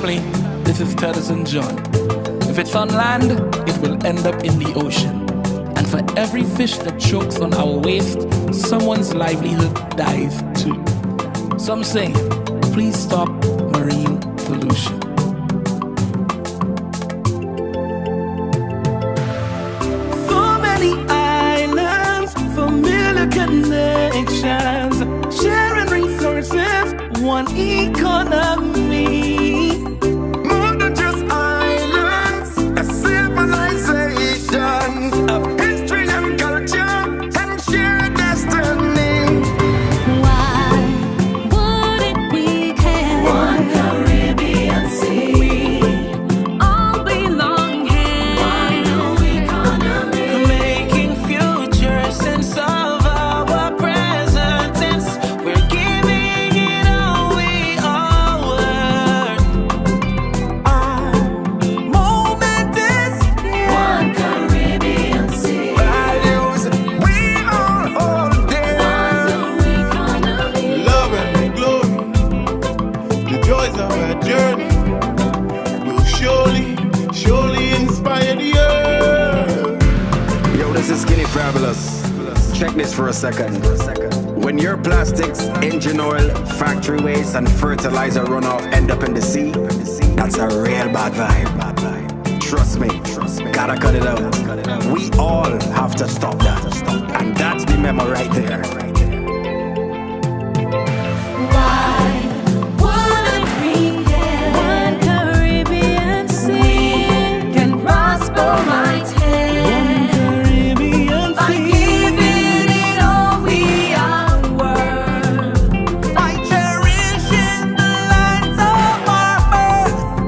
family, this is Tedison John. If it's on land, it will end up in the ocean. And for every fish that chokes on our waste, someone's livelihood dies too. Some say, please stop marine pollution. So many islands, familiar connections, sharing resources, one economy. More than just islands, a civilization of history and culture and shared destiny. Why wouldn't we care? One Caribbean sea. We all belong here. One new economy. Making future sense of our present tense. We're giving it all we are worth. Our moment is here. One Caribbean sea. Values we all hold dear. One new economy. Love and glory, the joys of our journey will surely inspire the earth. Yo, this is Skinny Fabulous. Check this for a second. When your plastics, engine oil, factory waste, and fertilizer runoff end up in the sea, that's a real bad vibe. Trust me, gotta cut it out. We all have to stop that. And that's the memo right there. Why wouldn't we care? One Caribbean sea can prosper my tale. Caribbean By giving it all we are worth. by cherishing the lands of our birth.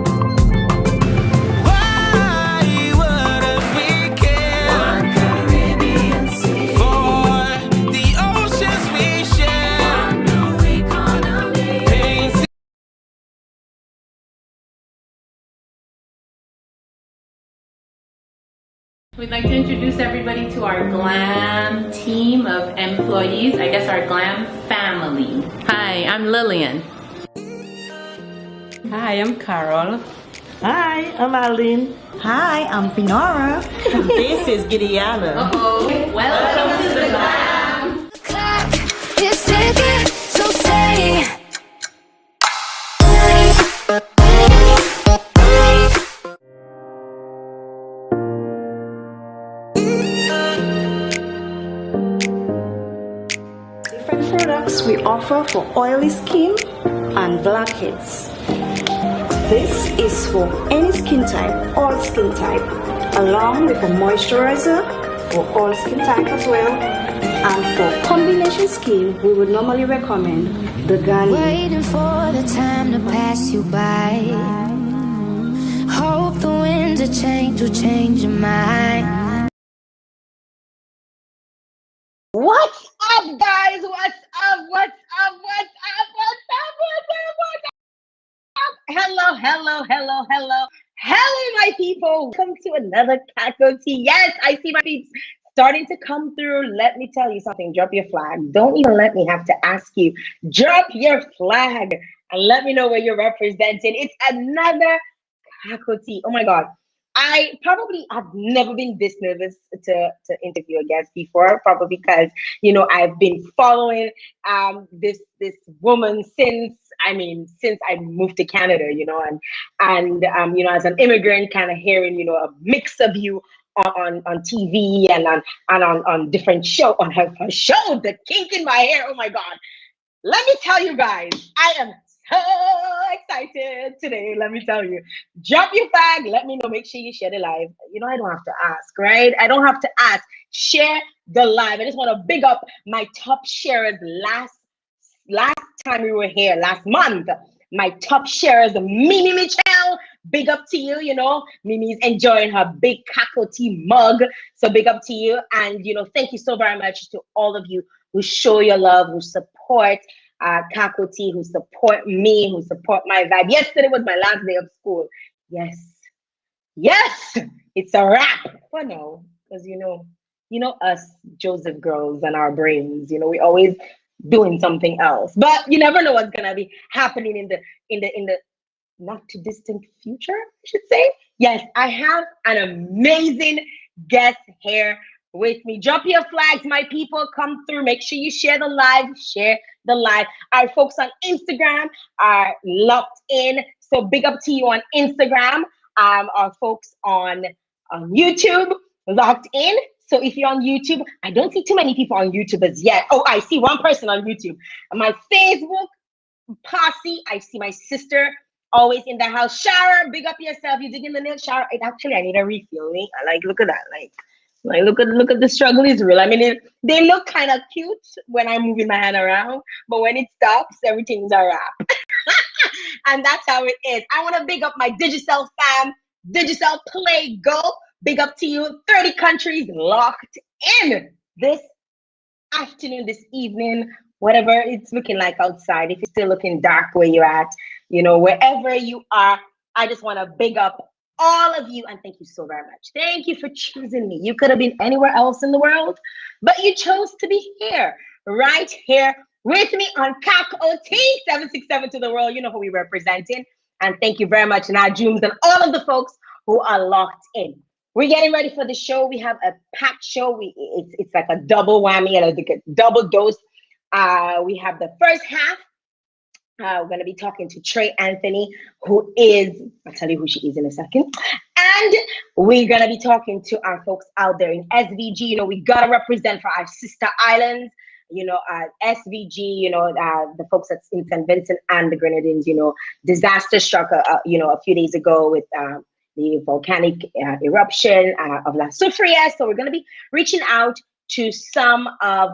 Why wouldn't we care One Caribbean sea. for the oceans we share? One new economy. Painting We'd like to introduce everybody to our GLAM team of employees, I guess our GLAM family. Hi, I'm Lillian. Hi, I'm Carol. Hi, I'm Aline. Hi, I'm Finora. This is Gideana. Uh-oh. Welcome to the GLAM. Clock is ticking, so say. Different products we offer for oily skin and blackheads. This is for any skin type, all skin type, along with a moisturizer for all skin type as well. And for combination skin, we would normally recommend the Garnier. Waiting for the time to pass you by. Hope the winds of change will change your mind. What's up, guys? What's up? Hello, my people. Welcome to another Cacoa tea. Yes, I see my peeps starting to come through. Let me tell you something. Drop your flag. Don't even let me have to ask you. Drop your flag and let me know where you're representing. It's another Cacoa tea. Oh my God. I probably have never been this nervous to interview a guest before, probably because I've been following this woman since I moved to Canada, and as an immigrant, kind of hearing a mix of you on TV and on different show on her show, The Kink in My Hair. Oh my God! Let me tell you guys, I am so excited today. Let me tell you, drop your flag. Let me know. Make sure you share the live. I don't have to ask, right? I don't have to ask. Share the live. I just want to big up my top sharers. Last time we were here, last month, my top sharers, Mimi Michelle. Big up to you. Mimi's enjoying her big Cacoa tea mug. So big up to you. And thank you so very much to all of you who show your love, who support Cacoa tea, who support me, who support my vibe. Yesterday was my last day of school. Yes, it's a wrap. But no, because us Joseph girls and our brains, we always doing something else. But you never know what's gonna be happening in the not too distant future, I should say. Yes, I have an amazing guest here with me. Drop your flags, my people. Come through. Make sure you share the live. Share the live. Our folks on Instagram are locked in. So big up to you on Instagram. Our folks on YouTube locked in. So if you're on YouTube, I don't see too many people on YouTube as yet. Oh, I see one person on YouTube. My Facebook posse, I see my sister always in the house. Shower, big up yourself. You digging the nail shower? Actually, I need a refill. I like, look at that. Like look at the struggle is real. I mean, they look kind of cute when I'm moving my hand around, but when it stops, everything's a wrap. And that's how it is. I want to big up my Digicel fam, Digicel Play Go. Big up to you. 30 countries locked in this afternoon, this evening, whatever it's looking like outside. If it's still looking dark where you're at, wherever you are, I just want to big up all of you and thank you so very much. Thank you for choosing me. You could have been anywhere else in the world, but you chose to be here, right here with me on Cacoa 767 to the world. You know who we're representing. And thank you very much, Najooms and all of the folks who are locked in. We're getting ready for the show. We have a packed show. It's like a double whammy and a double dose. We have the first half. We're going to be talking to Trey Anthony, who is, I'll tell you who she is in a second. And we're going to be talking to our folks out there in SVG. We got to represent for our sister islands, SVG, the folks that's in St. Vincent and the Grenadines, disaster struck, a few days ago with the volcanic eruption of La Soufrière. So we're going to be reaching out to some of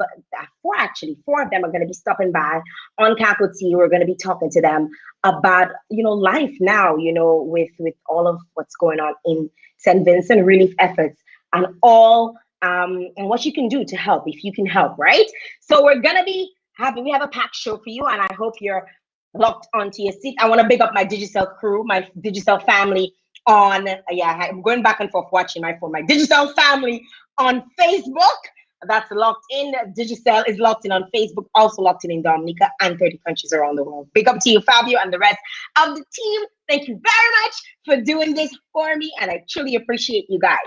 four of them are going to be stopping by on Cacoa Tea. We're going to be talking to them about life now, with all of what's going on in St. Vincent, relief efforts and all and what you can do to help if you can help, right? So we're going to be we have a packed show for you, and I hope you're locked onto your seat. I want to big up my Digicel crew, my Digicel family on I'm going back and forth watching my phone, my Digicel family on Facebook. That's locked in. Digicel is locked in on Facebook, also locked in Dominica and 30 countries around the world. Big up to you, Fabio, and the rest of the team. Thank you very much for doing this for me, and I truly appreciate you guys.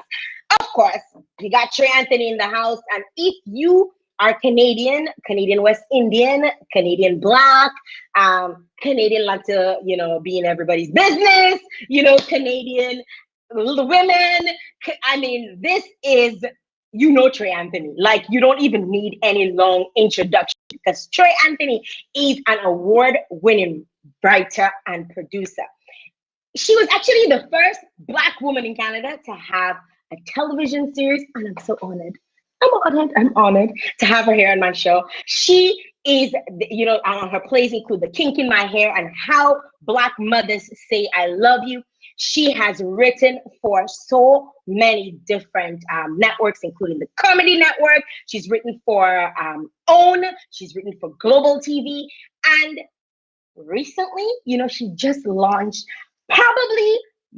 Of course, we got Trey Anthony in the house, and if you are Canadian West Indian, Canadian Black, Canadian like to, be in everybody's business, Canadian little women. I mean, this is Trey Anthony. Like, you don't even need any long introduction because Trey Anthony is an award-winning writer and producer. She was actually the first Black woman in Canada to have a television series, and I'm so honored. I'm honored to have her here on my show. She is, her plays include The Kink in My Hair and How Black Mothers Say I Love You. She has written for so many different networks, including the Comedy Network. She's written for OWN. She's written for Global TV. And recently, she just launched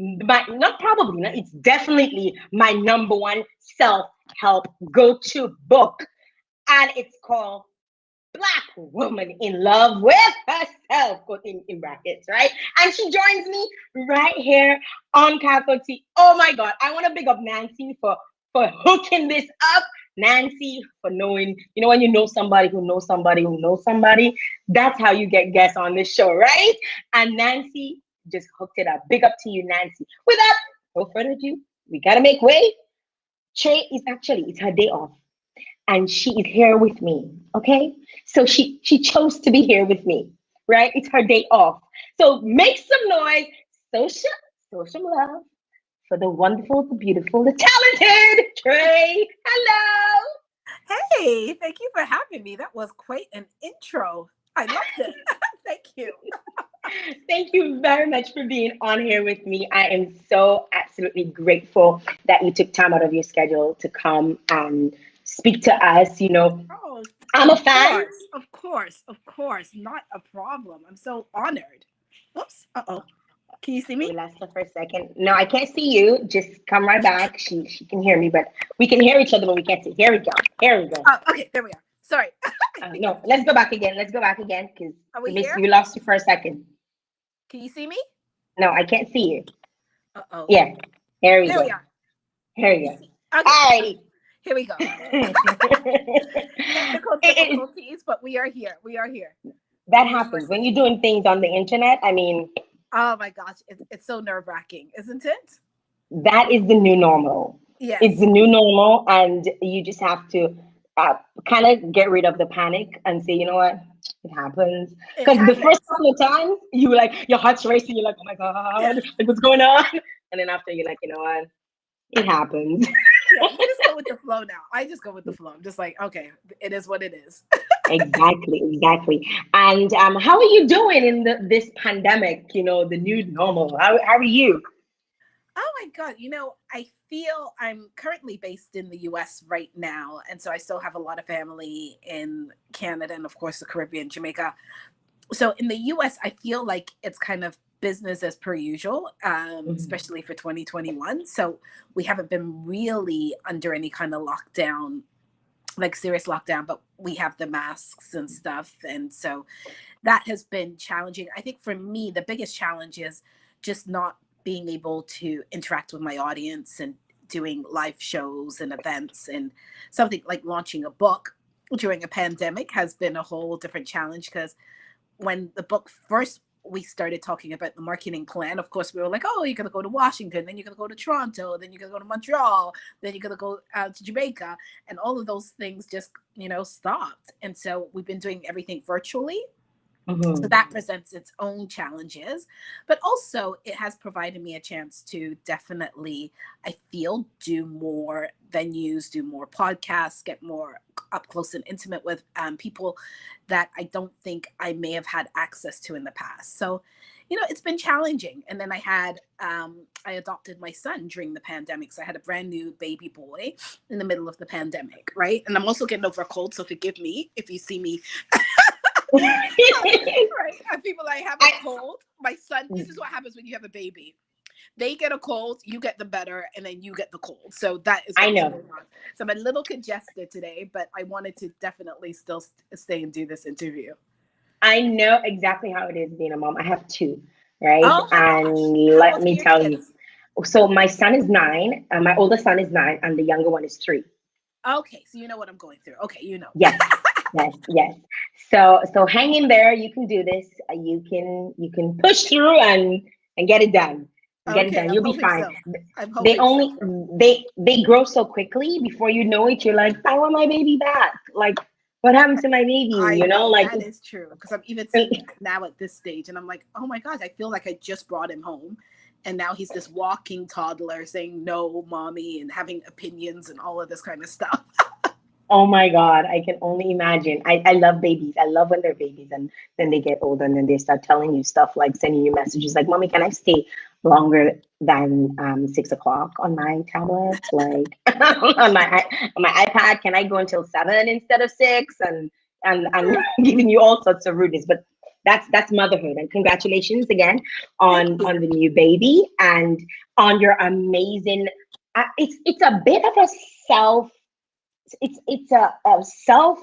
it's definitely my number one self-help go-to book. And it's called Black Woman in Love with Herself, in brackets, right? And she joins me right here on Cacoa Tea. Oh my God, I want to big up Nancy for hooking this up. Nancy for knowing, when you know somebody who knows somebody who knows somebody, that's how you get guests on this show, right? And Nancy just hooked it up. Big up to you, Nancy. Without no further ado, we got to make way. Trey it's her day off. And she is here with me, okay? So she chose to be here with me, right? It's her day off. So make some noise, show some love for the wonderful, the beautiful, the talented Trey. Hello. Hey, thank you for having me. That was quite an intro. I loved it. Thank you. Thank you very much for being on here with me. I am so absolutely grateful that you took time out of your schedule to come and speak to us. Oh, I'm a fan. Of course. Not a problem. I'm so honored. Oops. Uh-oh. Can you see me? We lost her for a second. No, I can't see you. Just come right back. She can hear me, but we can hear each other, but we can't see. Here we go. Oh, okay, there we are. Sorry. No, let's go back again. Because we you lost you for a second. Can you see me? No, I can't see you. Uh-oh. Yeah, here we There go. we are. Here we go. Okay. Alrighty. Here we go. Technical It- difficulties, but we are here. We are here. that happens when you're doing things on the internet. I mean, Oh my gosh, it's so nerve-wracking, isn't it? that is the new normal. Yes. It's the new normal, and you just have to kind of get rid of the panic and say, you know what, it happens. It Because the first happens. couple of times, you like your heart's racing. You're like, oh my god, like what's going on? And then after, you're like, you know what, it happens. Yeah, you just go with the flow now. I just go with the flow. I'm just like, okay, it is what it is. Exactly. And how are you doing in this pandemic? You know, the new normal. How are you? Oh my God. I feel I'm currently based in the US right now. And so I still have a lot of family in Canada and, of course, the Caribbean, Jamaica. So in the US, I feel like it's kind of business as per usual, especially for 2021. So we haven't been really under any kind of lockdown, like serious lockdown, but we have the masks and stuff. And so that has been challenging. I think for me, the biggest challenge is just not being able to interact with my audience and doing live shows and events, and something like launching a book during a pandemic has been a whole different challenge, because when the book first we started talking about the marketing plan, of course we were like, oh, you're gonna go to Washington, then you're gonna go to Toronto, then you're gonna go to Montreal, then you're gonna go out to Jamaica, and all of those things just stopped. And so we've been doing everything virtually. So that presents its own challenges, but also it has provided me a chance to definitely, I feel, do more venues, do more podcasts, get more up close and intimate with people that I don't think I may have had access to in the past. So, it's been challenging. And then I adopted my son during the pandemic. So I had a brand new baby boy in the middle of the pandemic, right? And I'm also getting over a cold, so forgive me if you see me. Right. And people like have a cold. My son, this is what happens when you have a baby. They get a cold, you get the better, and then you get the cold. So that is what's going on. So I'm a little congested today, but I wanted to definitely still stay and do this interview. I know exactly how it is being a mom. I have two, right? Oh my and gosh. let me tell you. So my son is 9, my oldest son is 9, and the younger one is 3. Okay, so you know what I'm going through. Okay, Yes. So hang in there. You can do this. You can push through and get it done. Get it done. You'll be fine. So. They grow so quickly. Before you know it, you're like, I want my baby back. Like, what happened to my baby? Like that is true, because I'm even seeing that now at this stage, and I'm like, oh my gosh, I feel like I just brought him home, and now he's this walking toddler saying no, mommy, and having opinions and all of this kind of stuff. Oh my God, I can only imagine. I love babies. I love when they're babies and then they get older and then they start telling you stuff, like sending you messages like, Mommy, can I stay longer than 6 o'clock on my tablet? Like on my iPad, can I go until 7 instead of 6? And giving you all sorts of rudeness. But that's motherhood. And congratulations again on the new baby and on your amazing. It's a bit of a self. It's a self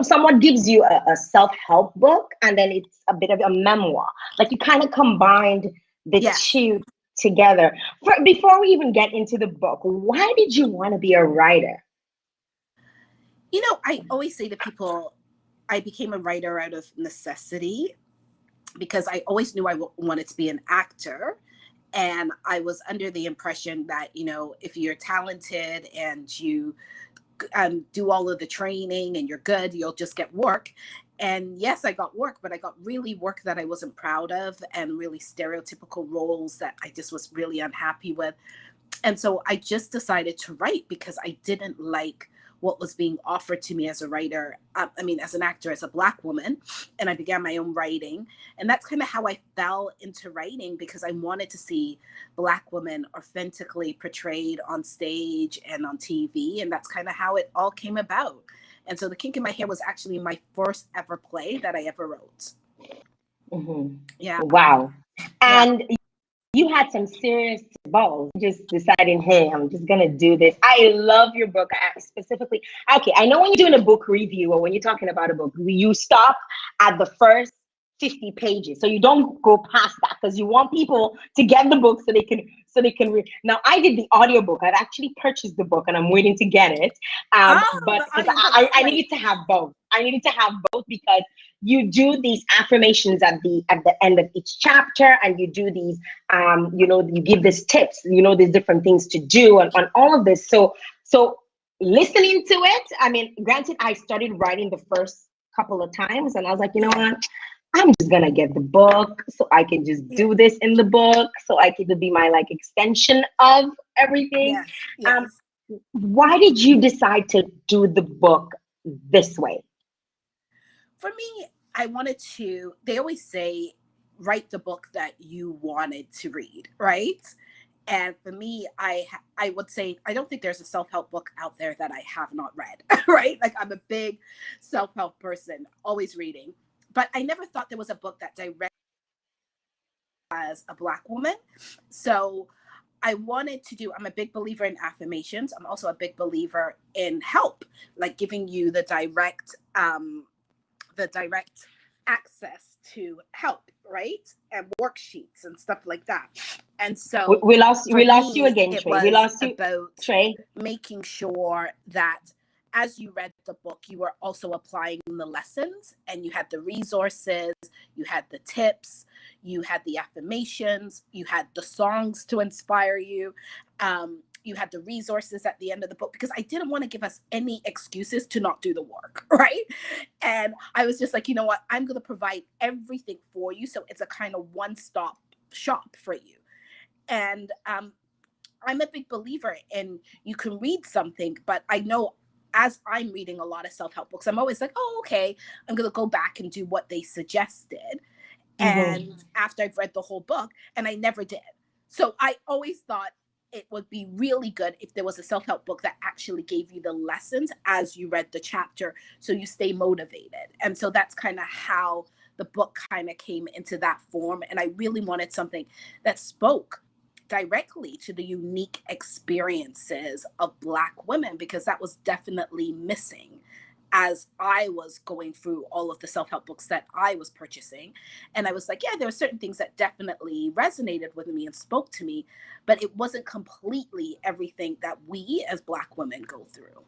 someone gives you a self-help book, and then it's a bit of a memoir. Like you kind of combined the two together. Before we even get into the book, why did you want to be a writer? I always say to people, I became a writer out of necessity, because I always knew I wanted to be an actor. And I was under the impression that, if you're talented and you do all of the training and you're good, you'll just get work. And yes, I got work, but I got really work that I wasn't proud of, and really stereotypical roles that I just was really unhappy with. And so I just decided to write, because I didn't like what was being offered to me as a writer. As an actor, as a Black woman, and I began my own writing. And that's kind of how I fell into writing, because I wanted to see Black women authentically portrayed on stage and on TV. And that's kind of how it all came about. And so The Kink in My Hair was actually my first ever play that I ever wrote. Yeah. Wow. And you had some serious balls, just deciding, hey, I'm just going to do this. I love your book. Specifically, okay, I know when you're doing a book review or when you're talking about a book, you stop at the first 50 pages. So you don't go past that because you want people to get the book so they can read. Now I did the audiobook. I've actually purchased the book and I'm waiting to get it. But the because audiobook's I great. needed to have both. I needed to have both because you do these affirmations at the end of each chapter, and you do these you give these tips, these different things to do on all of this. So listening to it, I mean, granted, I started writing the first couple of times and I was like, you know what? I'm just gonna get the book so I can just do this in the book, so I can be my like extension of everything. Yes. Why did you decide to do the book this way? For me, I wanted to, they always say, write the book that you wanted to read, right? And for me, I would say, I don't think there's a self-help book out there that I have not read, right? Like I'm a big self-help person, always reading. But I never thought there was a book that directly as a Black woman. So I wanted to do, I'm a big believer in affirmations. I'm also a big believer in help, like giving you the direct access to help, right? And worksheets and stuff like that. And so we lost you again, Trey. We lost you, about Trey. Making sure that as you read the book, you were also applying the lessons, and you had the resources, you had the tips, you had the affirmations, you had the songs to inspire you. You had the resources at the end of the book, because I didn't want to give us any excuses to not do the work, right? And I was just like, you know what? I'm going to provide everything for you. So it's a kind of one-stop shop for you. And I'm a big believer in, you can read something, but I know as I'm reading a lot of self-help books, I'm always like, oh, okay, I'm going to go back and do what they suggested. And after I've read the whole book, and I never did. So I always thought it would be really good if there was a self-help book that actually gave you the lessons as you read the chapter, so you stay motivated. And so that's kind of how the book kind of came into that form. And I really wanted something that spoke directly to the unique experiences of Black women, because that was definitely missing as I was going through all of the self-help books that I was purchasing. And I was like, yeah, there were certain things that definitely resonated with me and spoke to me, but it wasn't completely everything that we as Black women go through.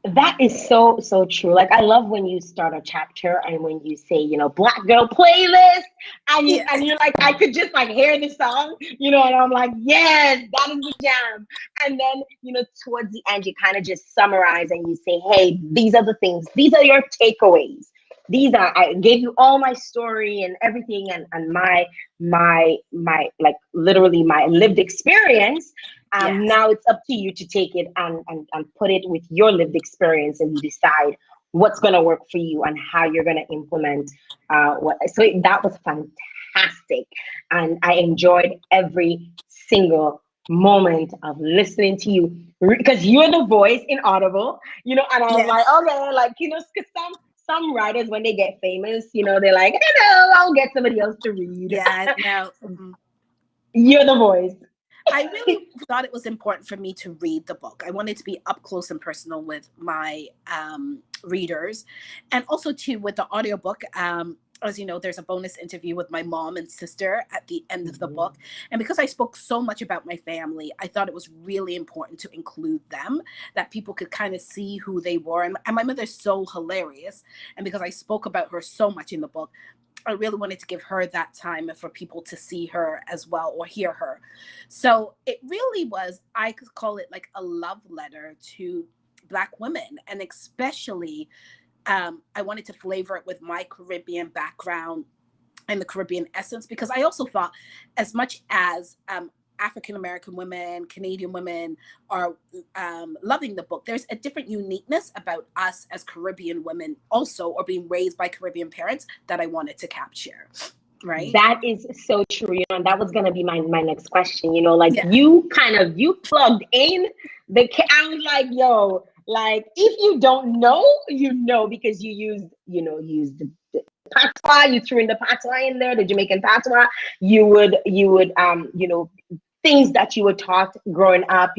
That is so true. Like, I love when you start a chapter and when you say, Black girl playlist, and you're like, I could just like hear the song, and I'm like, yes, that is the jam. And then, towards the end, you kind of just summarize and you say, hey, these are the things, these are your takeaways. I gave you all my story and everything, and my like literally my lived experience. Now it's up to you to take it and put it with your lived experience, and you decide what's going to work for you and how you're going to implement so that was fantastic, and I enjoyed every single moment of listening to you, because you're the voice in Audible, and I was like, okay, like, because some writers, when they get famous, they're like, I'll get somebody else to read. Yeah, no. You're the voice. I really thought it was important for me to read the book. I wanted to be up close and personal with my readers. And also, too, with the audiobook, as you know, there's a bonus interview with my mom and sister at the end of the book. And because I spoke so much about my family, I thought it was really important to include them, that people could kind of see who they were. And my mother's so hilarious. And because I spoke about her so much in the book, I really wanted to give her that time for people to see her as well, or hear her. So it really was, I could call it like a love letter to Black women, and especially I wanted to flavor it with my Caribbean background and the Caribbean essence, because I also thought, as much as African-American women, Canadian women are loving the book, there's a different uniqueness about us as Caribbean women also, or being raised by Caribbean parents, that I wanted to capture. Right. That is so true. And that was going to be my next question, you plugged in I was like, yo, like, if you don't know, because you used the patois, you threw in the patois in there, the Jamaican patois, you would things that you were taught growing up,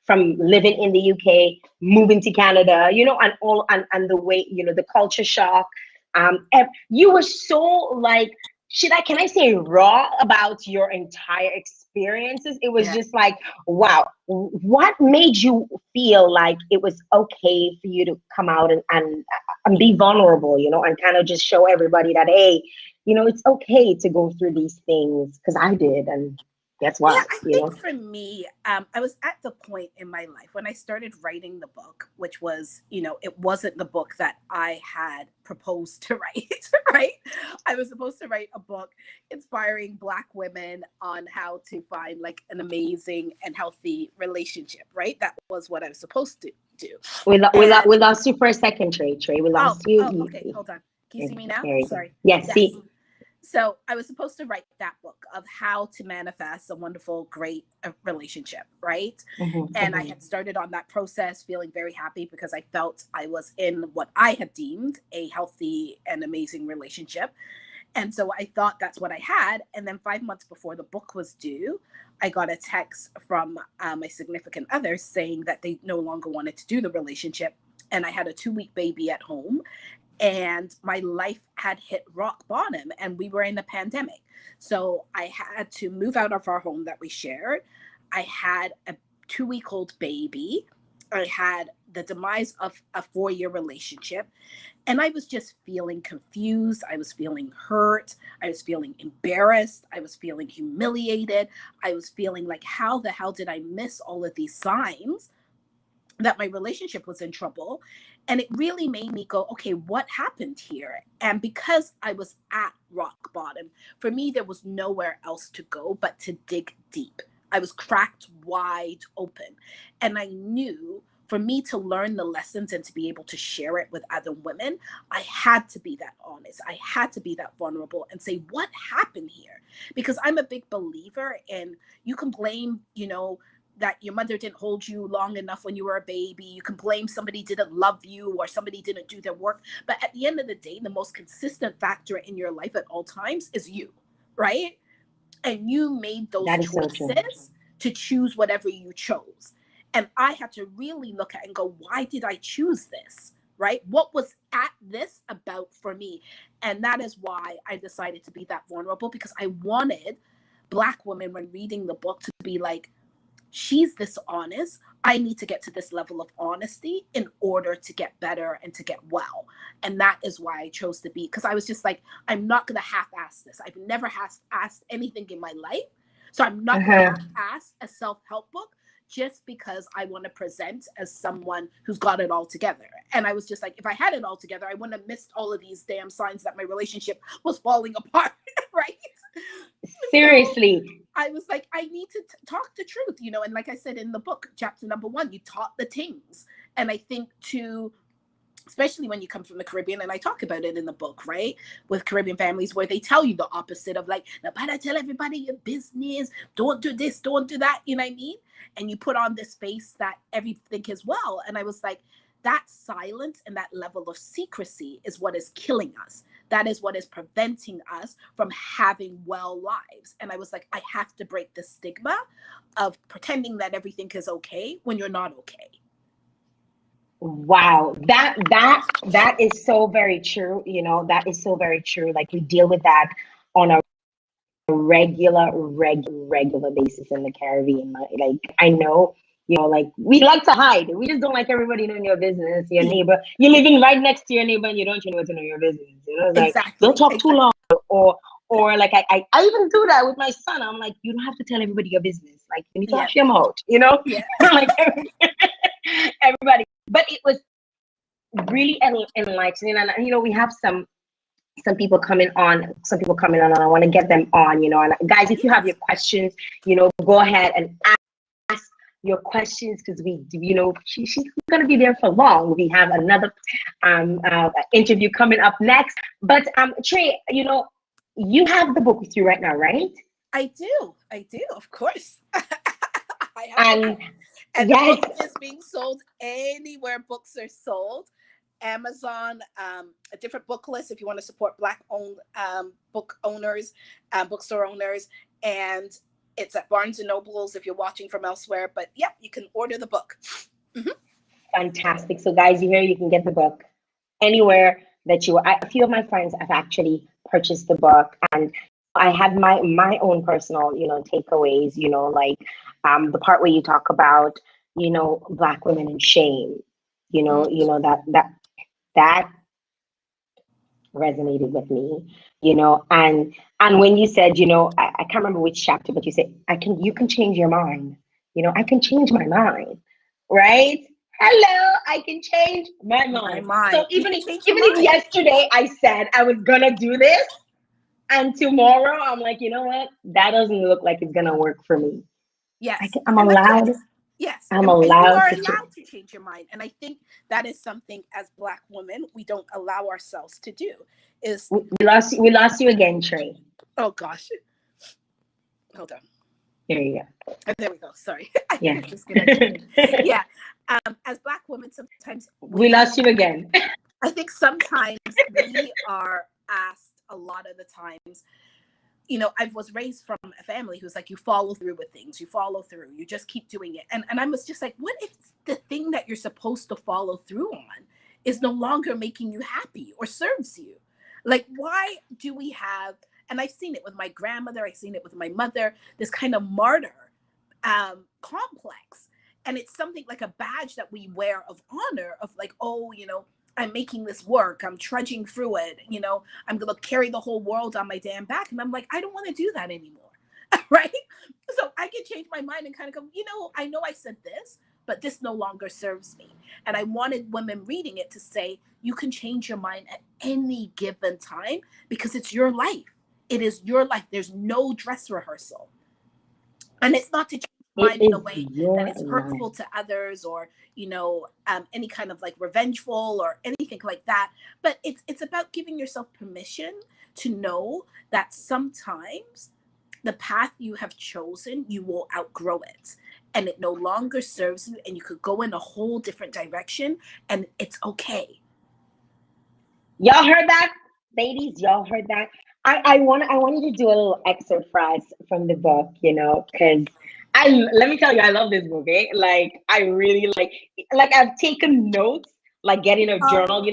from living in the UK, moving to Canada, and the way, the culture shock, You were so like, can I say raw about your entire experiences? It was Yeah. just like, wow. What made you feel like it was okay for you to come out and be vulnerable, and kind of just show everybody that, hey, it's okay to go through these things, because I did, and guess Yeah, what? I think for me, I was at the point in my life when I started writing the book, which was, it wasn't the book that I had proposed to write, right? I was supposed to write a book inspiring Black women on how to find like an amazing and healthy relationship, right? That was what I was supposed to do. We And lost you for a second, Trey. We lost you. Okay, hold on. Can you see me now? There you go. Sorry. Yes, see. So I was supposed to write that book of how to manifest a wonderful, great relationship, right? And I had started on that process feeling very happy because I felt I was in what I had deemed a healthy and amazing relationship. And so I thought that's what I had. And then 5 months before the book was due, I got a text from my significant other saying that they no longer wanted to do the relationship. And I had a 2-week baby at home. And my life had hit rock bottom, and we were in a pandemic. So I had to move out of our home that we shared. I had a 2-week-old baby. I had the demise of a 4-year relationship. And I was just feeling confused. I was feeling hurt. I was feeling embarrassed. I was feeling humiliated. I was feeling like, how the hell did I miss all of these signs that my relationship was in trouble? And it really made me go, okay, what happened here? And because I was at rock bottom, for me, there was nowhere else to go but to dig deep. I was cracked wide open. And I knew for me to learn the lessons and to be able to share it with other women, I had to be that honest. I had to be that vulnerable and say, what happened here? Because I'm a big believer in, you can blame, that your mother didn't hold you long enough when you were a baby. You can blame somebody didn't love you or somebody didn't do their work. But at the end of the day, the most consistent factor in your life at all times is you, right? And you made those choices to choose whatever you chose. And I had to really look at and go, why did I choose this? Right? What was at this about for me? And that is why I decided to be that vulnerable, because I wanted Black women, when reading the book, to be like, she's this honest. I need to get to this level of honesty in order to get better and to get well. And that is why I chose to be, because I was just like, I'm not going to half-ass this. I've never half-assed anything in my life. So I'm not going to half-ass a self-help book just because I want to present as someone who's got it all together. And I was just like, if I had it all together, I wouldn't have missed all of these damn signs that my relationship was falling apart, right? Seriously. So I was like, I need to talk the truth, and like I said in the book, chapter number 1, you taught the things. And I think especially when you come from the Caribbean, and I talk about it in the book, right? With Caribbean families where they tell you the opposite of like, now better tell everybody your business, don't do this, don't do that, you know what I mean? And you put on this face that everything is well. And I was like, that silence and that level of secrecy is what is killing us. That is what is preventing us from having well lives. And I was like, I have to break the stigma of pretending that everything is okay when you're not okay. Wow, that is so very true. That is so very true. Like, we deal with that on a regular basis in the Caribbean. Like, I know, like, we like to hide. We just don't like everybody knowing your business, your neighbor. You're living right next to your neighbor and you don't want to know your business. Like, don't talk too long. Or like, I even do that with my son. I'm like, you don't have to tell everybody your business. Like, you need to wash your mouth, like everybody. But it was really enlightening. And we have some people coming on, and I want to get them on, and guys, if you have your questions, go ahead and ask your questions, because she's going to be there for long. We have another interview coming up next. But Trey, you have the book with you right now, right? I do, of course. And yes, the book is being sold anywhere books are sold. Amazon, a different book list if you want to support Black-owned book owners, bookstore owners, and it's at Barnes & Nobles if you're watching from elsewhere. But yeah, you can order the book. Fantastic. So guys, you can get the book anywhere that a few of my friends have actually purchased the book, and I had my own personal, takeaways, like the part where you talk about, Black women and shame, that resonated with me, and when you said, I can't remember which chapter, but you said, you can change your mind, I can change my mind, right? Hello, I can change my mind. So even if yesterday I said I was gonna do this, and tomorrow I'm like, you know what? That doesn't look like it's gonna work for me. Yes, I'm allowed. Yes, I'm and allowed. You are allowed to change your mind, and I think that is something as Black women we don't allow ourselves to do. We lost you again, Trey. Oh gosh, hold on. There you go. Oh, there we go. Sorry. Yeah. Yeah. As Black women, sometimes we lost you again. I think sometimes we are asked a lot of the times, I was raised from a family who's like, you follow through with things, you follow through, you just keep doing it. And I was just like, what if the thing that you're supposed to follow through on is no longer making you happy or serves you? Like, why do we have, and I've seen it with my grandmother, I've seen it with my mother, this kind of martyr complex. And it's something like a badge that we wear of honor of like, oh, I'm making this work. I'm trudging through it. I'm going to carry the whole world on my damn back. And I'm like, I don't want to do that anymore. Right? So I can change my mind and kind of go, I know I said this, but this no longer serves me. And I wanted women reading it to say, you can change your mind at any given time because it's your life. It is your life. There's no dress rehearsal. And it's not to change mind in a way that is hurtful to others or any kind of like revengeful or anything like that, but it's about giving yourself permission to know that sometimes the path you have chosen, you will outgrow it and it no longer serves you and you could go in a whole different direction and it's okay. Y'all heard that, ladies? Y'all heard that? I want you to do a little excerpt for us from the book, because let me tell you, I love this book, eh? Like, I really like I've taken notes, like getting a journal.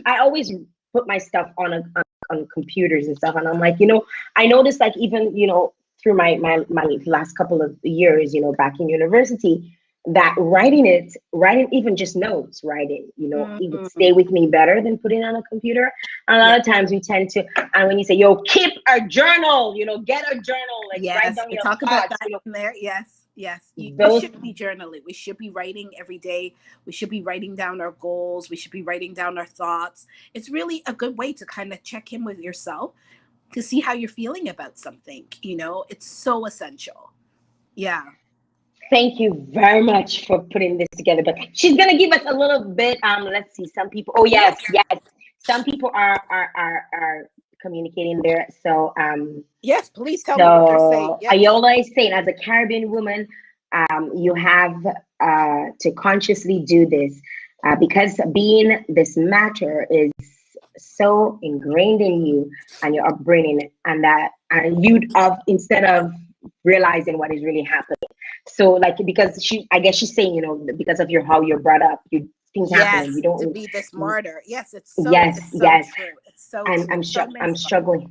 I always put my stuff on computers and stuff, and I'm like, I noticed like even through my last couple of years, back in university, that writing even just notes, it would stay with me better than putting on a computer. A lot of times we tend to, and when you say, keep a journal, get a journal, like write down your talk thoughts, about that in there. Yes. We should be journaling. We should be writing every day. We should be writing down our goals. We should be writing down our thoughts. It's really a good way to kind of check in with yourself to see how you're feeling about something. It's so essential. Yeah. Thank you very much for putting this together. But she's gonna give us a little bit. Let's see. Some people. Oh yes. Some people are communicating there. So yes, please tell me what they're saying. Yes. Ayola is saying, as a Caribbean woman, you have to consciously do this because being this matter is so ingrained in you and your upbringing, and instead of realizing what is really happening. So like, because I guess she's saying, because of how you're brought up, things happen. You don't to be this martyr. Yes, it's so true. It's so I'm struggling.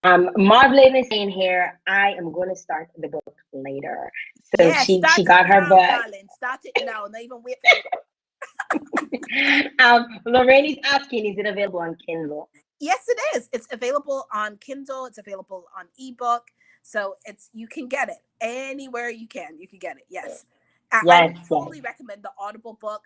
Marvelyn is saying here, I am going to start the book later. So she got her book. Darling. Start it now. Not even wait. Lorraine is asking, is it available on Kindle? Yes, it is. It's available on Kindle. It's available on ebook. So you can get it anywhere you can get it. Yes. I totally recommend the Audible book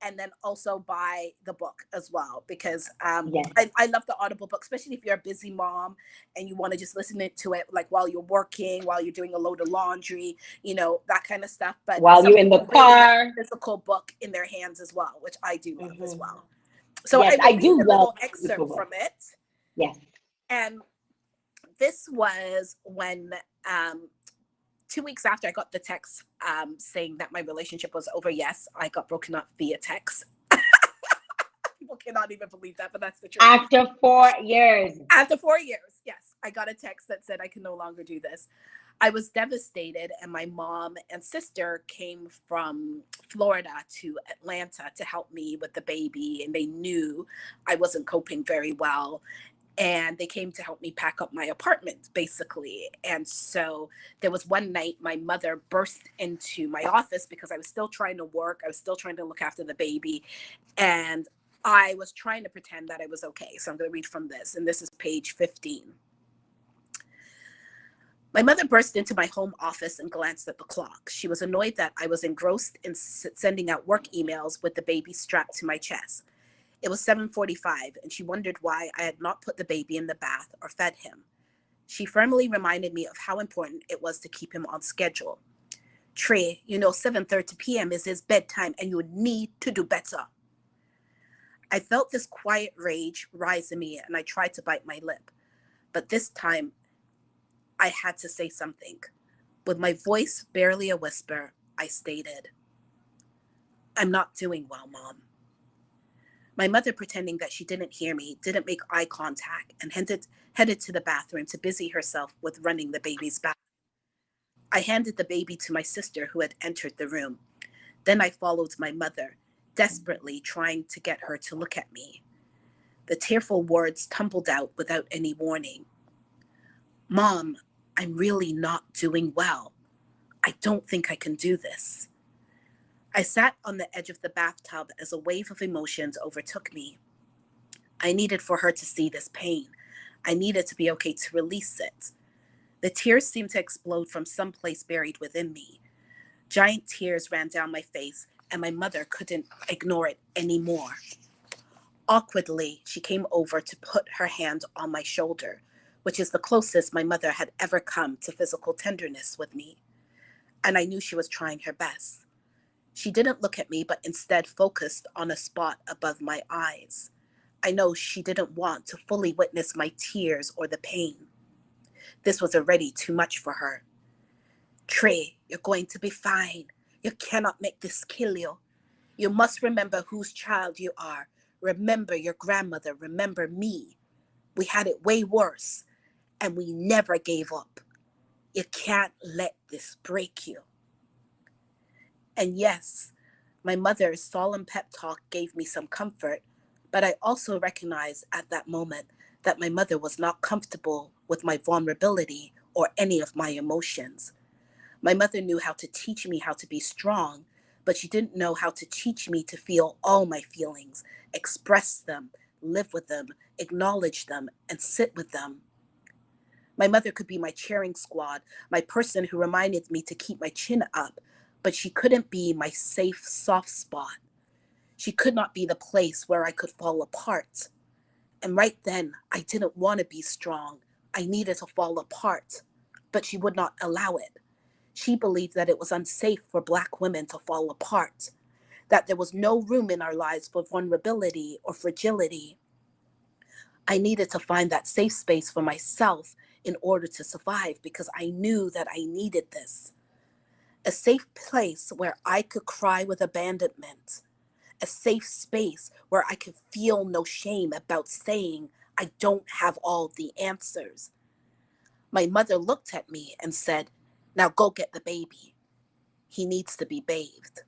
and then also buy the book as well, because I love the Audible book, especially if you're a busy mom and you want to just listen to it like while you're working, while you're doing a load of laundry, that kind of stuff. But while you're in the car, really physical book in their hands as well, which I do love as well. So I do love a little excerpt from it. Yes. And this was when 2 weeks after I got the text saying that my relationship was over. Yes, I got broken up via text. People cannot even believe that, but that's the truth. After 4 years. After 4 years, yes, I got a text that said I can no longer do this. I was devastated, and my mom and sister came from Florida to Atlanta to help me with the baby, and they knew I wasn't coping very well. And they came to help me pack up my apartment, basically. And so there was one night my mother burst into my office because I was still trying to work. I was still trying to look after the baby. And I was trying to pretend that I was okay. So I'm going to read from this. And this is page 15. My mother burst into my home office and glanced at the clock. She was annoyed that I was engrossed in sending out work emails with the baby strapped to my chest. It was 7:45, and she wondered why I had not put the baby in the bath or fed him. She firmly reminded me of how important it was to keep him on schedule. Trey, 7:30 p.m. is his bedtime, and you need to do better. I felt this quiet rage rise in me, and I tried to bite my lip. But this time, I had to say something. With my voice barely a whisper, I stated, "I'm not doing well, Mom." My mother, pretending that she didn't hear me, didn't make eye contact and headed to the bathroom to busy herself with running the baby's bath. I handed the baby to my sister, who had entered the room. Then I followed my mother, desperately trying to get her to look at me. The tearful words tumbled out without any warning. "Mom, I'm really not doing well. I don't think I can do this." I sat on the edge of the bathtub as a wave of emotions overtook me. I needed for her to see this pain. I needed to be okay to release it. The tears seemed to explode from someplace buried within me. Giant tears ran down my face, and my mother couldn't ignore it anymore. Awkwardly, she came over to put her hand on my shoulder, which is the closest my mother had ever come to physical tenderness with me. And I knew she was trying her best. She didn't look at me, but instead focused on a spot above my eyes. I know she didn't want to fully witness my tears or the pain. This was already too much for her. "Trey, you're going to be fine. You cannot make this kill you. You must remember whose child you are. Remember your grandmother. Remember me. We had it way worse, and we never gave up. You can't let this break you." And yes, my mother's solemn pep talk gave me some comfort, but I also recognized at that moment that my mother was not comfortable with my vulnerability or any of my emotions. My mother knew how to teach me how to be strong, but she didn't know how to teach me to feel all my feelings, express them, live with them, acknowledge them, and sit with them. My mother could be my cheering squad, my person who reminded me to keep my chin up, but she couldn't be my safe, soft spot. She could not be the place where I could fall apart. And right then, I didn't want to be strong. I needed to fall apart, but she would not allow it. She believed that it was unsafe for Black women to fall apart, that there was no room in our lives for vulnerability or fragility. I needed to find that safe space for myself in order to survive, because I knew that I needed this. A safe place where I could cry with abandonment. A safe space where I could feel no shame about saying I don't have all the answers. My mother looked at me and said, "Now go get the baby. He needs to be bathed."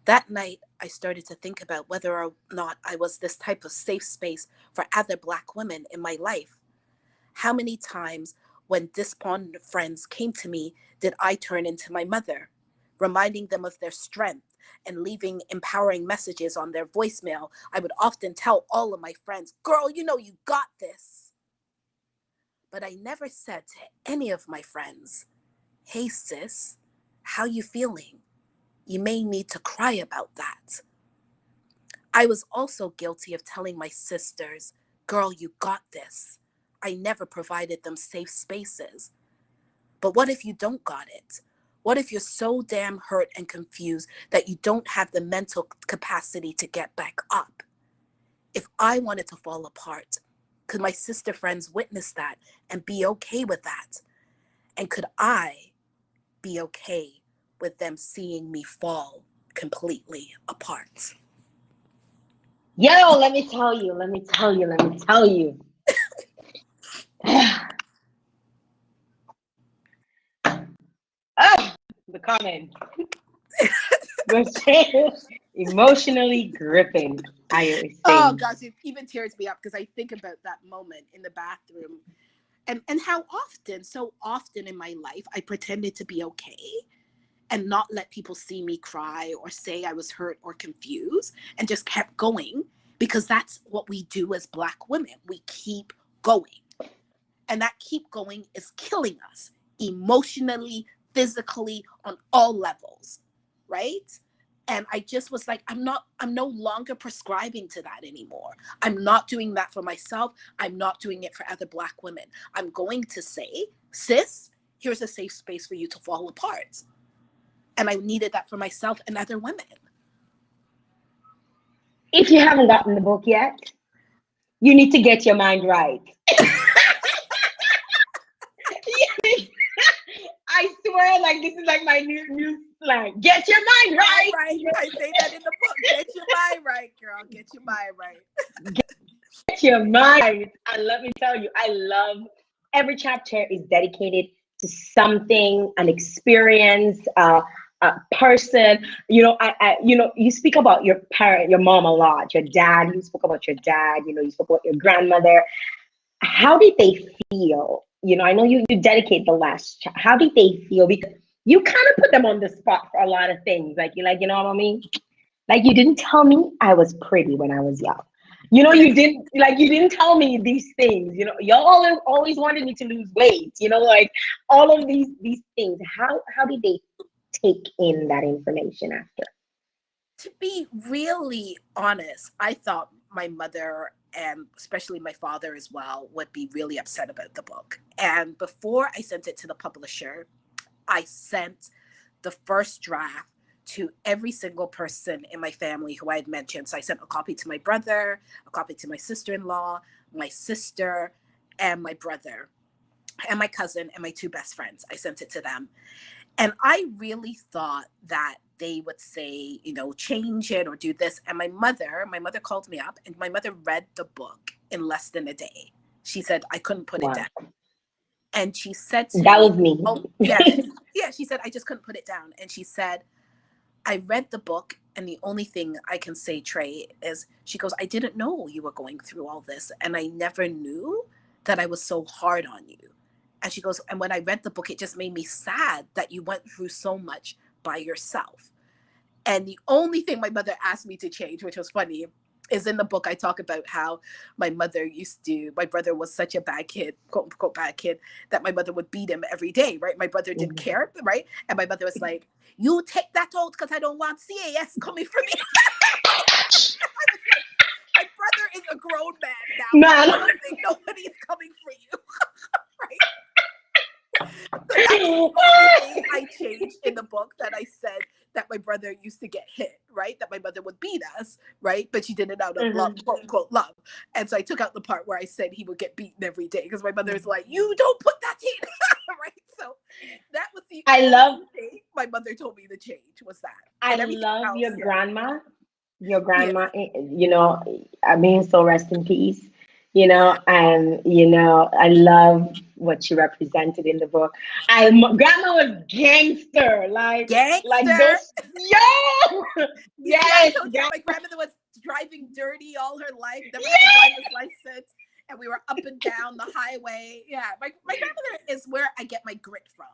That night, I started to think about whether or not I was this type of safe space for other Black women in my life. How many times when despondent friends came to me did I turn into my mother, reminding them of their strength and leaving empowering messages on their voicemail? I would often tell all of my friends, "Girl, you got this." But I never said to any of my friends, "Hey sis, how you feeling? You may need to cry about that." I was also guilty of telling my sisters, "Girl, you got this." I never provided them safe spaces. But what if you don't got it? What if you're so damn hurt and confused that you don't have the mental capacity to get back up? If I wanted to fall apart, could my sister friends witness that and be okay with that? And could I be okay with them seeing me fall completely apart? Yo, let me tell you. comment. Emotionally gripping, I always say. Oh gosh, it even tears me up because I think about that moment in the bathroom and how often, so often in my life, I pretended to be okay and not let people see me cry or say I was hurt or confused and just kept going because that's what we do as Black women. We keep going. And that keep going is killing us emotionally, physically, on all levels, right? And I just was like, I'm no longer prescribing to that anymore. I'm not doing that for myself. I'm not doing it for other Black women. I'm going to say, sis, here's a safe space for you to fall apart. And I needed that for myself and other women. If you haven't gotten the book yet, you need to get your mind right. I swear, like this is like my new slang. Get your mind right. Right. I say that in the book. Get your mind right, girl. Get your mind right. Get your mind right. And let me tell you, I love every chapter is dedicated to something, an experience, a person. You know, you speak about your parent, your mom a lot, your dad. You spoke about your dad. You know, you spoke about your grandmother. How did they feel? You know, I know you dedicate the last. How did they feel? Because you kind of put them on the spot for a lot of things. Like you know what I mean? Like you didn't tell me I was pretty when I was young. You know, you didn't tell me these things. You know, y'all always wanted me to lose weight. You know, like all of these things. How did they take in that information after? To be really honest, I thought my mother and especially my father as well would be really upset about the book. And before I sent it to the publisher, I sent the first draft to every single person in my family who I had mentioned. So I sent a copy to my brother, a copy to my sister-in-law, my sister, and my brother, and my cousin, and my two best friends. I sent it to them. And I really thought that they would say, you know, change it or do this. And my mother called me up and my mother read the book in less than a day. She said, I couldn't put it down. And she said to that was me. Oh, yeah, she said, I just couldn't put it down. And she said, I read the book and the only thing I can say, Trey, is she goes, I didn't know you were going through all this. And I never knew that I was so hard on you. And she goes, and when I read the book, it just made me sad that you went through so much by yourself. And the only thing my mother asked me to change, which was funny, is in the book, I talk about how my brother was such a bad kid, quote unquote bad kid, that my mother would beat him every day, right? My brother didn't care, right? And my mother was like, you take that out because I don't want CAS coming from me. My brother is a grown man now. I don't think nobody's coming for you, right? So that's the only thing I changed in the book, that I said that my brother used to get hit, right? That my mother would beat us, right? But she did it out of love, quote unquote love. And so I took out the part where I said he would get beaten every day because my mother is like, you don't put that in, right? So that was the only thing my mother told me to change was that. I love your grandma. Your grandma, you know, I mean, so rest in peace. You know, and you know, I love what she represented in the book. Grandma was gangster, like those, yes. My grandmother was driving dirty all her life, never had a driver's license, and we were up and down the highway. Yeah, my grandmother is where I get my grit from.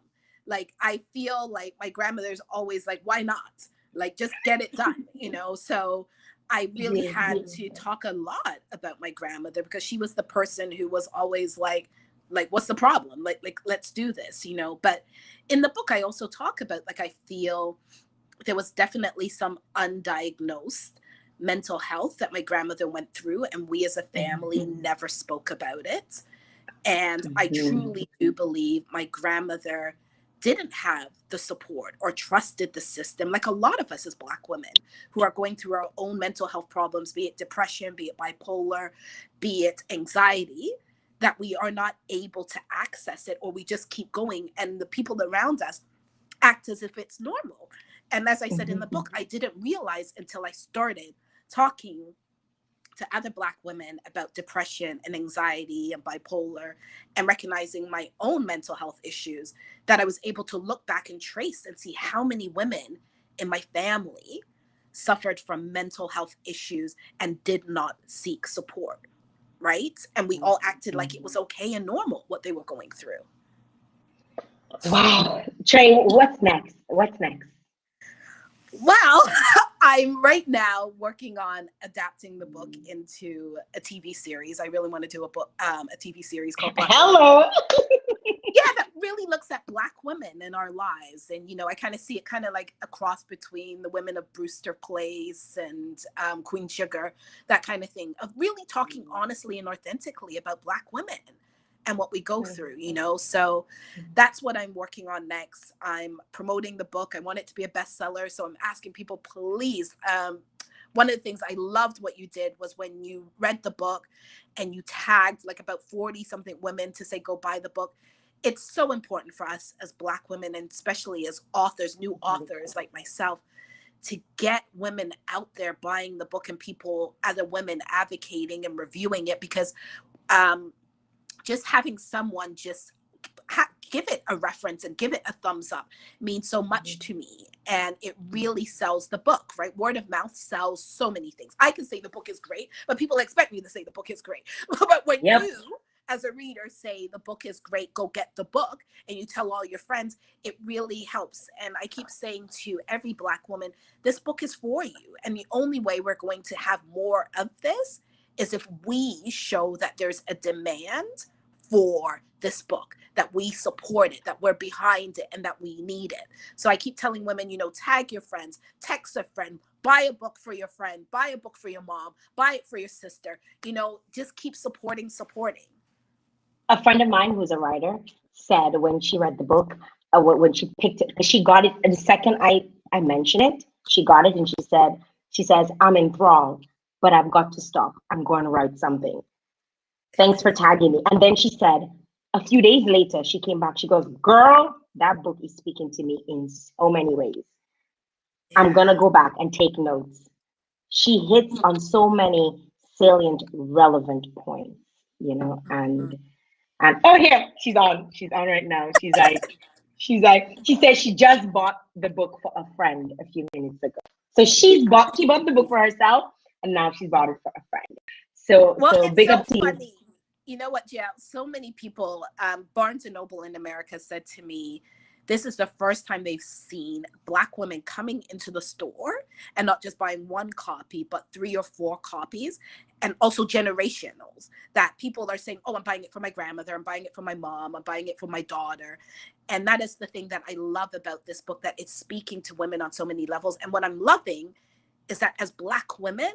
Like I feel like my grandmother's always like, why not? Like just get it done, you know. So I really had to talk a lot about my grandmother because she was the person who was always like, what's the problem? Like, let's do this, you know? But in the book, I also talk about, like, I feel there was definitely some undiagnosed mental health that my grandmother went through. And we as a family never spoke about it. And I truly do believe my grandmother didn't have the support or trusted the system, like a lot of us as Black women who are going through our own mental health problems, be it depression, be it bipolar, be it anxiety, that we are not able to access it, or we just keep going and the people around us act as if it's normal. And as I said in the book, I didn't realize until I started talking to other Black women about depression and anxiety and bipolar, and recognizing my own mental health issues, that I was able to look back and trace and see how many women in my family suffered from mental health issues and did not seek support, right? And we all acted like it was okay and normal what they were going through. Wow. Trey, what's next? What's next? Well, I'm right now working on adapting the book into a TV series. I really want to do a TV series called Black Hello. Yeah, that really looks at Black women in our lives. And, I kind of see it kind of like a cross between the women of Brewster Place and Queen Sugar, that kind of thing, of really talking honestly and authentically about Black women and what we go through, So that's what I'm working on next. I'm promoting the book. I want it to be a bestseller. So I'm asking people, please. One of the things I loved what you did was when you read the book and you tagged like about 40 something women to say, go buy the book. It's so important for us as Black women, and especially as authors, new authors like myself, to get women out there buying the book and people, other women advocating and reviewing it, because just having someone just give it a reference and give it a thumbs up means so much to me. And it really sells the book, right? Word of mouth sells so many things. I can say the book is great, but people expect me to say the book is great. But when you, as a reader, say the book is great, go get the book, and you tell all your friends, it really helps. And I keep saying to every Black woman, this book is for you. And the only way we're going to have more of this is if we show that there's a demand for this book, that we support it, that we're behind it, and that we need it. So I keep telling women, tag your friends, text a friend, buy a book for your friend, buy a book for your mom, buy it for your sister, just keep supporting. A friend of mine who's a writer said when she read the book, when she picked it, because she got it, and the second I mentioned it, she got it, and she says, I'm enthralled, but I've got to stop. I'm going to write something. Thanks for tagging me. And then she said, a few days later, she came back. She goes, girl, that book is speaking to me in so many ways. I'm going to go back and take notes. She hits on so many salient, relevant points, and oh, here, she's on right now. She said she just bought the book for a friend a few minutes ago. So she bought the book for herself, and now she's bought it for a friend. So big up to you. You know what, Jael? So many people, Barnes & Noble in America said to me, this is the first time they've seen Black women coming into the store and not just buying one copy, but 3 or 4 copies, and also generationals, that people are saying, oh, I'm buying it for my grandmother, I'm buying it for my mom, I'm buying it for my daughter. And that is the thing that I love about this book, that it's speaking to women on so many levels. And what I'm loving is that as Black women,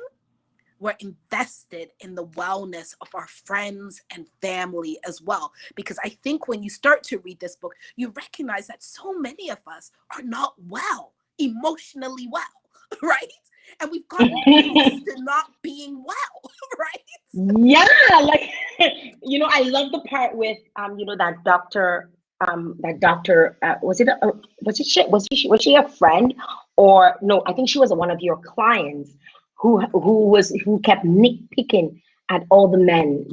we're invested in the wellness of our friends and family as well. Because I think when you start to read this book, you recognize that so many of us are not well, emotionally well, right? And we've gotten used to not being well, right? Yeah, like, I love the part with, that doctor, was she a friend? Or no, I think she was one of your clients who kept nitpicking at all the men,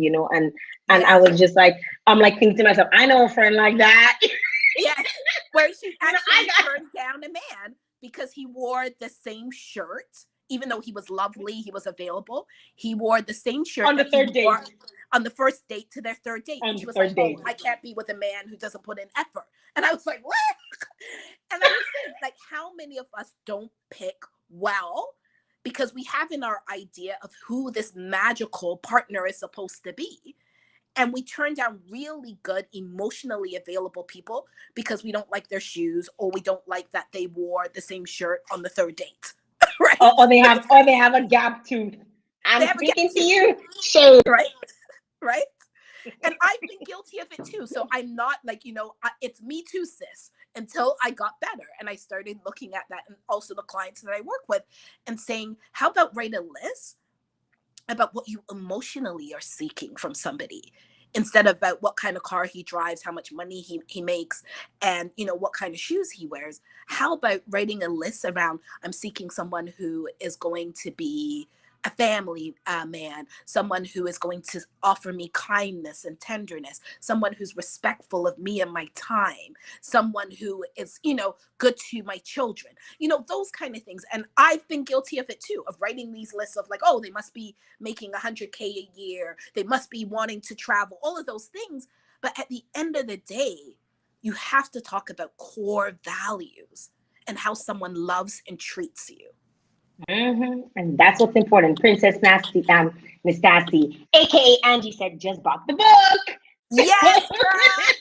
and I was just like, I'm like thinking to myself, I know a friend like that. Yes, where she actually turned down a man because he wore the same shirt, even though he was lovely, he was available. He wore the same shirt on the third date, on the first date to their third date. And she was like, oh, I can't be with a man who doesn't put in effort. And I was like, what? And I was saying, like, how many of us don't pick well? Because we have in our idea of who this magical partner is supposed to be. And we turn down really good, emotionally available people because we don't like their shoes, or we don't like that they wore the same shirt on the third date. Right? Or they have a gap tooth. I'm speaking to you. Shade. Right? And I've been guilty of it too. So I'm not like, it's me too, sis, until I got better. And I started looking at that, and also the clients that I work with, and saying, how about write a list about what you emotionally are seeking from somebody, instead of about what kind of car he drives, how much money he makes, and what kind of shoes he wears. How about writing a list around, I'm seeking someone who is going to be a family man, someone who is going to offer me kindness and tenderness, someone who's respectful of me and my time, someone who is, good to my children, those kind of things. And I've been guilty of it too, of writing these lists of like, oh, they must be making 100K a year, they must be wanting to travel, all of those things. But at the end of the day, you have to talk about core values and how someone loves and treats you. And that's what's important. Princess Nasty, Miss Nasty, aka Angie, said just bought the book. Yes, girl.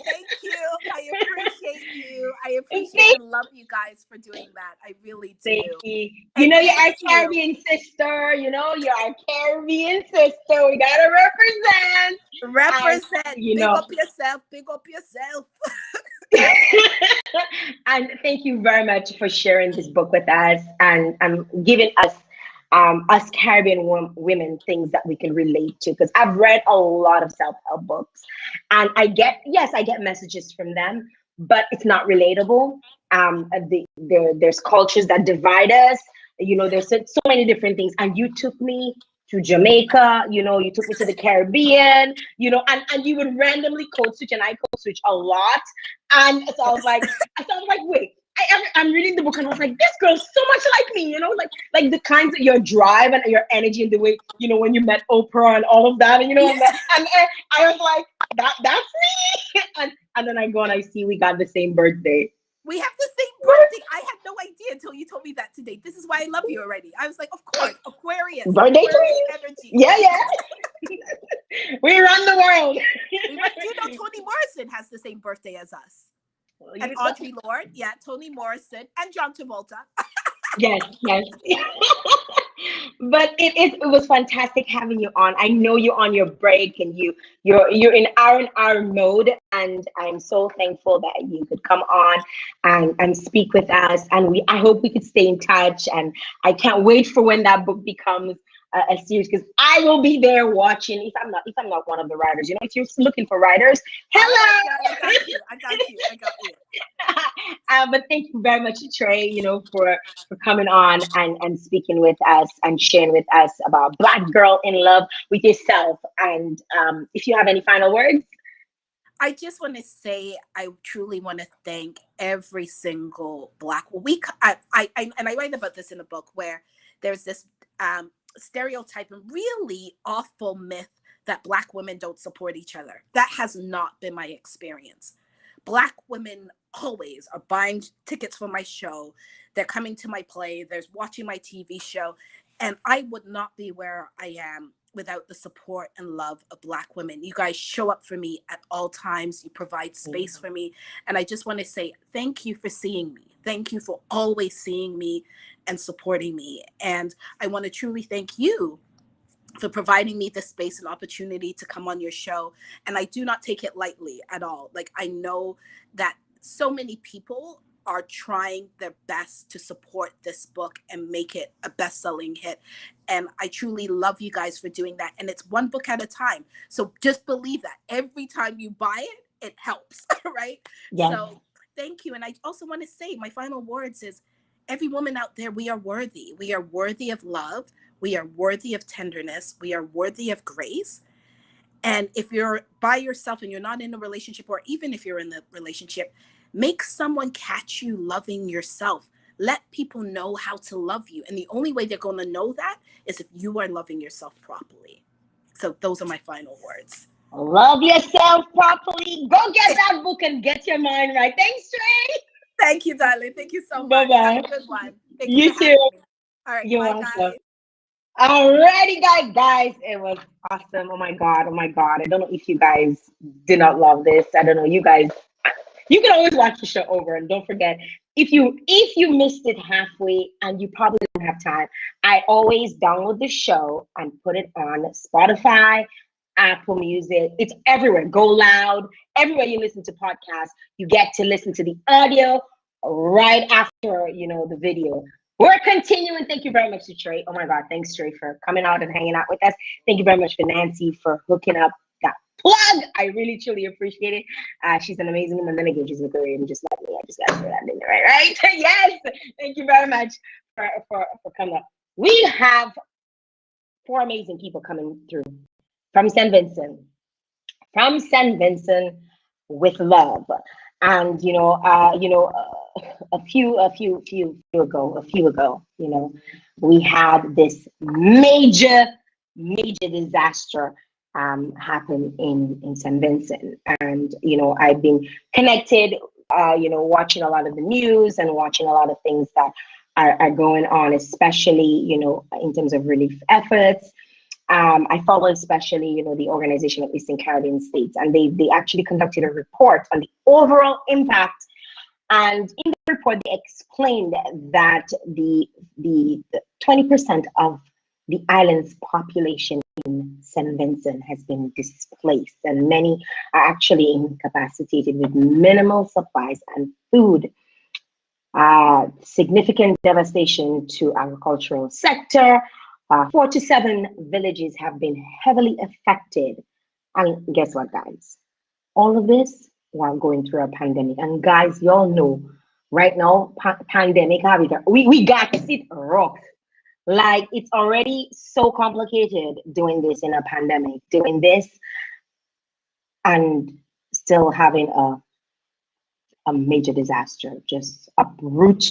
Thank you. I appreciate you. I appreciate and love you guys for doing that. I really do. Thank you. You're our Caribbean sister. You're our Caribbean sister. We gotta represent. Big up yourself. Big up yourself. And thank you very much for sharing this book with us and giving us Caribbean women things that we can relate to, because I've read a lot of self-help books and I get messages from them, but it's not relatable. There's cultures that divide us, there's so many different things, and you took me to Jamaica, you took me to the Caribbean, and you would randomly code switch, and I code switch a lot. And so I was like, wait, I'm reading the book and I was like, this girl's so much like me, like the kinds of your drive and your energy and the way, when you met Oprah and all of that, and and I was like, that's me. And then I go and I see we got the same birthday. We have the same birthday. I had no idea until you told me that today. This is why I love you already. I was like, of course, Aquarius. Birthday energy. Yeah. We run the world. Toni Morrison has the same birthday as us. And Audre Lorde, Toni Morrison, and John Travolta. Yes. But it was fantastic having you on. I know you're on your break and you're in R&R mode, and I'm so thankful that you could come on and speak with us. And I hope we could stay in touch. And I can't wait for when that book becomes a series, because I will be there watching. If I'm not one of the writers, if you're looking for writers, hello. I got you. But thank you very much, Trey, for coming on and speaking with us and sharing with us about Black Girl in Love with Yourself. And if you have any final words. I just want to say I truly want to thank every single Black woman. I write about this in a book where there's this stereotype and really awful myth that Black women don't support each other. That has not been my experience. Black women always are buying tickets for my show. They're coming to my play. They're watching my TV show. And I would not be where I am without the support and love of Black women. You guys show up for me at all times. You provide space for me. And I just want to say thank you for seeing me. Thank you for always seeing me and supporting me. And I want to truly thank you for providing me the space and opportunity to come on your show. And I do not take it lightly at all. Like, I know that so many people are trying their best to support this book and make it a best-selling hit. And I truly love you guys for doing that. And it's one book at a time. So just believe that every time you buy it, it helps, right? Yeah. So thank you. And I also want to say my final words is, every woman out there, we are worthy. We are worthy of love. We are worthy of tenderness. We are worthy of grace. And if you're by yourself and you're not in a relationship, or even if you're in the relationship, make someone catch you loving yourself. Let people know how to love you. And the only way they're going to know that is if you are loving yourself properly. So those are my final words. Love yourself properly. Go get that book and get your mind right. Thanks, Trey. Thank you, darling. Thank you so much. Bye-bye. Have a good one. Thank You too. All right. You're bye, welcome. guys. Alrighty, guys, it was awesome. Oh my god. I don't know if you guys did not love this. I don't know. You guys, you can always watch the show over, and don't forget, if you missed it halfway and you probably don't have time, I always download the show and put it on Spotify, Apple Music. It's everywhere. Go Loud. Everywhere you listen to podcasts, you get to listen to the audio right after, the video. We're continuing. Thank you very much to Trey. Oh my God. Thanks, Trey, for coming out and hanging out with us. Thank you very much for Nancy for hooking up that plug. I really, truly appreciate it. She's an amazing woman. Then again, she's a Korean, just like me. I just got to throw that in there, right? Yes. Thank you very much for coming up. We have four amazing people coming through from St. Vincent. From St. Vincent with love. And a few ago, we had this major disaster happen in St. Vincent. And I've been connected, watching a lot of the news and watching a lot of things that are going on, especially in terms of relief efforts. I follow especially, the Organization of Eastern Caribbean States, and they actually conducted a report on the overall impact. And in the report, they explained that the 20% of the island's population in St. Vincent has been displaced, and many are actually incapacitated with minimal supplies and food. Significant devastation to agricultural sector. 4 to 7 villages have been heavily affected. And guess what, guys? All of this while going through a pandemic. And guys, y'all know right now, pandemic, we got to sit rough. Like, it's already so complicated doing this in a pandemic, doing this and still having a major disaster just uproot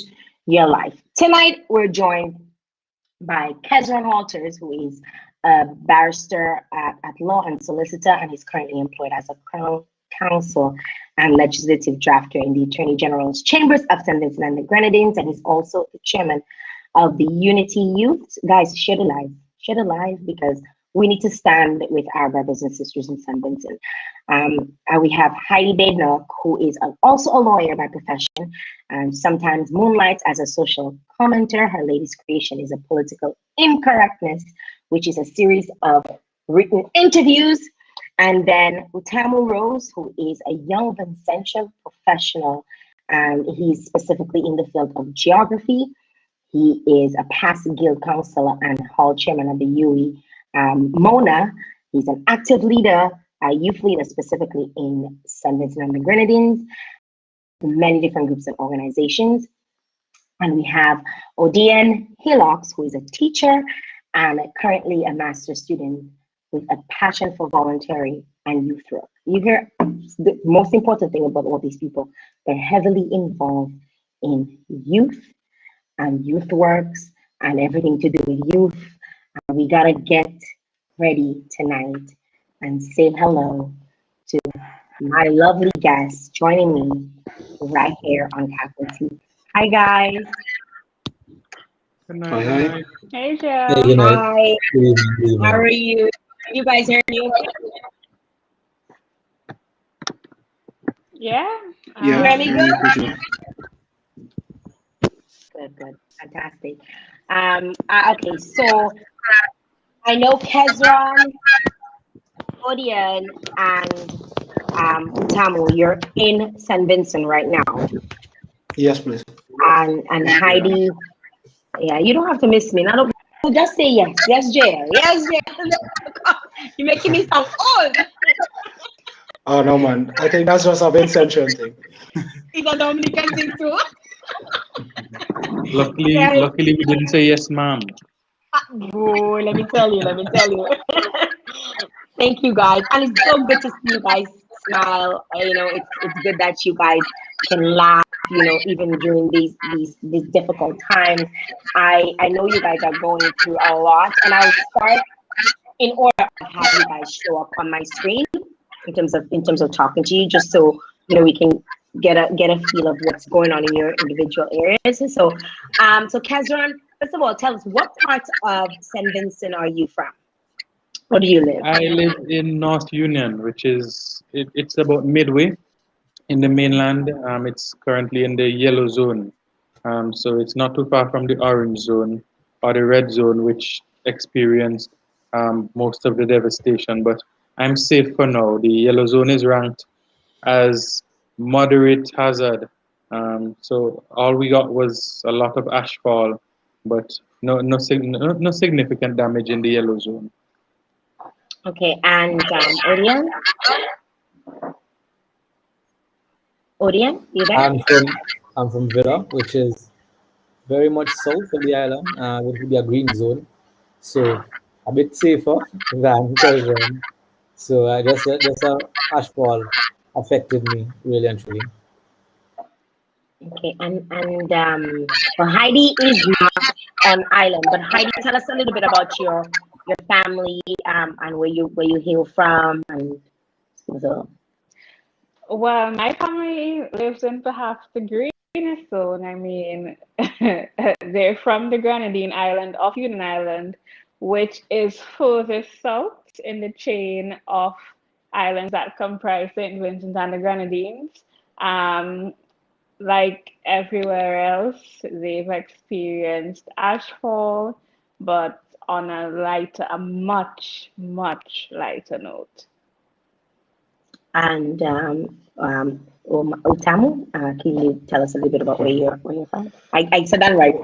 your life. Tonight, we're joined by Kezron Walters, who is a barrister at law and solicitor, and is currently employed as a crown counsel and legislative drafter in the Attorney General's Chambers of St. Vincent and the Grenadines, and is also the chairman of the Unity Youth. Guys, share the live, because we need to stand with our brothers and sisters in St. Vincent. And we have Heidi Badenoch, who is also a lawyer by profession, and sometimes moonlights as a social commenter. Her latest creation is A Political Incorrectness, which is a series of written interviews. And then Utamu Rose, who is a young Vincentian professional, and he's specifically in the field of geography. He is a past guild counselor and hall chairman of the UE. Mona, he's an active leader, a youth leader specifically in St. Vincent and the Grenadines, many different groups and organizations. And we have Odian Hillocks, who is a teacher and currently a master's student with a passion for voluntary and youth work. You hear the most important thing about all these people, they're heavily involved in youth and youth works and everything to do with youth. We gotta get ready tonight and say hello to my lovely guests joining me right here on Cacoa. Hi guys. Good night. Hi. Hey, Joe. Hey, good night. Hi. Good evening. How are you? You guys hear me? Yeah. You hear me good? Good. Fantastic. Okay, so I know Kezron, Odian, and Tamu, you're in St. Vincent right now. Yes, please. And Heidi, yeah, you don't have to miss me. Not just say yes. Yes, Jael. Yes, Jael. You're making me sound old. Oh, no, man. I think that's just a Vincentian thing. It's a Dominican thing too. Luckily, we didn't say yes, ma'am. Bro, let me tell you. Thank you guys, and it's so good to see you guys smile. It's good that you guys can laugh, even during these difficult times. I know you guys are going through a lot, and I'll start in order of how you guys show up on my screen in terms of talking to you, just so we can get a feel of what's going on in your individual areas. So Kezron, first of all, tell us, what part of St. Vincent are you from? Where do you live? I live in North Union, which is it's about midway in the mainland. It's currently in the yellow zone, so it's not too far from the orange zone or the red zone, which experienced most of the devastation. But I'm safe for now. The yellow zone is ranked as moderate hazard. So all we got was a lot of ashfall, but no significant damage in the yellow zone. Okay, and Odian? Odian, you there? I'm from Villa, which is very much south of the island, which would be a green zone. So a bit safer than Kelvin. So just a ashfall affected me really and truly. Okay, well, Heidi is not on island, but Heidi, tell us a little bit about your family and where you hail from and so. Well, my family lives in perhaps the greenest zone. I mean, they're from the Grenadine Island of Union Island, which is furthest south in the chain of islands that comprise St. Vincent and the Grenadines. Um, like everywhere else, they've experienced ashfall, but on a much lighter note. And Utamu, can you tell us a little bit about where you're from? I said that right.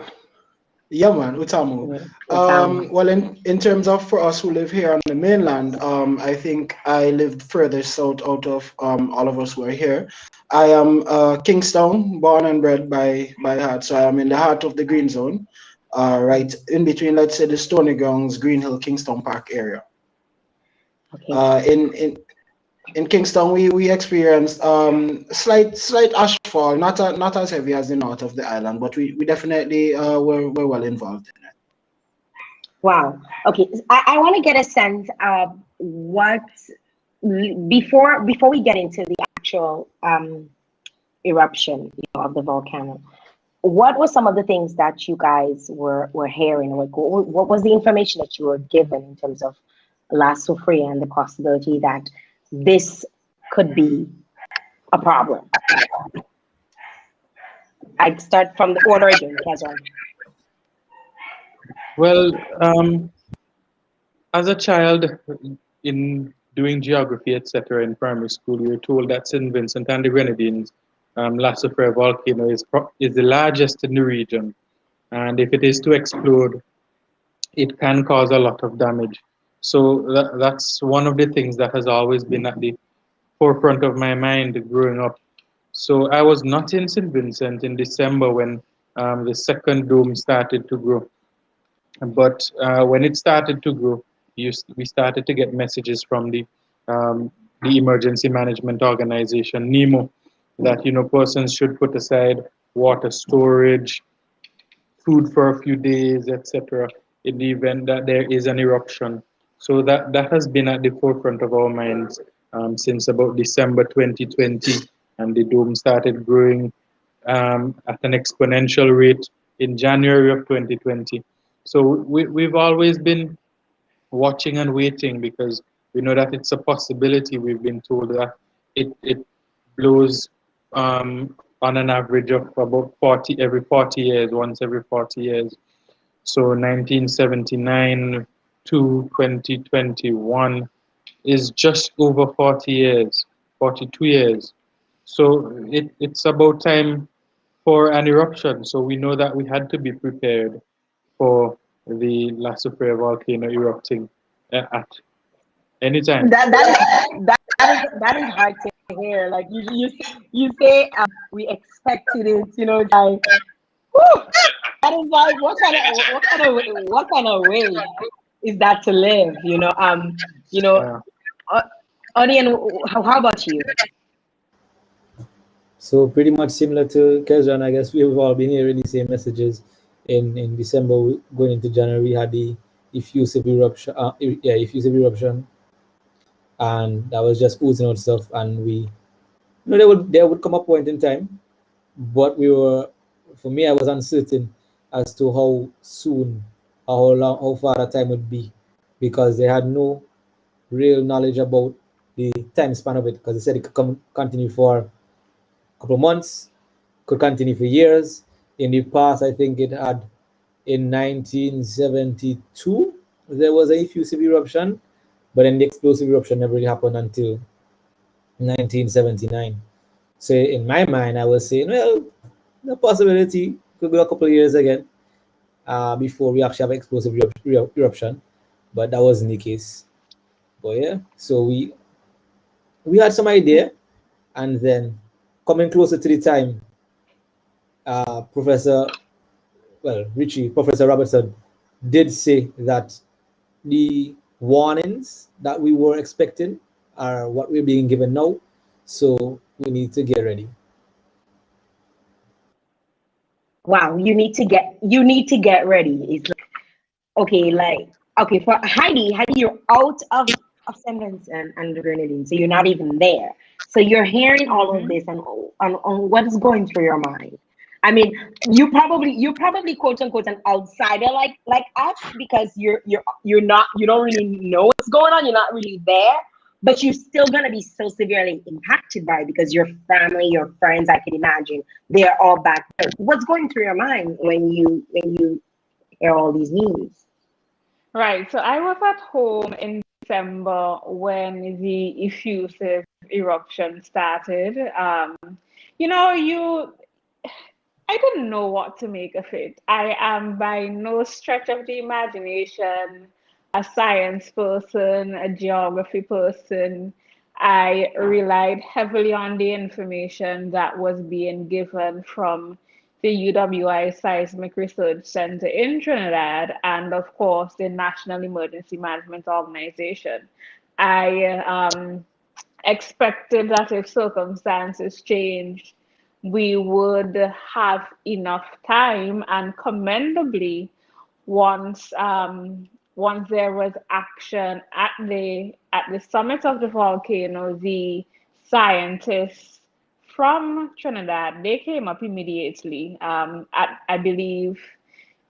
Yeah, man, Utamu. Utamu. Well, in terms of for us who live here on the mainland, I think I lived further south out of all of us who are here. I am Kingstown, born and bred by heart, so I am in the heart of the Green Zone, right in between, let's say, the Stony Grounds, Green Hill, Kingston Park area. Okay. In Kingston, we experienced slight ashfall, not as heavy as the north of the island, but we definitely were well involved in it. Wow. Okay. I want to get a sense of what before we get into the actual eruption, of the volcano. What were some of the things that you guys were hearing? Like, what was the information that you were given in terms of La Soufrière and the possibility that this could be a problem? I'd start from the order again, Kezran. Well, as a child in doing geography, etc., in primary school, we were told that St. Vincent and the Grenadines, La Soufrière volcano is the largest in the region, and if it is to explode, it can cause a lot of damage. So that's one of the things that has always been at the forefront of my mind growing up. So I was not in St. Vincent in December when the second dome started to grow. But when it started to grow, we started to get messages from the Emergency Management Organization, NEMO, that persons should put aside water storage, food for a few days, etc., in the event that there is an eruption. So that has been at the forefront of our minds since about December 2020, and the dome started growing at an exponential rate in January of 2020. So we've always been watching and waiting because we know that it's a possibility. We've been told that it blows on an average of about 40 years, once every 40 years. So 1979 to 2021 is just over 40 years, 42 years. So it's about time for an eruption. So we know that we had to be prepared for the La Soufrière volcano erupting at any time. That is hard to hear. Like you say we expected it, like whew, that is like what kind of way is that to live? Onion, how about you? So pretty much similar to Kezran, I guess we've all been hearing the same messages. In December going into January, we had the effusive eruption. Effusive eruption, and that was just oozing out stuff. And we, there would come a point in time, but for me, I was uncertain as to how soon, how far that time would be, because they had no real knowledge about the time span of it. Because they said it could continue for a couple of months, could continue for years. In the past, I think it had, in 1972, there was a effusive eruption, but then the explosive eruption never really happened until 1979. So in my mind, I was saying, well, the possibility could go a couple of years again before we actually have explosive eruption, but that wasn't the case. But yeah, so we had some idea, and then coming closer to the time, Professor Robertson did say that the warnings that we were expecting are what we're being given now. So we need to get ready. Wow, you need to get ready. It's like, okay, for Heidi, you're out of Semblance and the Grenadine, so you're not even there. So you're hearing all of this and on what is going through your mind. I mean, you're probably quote unquote an outsider like us because you're not, you don't really know what's going on. You're not really there, but you're still gonna be so severely impacted by it because your family, your friends, I can imagine, they're all back there. What's going through your mind when you hear all these news? Right. So I was at home in December when the effusive eruption started. You know, I didn't know what to make of it. I am by no stretch of the imagination a science person, a geography person. I relied heavily on the information that was being given from the UWI Seismic Research Center in Trinidad and, of course, the National Emergency Management Organization. I expected that if circumstances changed, we would have enough time, and commendably, once once there was action at the summit of the volcano, the scientists from Trinidad, they came up immediately. I believe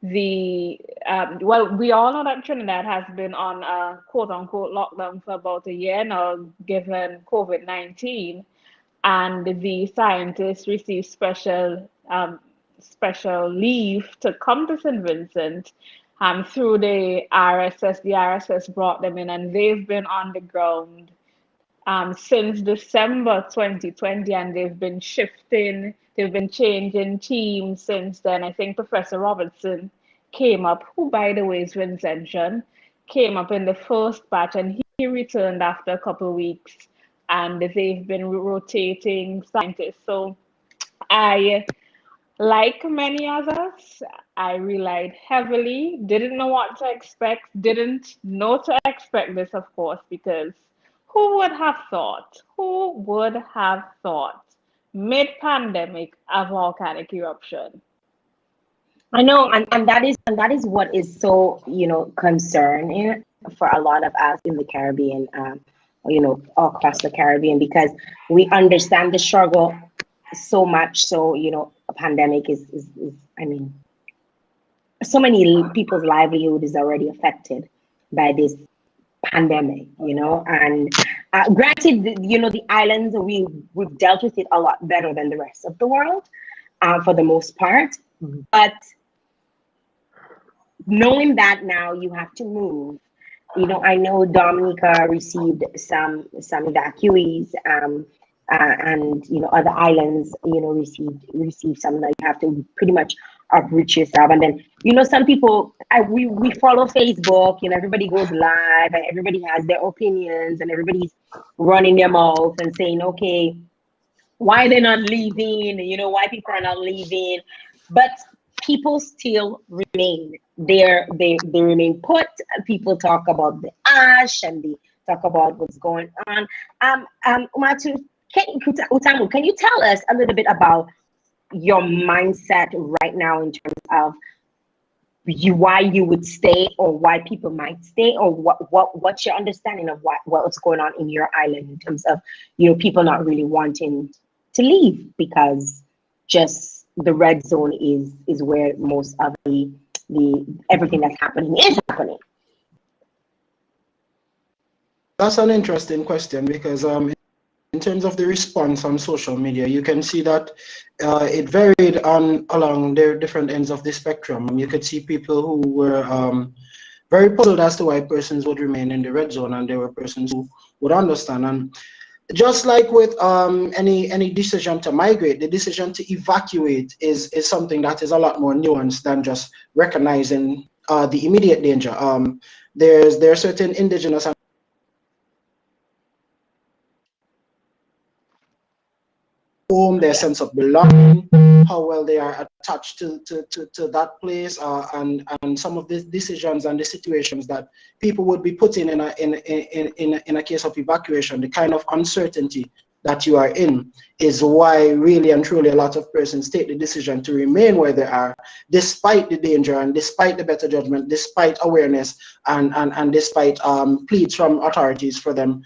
well, we all know that Trinidad has been on a quote unquote lockdown for about a year now, given COVID-19, and the scientists received special leave to come to St. Vincent through the RSS. The RSS brought them in, and they've been on the ground since December 2020, and they've been changing teams since then. I think Professor Robertson came up, who by the way is Vincentian, came up in the first batch, and he returned after a couple of weeks, and they've been rotating scientists. So I, like many others, I relied heavily, didn't know what to expect, didn't know to expect this, of course, because who would have thought, mid-pandemic, a volcanic eruption? I know, and that is what is so, concerning for a lot of us in the Caribbean, all across the Caribbean, because we understand the struggle so much. So, a pandemic is I mean, so many people's livelihood is already affected by this pandemic, and granted, the islands, we've dealt with it a lot better than the rest of the world, for the most part, but knowing that now you have to move, I know Dominica received some evacuees, and other islands, received some that you have to pretty much uproot yourself. And then some people, we follow Facebook, everybody goes live and everybody has their opinions and everybody's running their mouth and saying, okay, why they're not leaving, why people are not leaving, but people still remain there. They remain put. People talk about the ash and they talk about what's going on. Umatu, Utamu, can you tell us a little bit about your mindset right now in terms of why you would stay, or why people might stay, or what's your understanding of what's going on in your island in terms of people not really wanting to leave because just the red zone is where most of the everything that's happening is happening? That's an interesting question because in terms of the response on social media, you can see that it varied along the different ends of the spectrum. You could see people who were very puzzled as to why persons would remain in the red zone, and there were persons who would understand. And just like with any decision to migrate, the decision to evacuate is something that is a lot more nuanced than just recognizing the immediate danger. There are certain indigenous and home, their sense of belonging, how well they are attached to that place, and some of the decisions and the situations that people would be put in a case of evacuation, the kind of uncertainty that you are in is why really and truly a lot of persons take the decision to remain where they are, despite the danger and despite the better judgment, despite awareness and despite pleas from authorities for them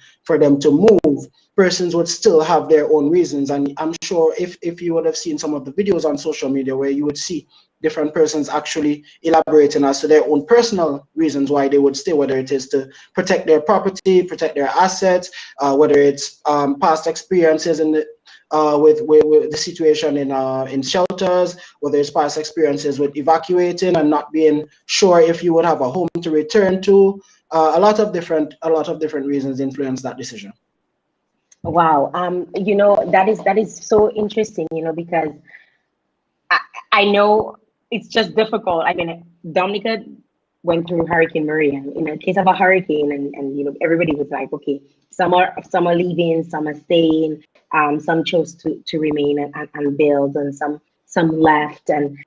to move. Persons would still have their own reasons, and I'm sure if you would have seen some of the videos on social media where you would see different persons actually elaborating as to their own personal reasons why they would stay, whether it is to protect their property, protect their assets, whether it's past experiences in the with the situation in shelters, whether it's past experiences with evacuating and not being sure if you would have a home to return to. A lot of different reasons influence that decision. Wow. That is so interesting, because I know it's just difficult. I mean, Dominica went through Hurricane Maria. In the case of a hurricane, and everybody was like, okay, some are leaving, some are staying, some chose to remain and build, and some left, and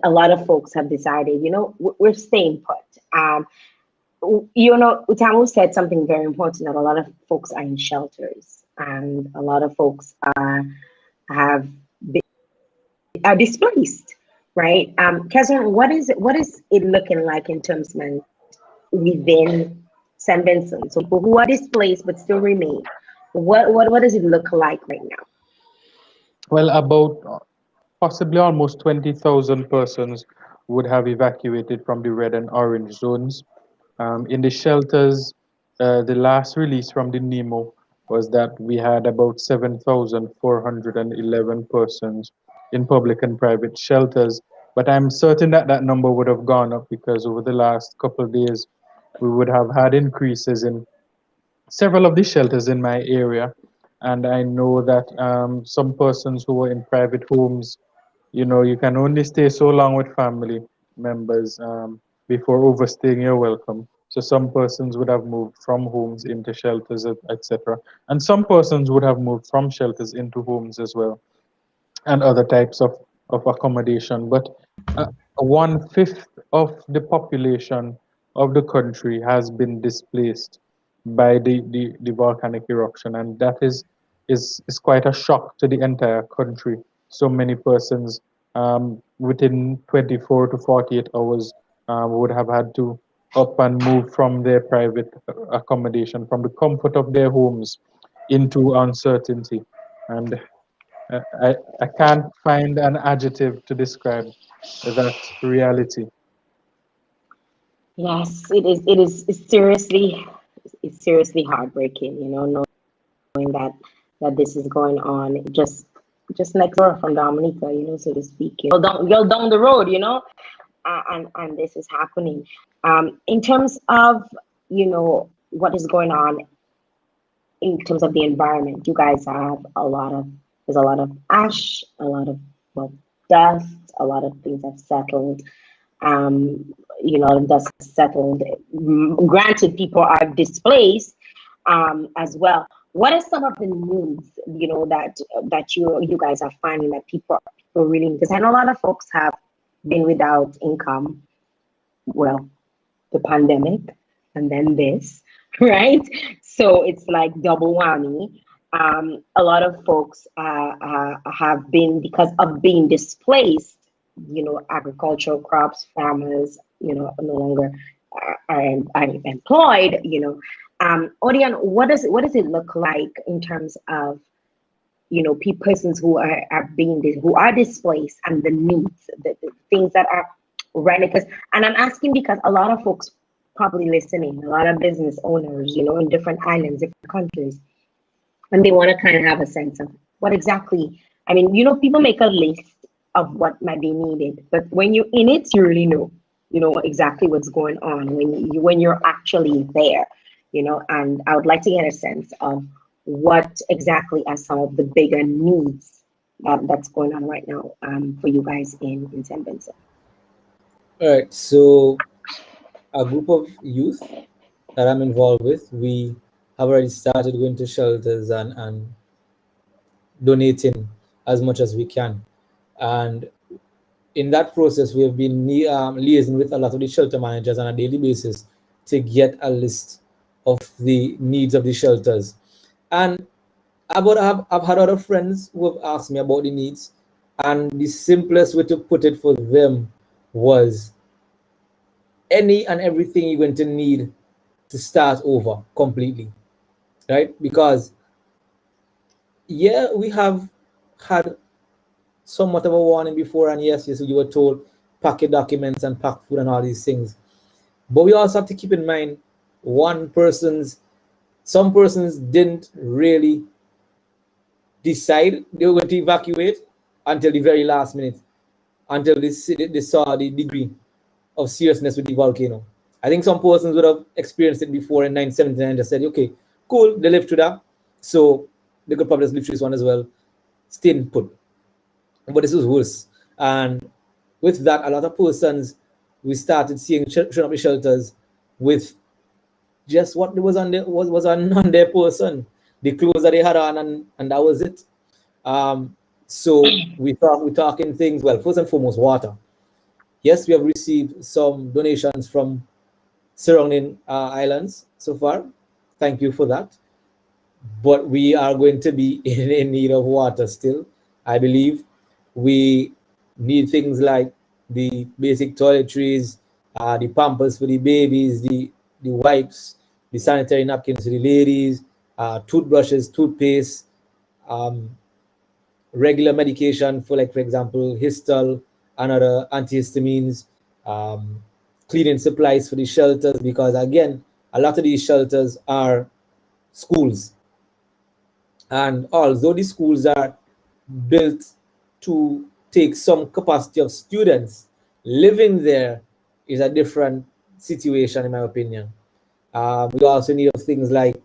a lot of folks have decided, we're staying put. Utamu said something very important, that a lot of folks are in shelters, and a lot of folks are displaced, right? Kezron, what is it looking like in terms of within St. Vincent? So people who are displaced but still remain, what does it look like right now? Well, about possibly almost 20,000 persons would have evacuated from the red and orange zones. In the shelters, the last release from the NEMO was that we had about 7,411 persons in public and private shelters. But I'm certain that that number would have gone up, because over the last couple of days, we would have had increases in several of the shelters in my area. And I know that some persons who were in private homes, you can only stay so long with family members before overstaying your welcome. So some persons would have moved from homes into shelters, etc. And some persons would have moved from shelters into homes as well, and other types of accommodation. But 1/5 of the population of the country has been displaced by the volcanic eruption, and that is quite a shock to the entire country. So many persons within 24 to 48 hours would have had to up and move from their private accommodation, from the comfort of their homes, into uncertainty. And I can't find an adjective to describe that reality. Yes, it is. It's seriously heartbreaking, knowing that this is going on just next door from Dominica, so to speak. You're down the road, and this is happening. In terms of what is going on in terms of the environment, you guys have there's a lot of ash, a lot of dust, a lot of things have settled. Dust has settled. Granted, people are displaced as well. What are some of the needs, that you guys are finding that people really, because I know a lot of folks have been without income. Well, the pandemic and then this, right? So it's like double whammy. A lot of folks have been, because of being displaced, agricultural crops, farmers, no longer are employed, Odion, what does it look like in terms of, persons who are displaced, and the needs, the things that are running? And I'm asking because a lot of folks probably listening, a lot of business owners, in different islands, different countries, and they want to kind of have a sense of what exactly, people make a list of what might be needed, but when you're in it, you really know exactly what's going on when you're actually there, and I would like to get a sense of what exactly are some of the bigger needs that's going on right now for you guys in St. Vincent. All right, so a group of youth that I'm involved with, we have already started going to shelters and donating as much as we can. And in that process, we have been liaising with a lot of the shelter managers on a daily basis to get a list of the needs of the shelters. And I've had other friends who have asked me about the needs, and the simplest way to put it for them was any and everything you're going to need to start over completely, right? Because yeah, we have had somewhat of a warning before, and yes, you were told pack your documents and pack food and all these things. But we also have to keep in mind some persons didn't really decide they were going to evacuate until the very last minute, until they saw the degree of seriousness with the volcano. I think some persons would have experienced it before in 1979 and just said, okay, cool, they lived through that, so they could probably just live through this one as well, stay put. But this was worse. And with that, a lot of persons, we started seeing showing up the shelters with just what was on their person, the clothes that they had on, and that was it. So we're talking things, well, first and foremost, water. Yes, we have received some donations from surrounding islands so far. Thank you for that. But we are going to be in need of water still, I believe. We need things like the basic toiletries, the pampers for the babies, the wipes, the sanitary napkins for the ladies, toothbrushes, toothpaste, regular medication for, like, for example, Histol and other antihistamines, cleaning supplies for the shelters, because again, a lot of these shelters are schools. And although the schools are built to take some capacity of students, living there is a different situation, in my opinion. We also need things like,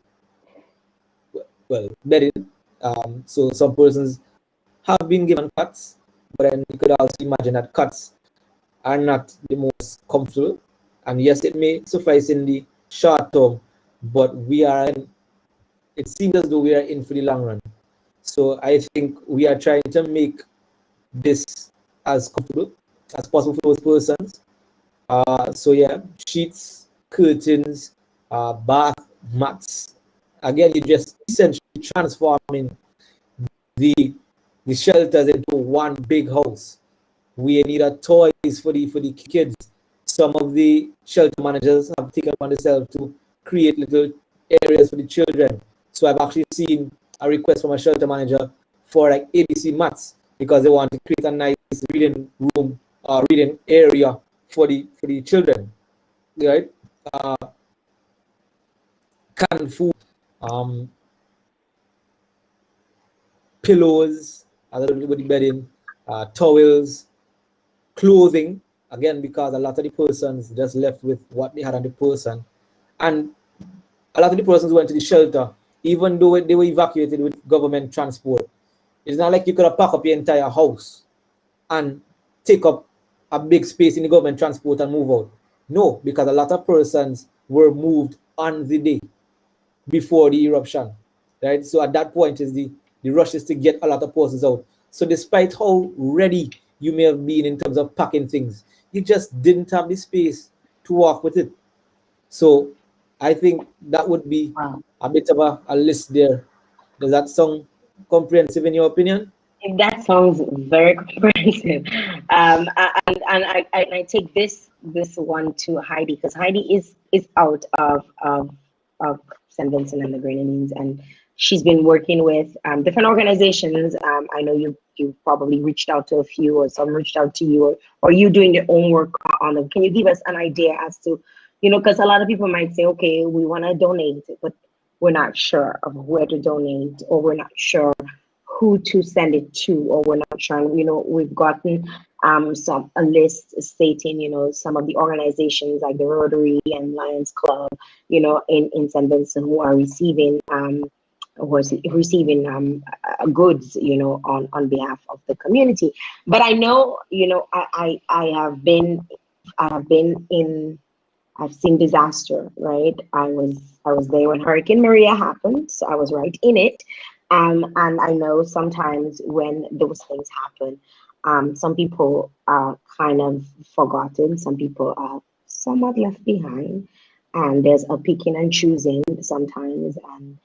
well, bedding. So some persons have been given cuts, but then you could also imagine that cuts are not the most comfortable. And yes, it may suffice in the short term, but it seems as though we are in for the long run. So I think we are trying to make this as comfortable as possible for those persons. So yeah, sheets, curtains, bath mats. Again, you're just essentially transforming the shelters into one big house. We need toys for the kids. Some of the shelter managers have taken upon themselves to create little areas for the children. So I've actually seen a request from a shelter manager for like ABC mats, because they want to create a nice reading room, reading area for the children, right? Canned food, pillows, a little bit of the bedding, towels, clothing. Again, because a lot of the persons just left with what they had on the person, and a lot of the persons went to the shelter, even though they were evacuated with government transport. It's not like you could have packed up your entire house and take up a big space in the government transport and move out. No, because a lot of persons were moved on the day before the eruption, right? So at that point is the rush is to get a lot of persons out. So despite how ready you may have been in terms of packing things, you just didn't have the space to walk with it. So I think that would be a bit of a list there. Does that sound comprehensive in your opinion? That sounds very comprehensive. And I take this one to Heidi, because Heidi is out of St. Vincent and the Grenadines, and she's been working with different organizations. I know you probably reached out to a few, or some reached out to you, or you doing your own work on them. Can you give us an idea as to, because a lot of people might say, okay, we want to donate, but we're not sure of where to donate, or we're not sure who to send it to, or we're not sure. We've gotten a list stating, some of the organizations like the Rotary and Lions Club, in St. Vincent, who are receiving goods, on behalf of the community. But I know, I've seen disaster, right? I was there when Hurricane Maria happened, so I was right in it. And I know sometimes when those things happen, some people are kind of forgotten, some people are somewhat left behind, and there's a picking and choosing sometimes, and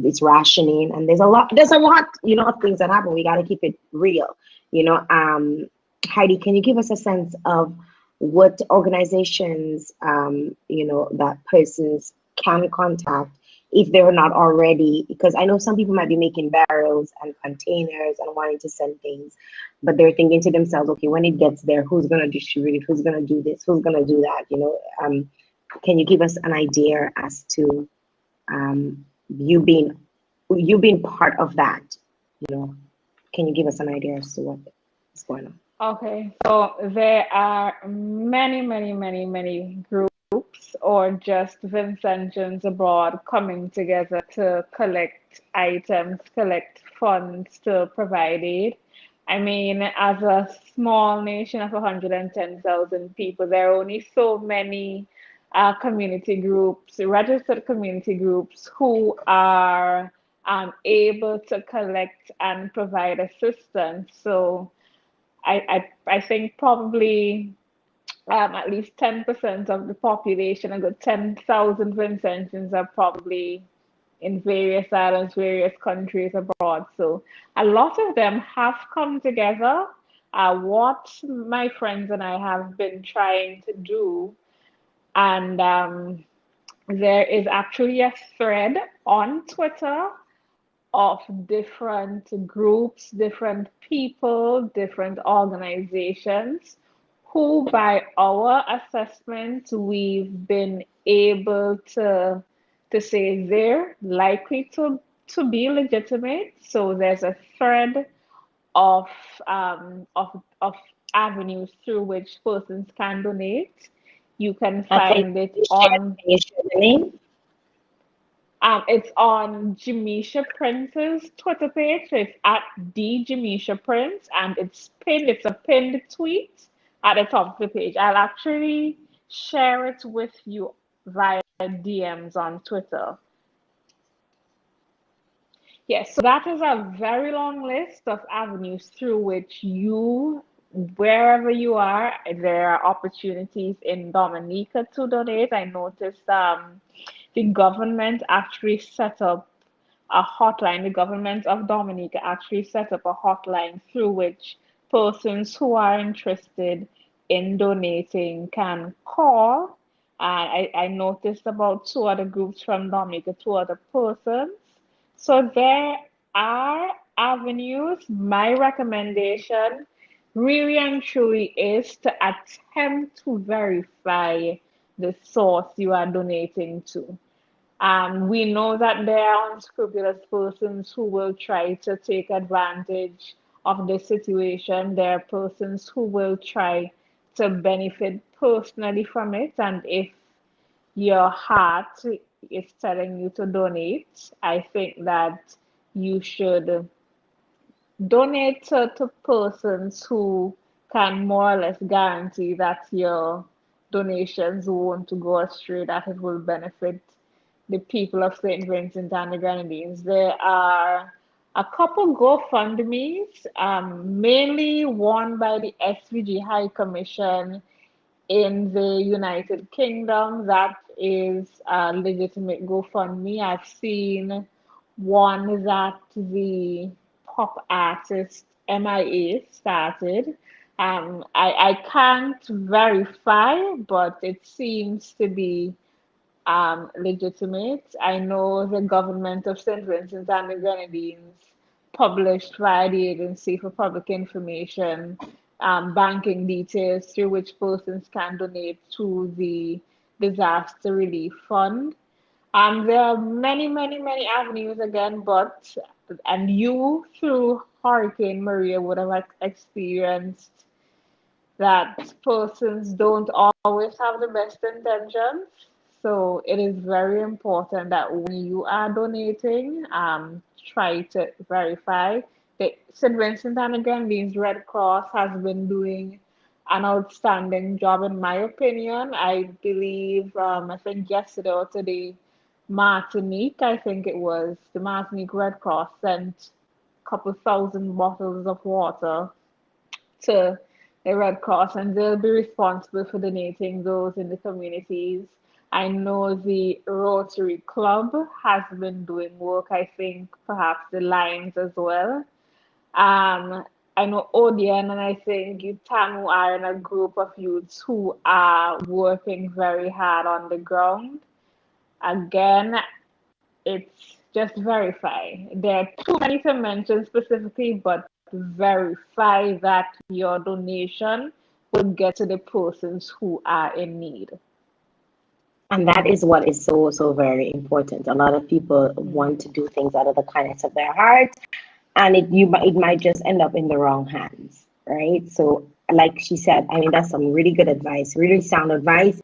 it's rationing, and there's a lot, of things that happen. We got to keep it real, you know. Heidi, can you give us a sense of what organizations, that persons can contact if they're not already, because I know some people might be making barrels and containers and wanting to send things, but they're thinking to themselves, okay, when it gets there, who's going to distribute it? Who's going to do this? Who's going to do that? Can you give us an idea as to you being part of that? Can you give us an idea as to what is going on? Okay, so there are many, many, many, many groups or just Vincentians abroad coming together to collect items, collect funds to provide aid. I mean, as a small nation of 110,000 people, there are only so many community groups, registered community groups, who are able to collect and provide assistance. So I think probably at least 10% of the population, a good 10,000 Vincentians are probably in various islands, various countries abroad. So a lot of them have come together. What my friends and I have been trying to do, and there is actually a thread on Twitter of different groups, different people, different organizations who, by our assessment, we've been able to say they're likely to be legitimate. So there's a thread of of avenues through which persons can donate. You can find it on. Can you share the name? It's on Jamisha Prince's Twitter page. So it's at the Jamisha Prince, and it's pinned. It's a pinned tweet at the top of the page. I'll actually share it with you via DMs on Twitter. Yes, so that is a very long list of avenues through which you, wherever you are, there are opportunities in Dominica to donate. I noticed the government actually set up a hotline. The government of Dominica actually set up a hotline through which persons who are interested in donating can call. And I noticed about two other groups from Dominica, two other persons. So there are avenues. My recommendation really and truly is to attempt to verify the source you are donating to. We know that there are unscrupulous persons who will try to take advantage of the situation. There are persons who will try to benefit personally from it. And if your heart is telling you to donate, I think that you should donate to persons who can more or less guarantee that your donations won't go astray, that it will benefit the people of St. Vincent and the Grenadines. There are a couple GoFundMes, mainly one by the SVG High Commission in the United Kingdom. That is a legitimate GoFundMe. I've seen one that the pop artist MIA started. I can't verify, but it seems to be legitimate. I know the government of St. Vincent and the Grenadines published via the Agency for Public Information banking details through which persons can donate to the Disaster Relief Fund. There are many, many, many avenues again, and you through Hurricane Maria would have experienced that persons don't always have the best intentions. So it is very important that when you are donating, try to verify. The St. Vincent and the Grenadines Red Cross has been doing an outstanding job, in my opinion. I believe, I think yesterday or today, Martinique, I think it was, the Martinique Red Cross sent a couple thousand bottles of water to the Red Cross, and they'll be responsible for donating those in the communities. I know the Rotary Club has been doing work, I think perhaps the Lions as well. I know Odeon and I think Utamu are in a group of youths who are working very hard on the ground. Again, it's just verify. There are too many to mention specifically, but verify that your donation will get to the persons who are in need. And that is what is so, so very important. A lot of people want to do things out of the kindness of their heart, and it might just end up in the wrong hands, right? So, like she said, I mean, that's some really good advice, really sound advice.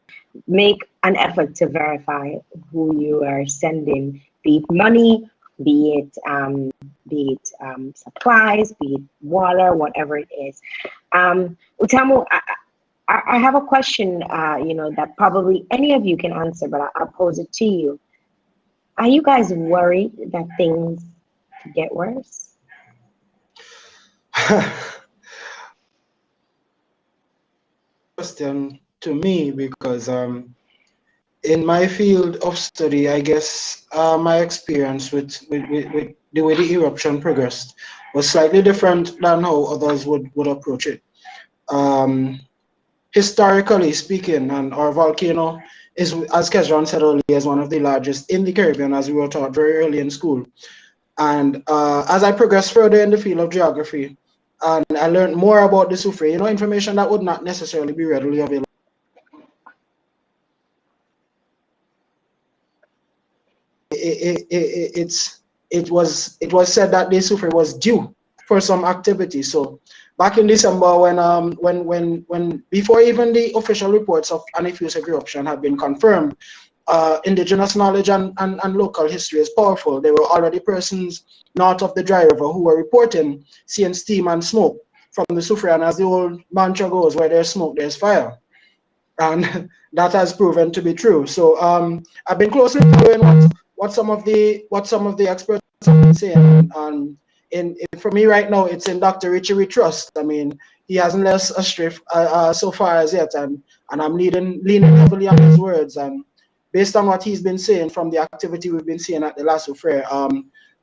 Make an effort to verify who you are sending, be it money, be it supplies, be it water, whatever it is. Utamu, I have a question, that probably any of you can answer, but I'll pose it to you. Are you guys worried that things could get worse? Question to me, because in my field of study, I guess my experience with the way the eruption progressed was slightly different than how others would approach it. Historically speaking, and our volcano is, as Kezran said earlier, is one of the largest in the Caribbean, as we were taught very early in school. And as I progressed further in the field of geography, and I learned more about the Soufriere, information that would not necessarily be readily available. It was said that the Soufriere was due for some activity. So back in December, when before even the official reports of an effusive eruption had been confirmed, indigenous knowledge and local history is powerful. There were already persons north of the dry river who were reporting seeing steam and smoke from the Soufriere, and as the old mantra goes, where there's smoke, there's fire. And that has proven to be true. So I've been closely following what some of the experts have been saying. For me right now, it's in Dr. Richie we trust. I mean, he hasn't led us astray so far as yet, and I'm leaning heavily on his words. And based on what he's been saying from the activity we've been seeing at the last Soufriere,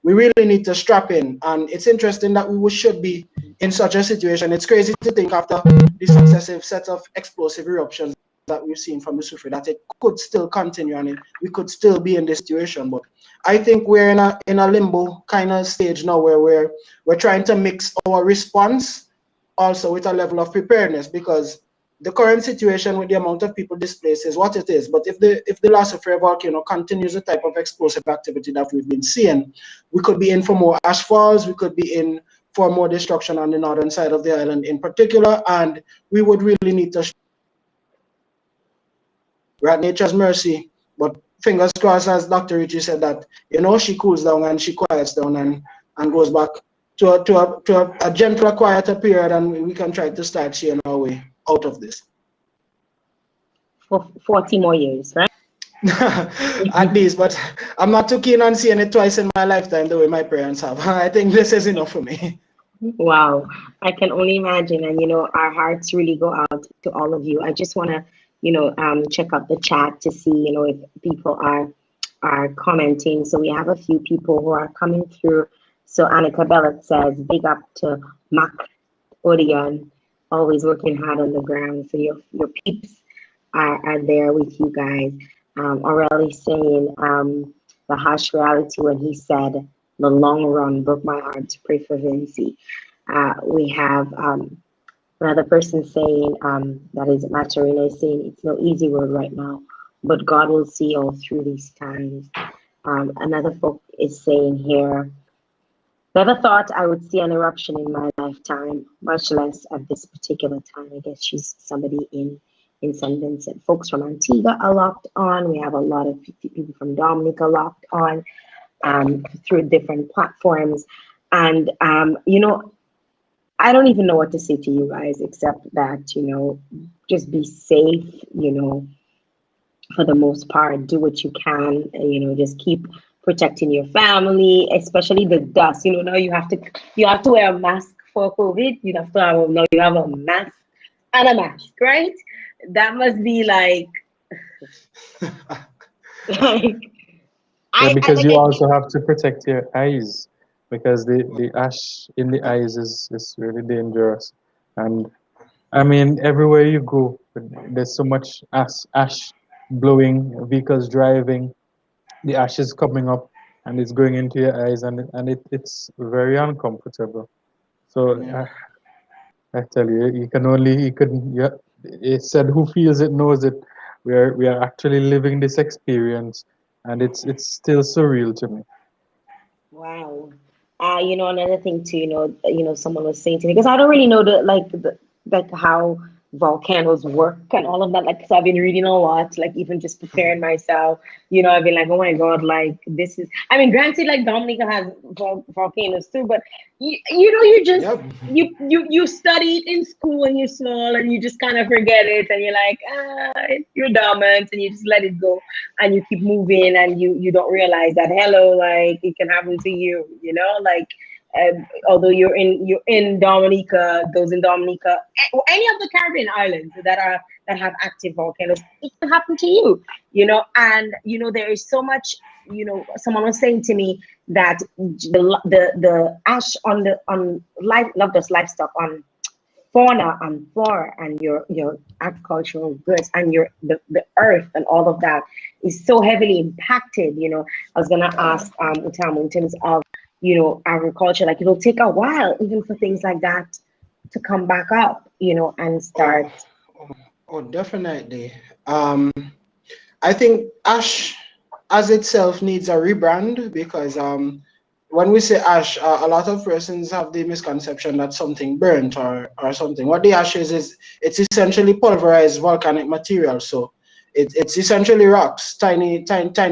we really need to strap in. And it's interesting that we should be in such a situation. It's crazy to think after the successive set of explosive eruptions that we've seen from the Soufriere that it could still continue and we could still be in this situation. But I think we're in a limbo kind of stage now where we're trying to mix our response also with a level of preparedness, because the current situation with the amount of people displaced is what it is. But if the La Soufriere volcano continues the type of explosive activity that we've been seeing, we could be in for more ash falls, we could be in for more destruction on the northern side of the island in particular, and we would really need to. We're at nature's mercy, but fingers crossed, as Dr. Richie said, that she cools down and she quiets down and goes back to a gentler, quieter period, and we can try to start seeing our way out of this. For 40 more years, right? At least, but I'm not too keen on seeing it twice in my lifetime the way my parents have. I think this is enough for me. Wow, I can only imagine, and our hearts really go out to all of you. I just want to check out the chat to see if people are commenting. So we have a few people who are coming through. So Annika Bellet says, big up to Mac Odeon, always working hard on the ground. So your peeps are there with you guys. Aurelie saying the harsh reality when he said the long run broke my heart, to pray for Vinci. We have another person saying, that is Maturina, is saying it's no easy road right now, but God will see all through these times. Another folk is saying here, never thought I would see an eruption in my lifetime, much less at this particular time. I guess she's somebody in St. Vincent. Folks from Antigua are locked on. We have a lot of people from Dominica locked on through different platforms. And, I don't even know what to say to you guys, except that, just be safe, for the most part. Do what you can, just keep protecting your family, especially the dust. Now you have to wear a mask for COVID. You have a mask and a mask, right? That must be like like Yeah, I because like you I also have to protect your eyes because the ash in the eyes is really dangerous. And I mean, everywhere you go, there's so much ash blowing, vehicles driving, the ash is coming up and it's going into your eyes, and it's very uncomfortable. So Yeah. I tell you, you can, yeah, it said, who feels it knows it. We are actually living this experience, and it's still surreal to me. Wow. Another thing too, someone was saying to me, because I don't really know like how volcanoes work and all of that. Like, so I've been reading a lot, like even just preparing myself. I've been like, oh my God, like this is. I mean, granted, like Dominica has volcanoes too, but you just Yep. you study it in school and you're small and you just kind of forget it and you're like, you're dormant and you just let it go and you keep moving and you don't realize that hello, like it can happen to you, like although you're in Dominica, those in Dominica, any of the Caribbean islands that have active volcanoes, it can happen to you, and there is so much. Someone was saying to me that the ash on life, not just livestock, on fauna and flora and your agricultural goods and the earth and all of that is so heavily impacted. I was gonna ask Utamu in terms of agriculture, like it'll take a while even for things like that to come back up, and start. Oh, definitely. I think ash as itself needs a rebrand because when we say ash, a lot of persons have the misconception that something burnt or something. What the ash is it's essentially pulverized volcanic material. So it's essentially rocks, tiny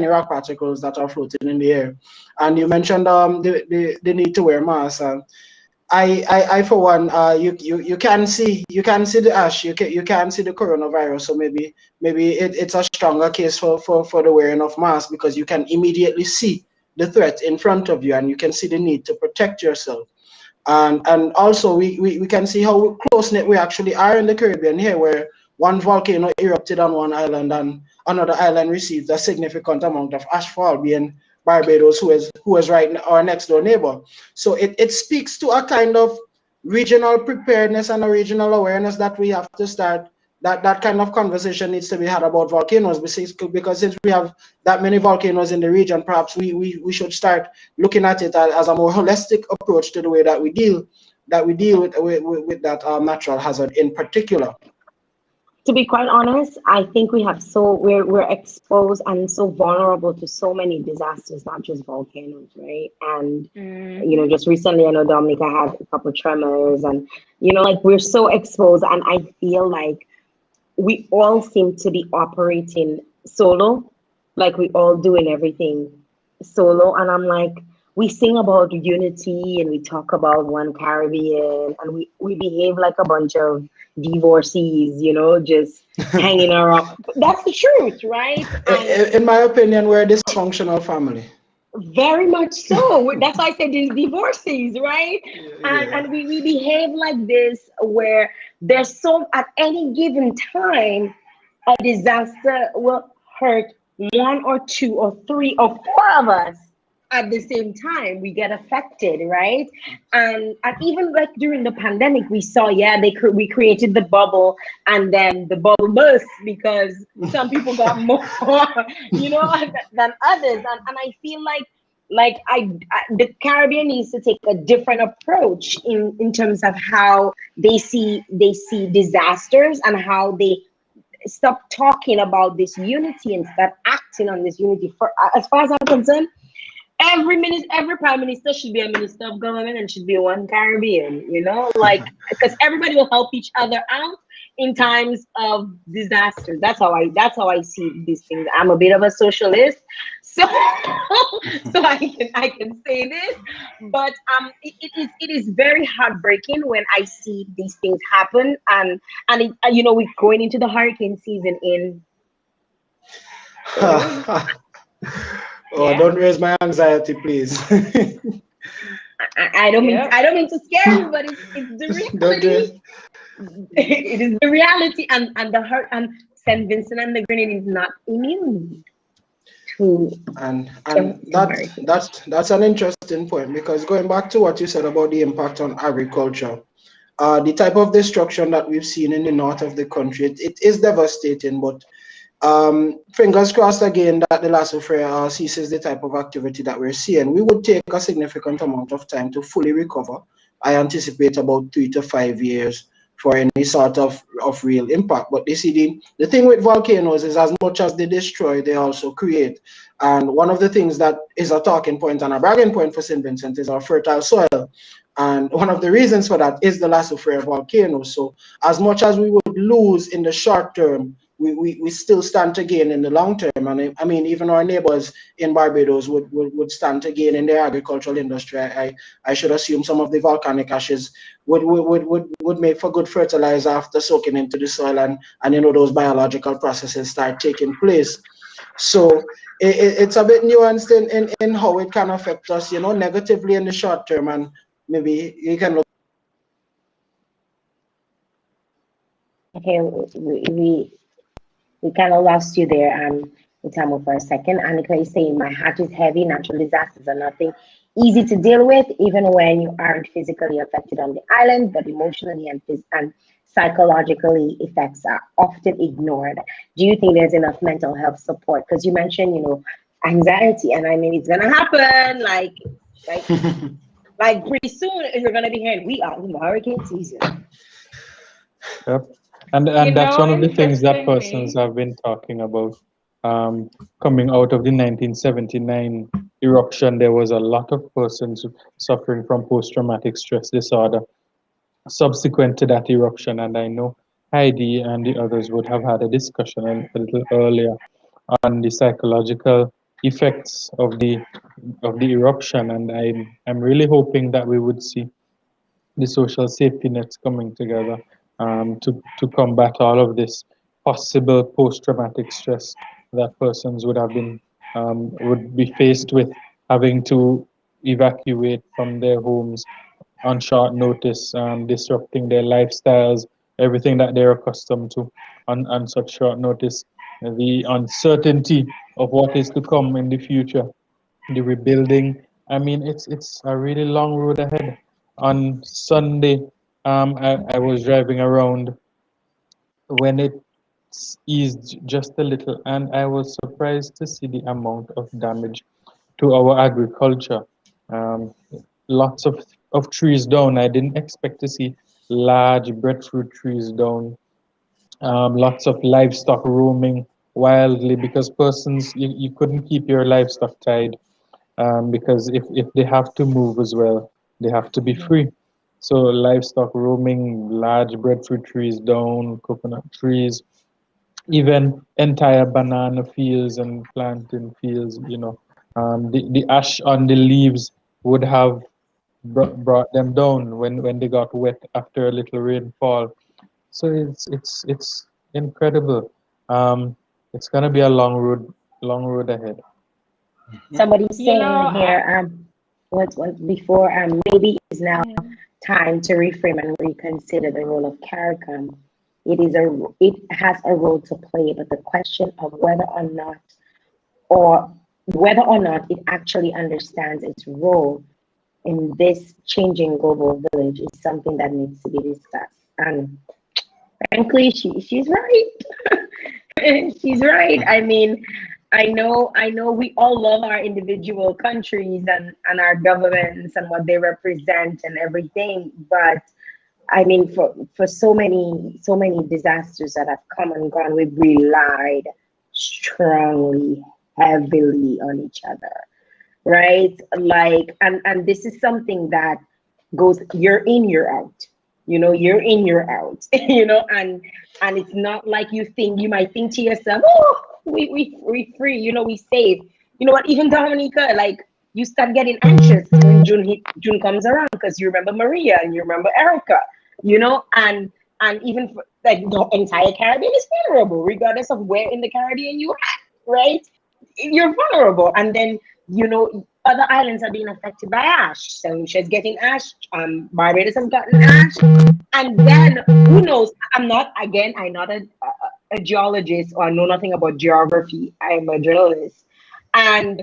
rock particles that are floating in the air. And you mentioned the need to wear masks. I for one, you can see the ash, you can see the coronavirus. So maybe it's a stronger case for the wearing of masks because you can immediately see the threat in front of you and you can see the need to protect yourself. And also we can see how close knit we actually are in the Caribbean here, where one volcano erupted on one island and another island received a significant amount of ashfall, being Barbados, who is right our next door neighbor. So it speaks to a kind of regional preparedness and a regional awareness that we have to start. That kind of conversation needs to be had about volcanoes, because since we have that many volcanoes in the region, perhaps we should start looking at it as a more holistic approach to the way that we deal with that natural hazard in particular. To be quite honest, I think we're exposed and so vulnerable to so many disasters, not just volcanoes, right? And just recently, I know Dominica had a couple of tremors, and like we're so exposed, and I feel like we all seem to be operating solo, like we all doing everything solo. And I'm like, we sing about unity and we talk about one Caribbean and we behave like a bunch of divorcees, just hanging around. That's the truth, right? And In my opinion, we're a dysfunctional family. very much so. That's why I said these divorcees, right? And Yeah. and we behave like this where there's so at any given time a disaster will hurt one or two or three or four of us at the same time. We get affected, right? And even like during the pandemic, we saw, yeah, we created the bubble, and then the bubble burst because some people got more, than others. And I feel like the Caribbean needs to take a different approach in terms of how they see disasters and how they stop talking about this unity and start acting on this unity. For as far as I'm concerned, every prime minister should be a minister of government and should be one Caribbean, like, because everybody will help each other out in times of disasters. That's how I see these things. I'm a bit of a socialist, so so I can say this, but it is very heartbreaking when I see these things happen, and we're going into the hurricane season in Oh, Yeah. don't raise my anxiety, please. I don't mean Yep. I don't mean to scare you, but it's the Don't raise. reality. It is the reality, and the hurt, and St. Vincent and the Grenadines is not immune to And everything. that's an interesting point, because going back to what you said about the impact on agriculture, the type of destruction that we've seen in the north of the country, it is devastating. But fingers crossed again that the Lasso Fair ceases the type of activity that we're seeing. We would take a significant amount of time to fully recover. I anticipate about 3 to 5 years for any sort of real impact. But you see, the thing with volcanoes is, as much as they destroy, they also create. And one of the things that is a talking point and a bragging point for St. Vincent is our fertile soil. And one of the reasons for that is the Lasso Fair volcano. So as much as we would lose in the short term, we still stand to gain in the long term. And I mean, even our neighbors in Barbados would stand to gain in their agricultural industry. I should assume some of the volcanic ashes would make for good fertilizer after soaking into the soil, and those biological processes start taking place. So it's a bit nuanced in how it can affect us, negatively in the short term. And maybe you can look. Okay, we kind of lost you there, Itamu, for a second. Annika is saying, my heart is heavy. Natural disasters are nothing easy to deal with, even when you aren't physically affected on the island, but emotionally and psychologically effects are often ignored. Do you think there's enough mental health support? Because you mentioned, anxiety, and I mean, it's gonna happen, like pretty soon you're gonna be hearing, we are in hurricane season. Yep. And that's one of the things that persons Interestingly, have been talking about. Coming out of the 1979 eruption, there was a lot of persons suffering from post-traumatic stress disorder subsequent to that eruption. And I know Heidi and the others would have had a discussion a little earlier on the psychological effects of the eruption. And I'm really hoping that we would see the social safety nets coming together to combat all of this possible post-traumatic stress that persons would be faced with, having to evacuate from their homes on short notice, disrupting their lifestyles, everything that they're accustomed to on such short notice, the uncertainty of what is to come in the future, the rebuilding. I mean, it's a really long road ahead. On Sunday, I was driving around when it eased just a little, and I was surprised to see the amount of damage to our agriculture. Um, Lots of trees down. I didn't expect to see large breadfruit trees down. Lots of livestock roaming wildly, because persons, you couldn't keep your livestock tied, because if they have to move as well, they have to be free. So livestock roaming, large breadfruit trees down, coconut trees, even entire banana fields and plantain fields. The ash on the leaves would have brought them down when they got wet after a little rainfall. So it's incredible. It's gonna be a long road ahead. Somebody's you know, saying here, what before, maybe it's now time to reframe and reconsider the role of CARICOM. It has a role to play, but the question of whether or not it actually understands its role in this changing global village is something that needs to be discussed. And frankly, she's right. She's right. I mean, I know we all love our individual countries and our governments and what they represent and everything, but I mean, for so many disasters that have come and gone, we've relied strongly, heavily on each other, right? Like, and this is something that goes, you're in, you're out. You're in, you're out. And it's not like you might think to yourself, oh, we free, we save. You know what? Even Dominica, like, you start getting anxious when June comes around, because you remember Maria and you remember Erica, and even for, like, the entire Caribbean is vulnerable, regardless of where in the Caribbean you are. right? You're vulnerable. And then, other islands are being affected by ash. So she's getting ash. Barbados has gotten ash. And then, who knows? I'm not a geologist or I know nothing about geography. I'm a journalist. And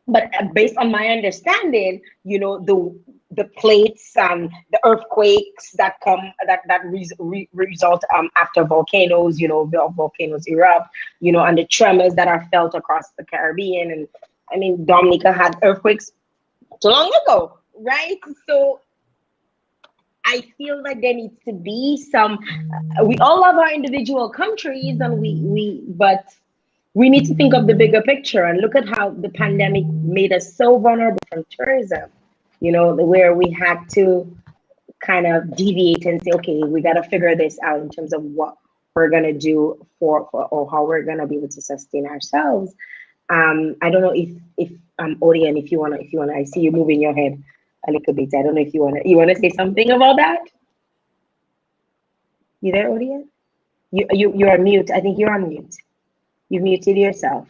but based on my understanding, the plates and the earthquakes that come that result after volcanoes, volcanoes erupt, and the tremors that are felt across the Caribbean, and I mean Dominica had earthquakes so long ago, right? So I feel like there needs to be some. We all love our individual countries, and but we need to think of the bigger picture and look at how the pandemic made us so vulnerable from tourism, where we had to kind of deviate and say, okay, we got to figure this out in terms of what we're going to do for or how we're going to be able to sustain ourselves. I don't know if Orion, if you want to, I see you moving your head a little bit. I don't know if you want to say something about that. You there, Orion? You're on mute. I think you're on mute. You've muted yourself.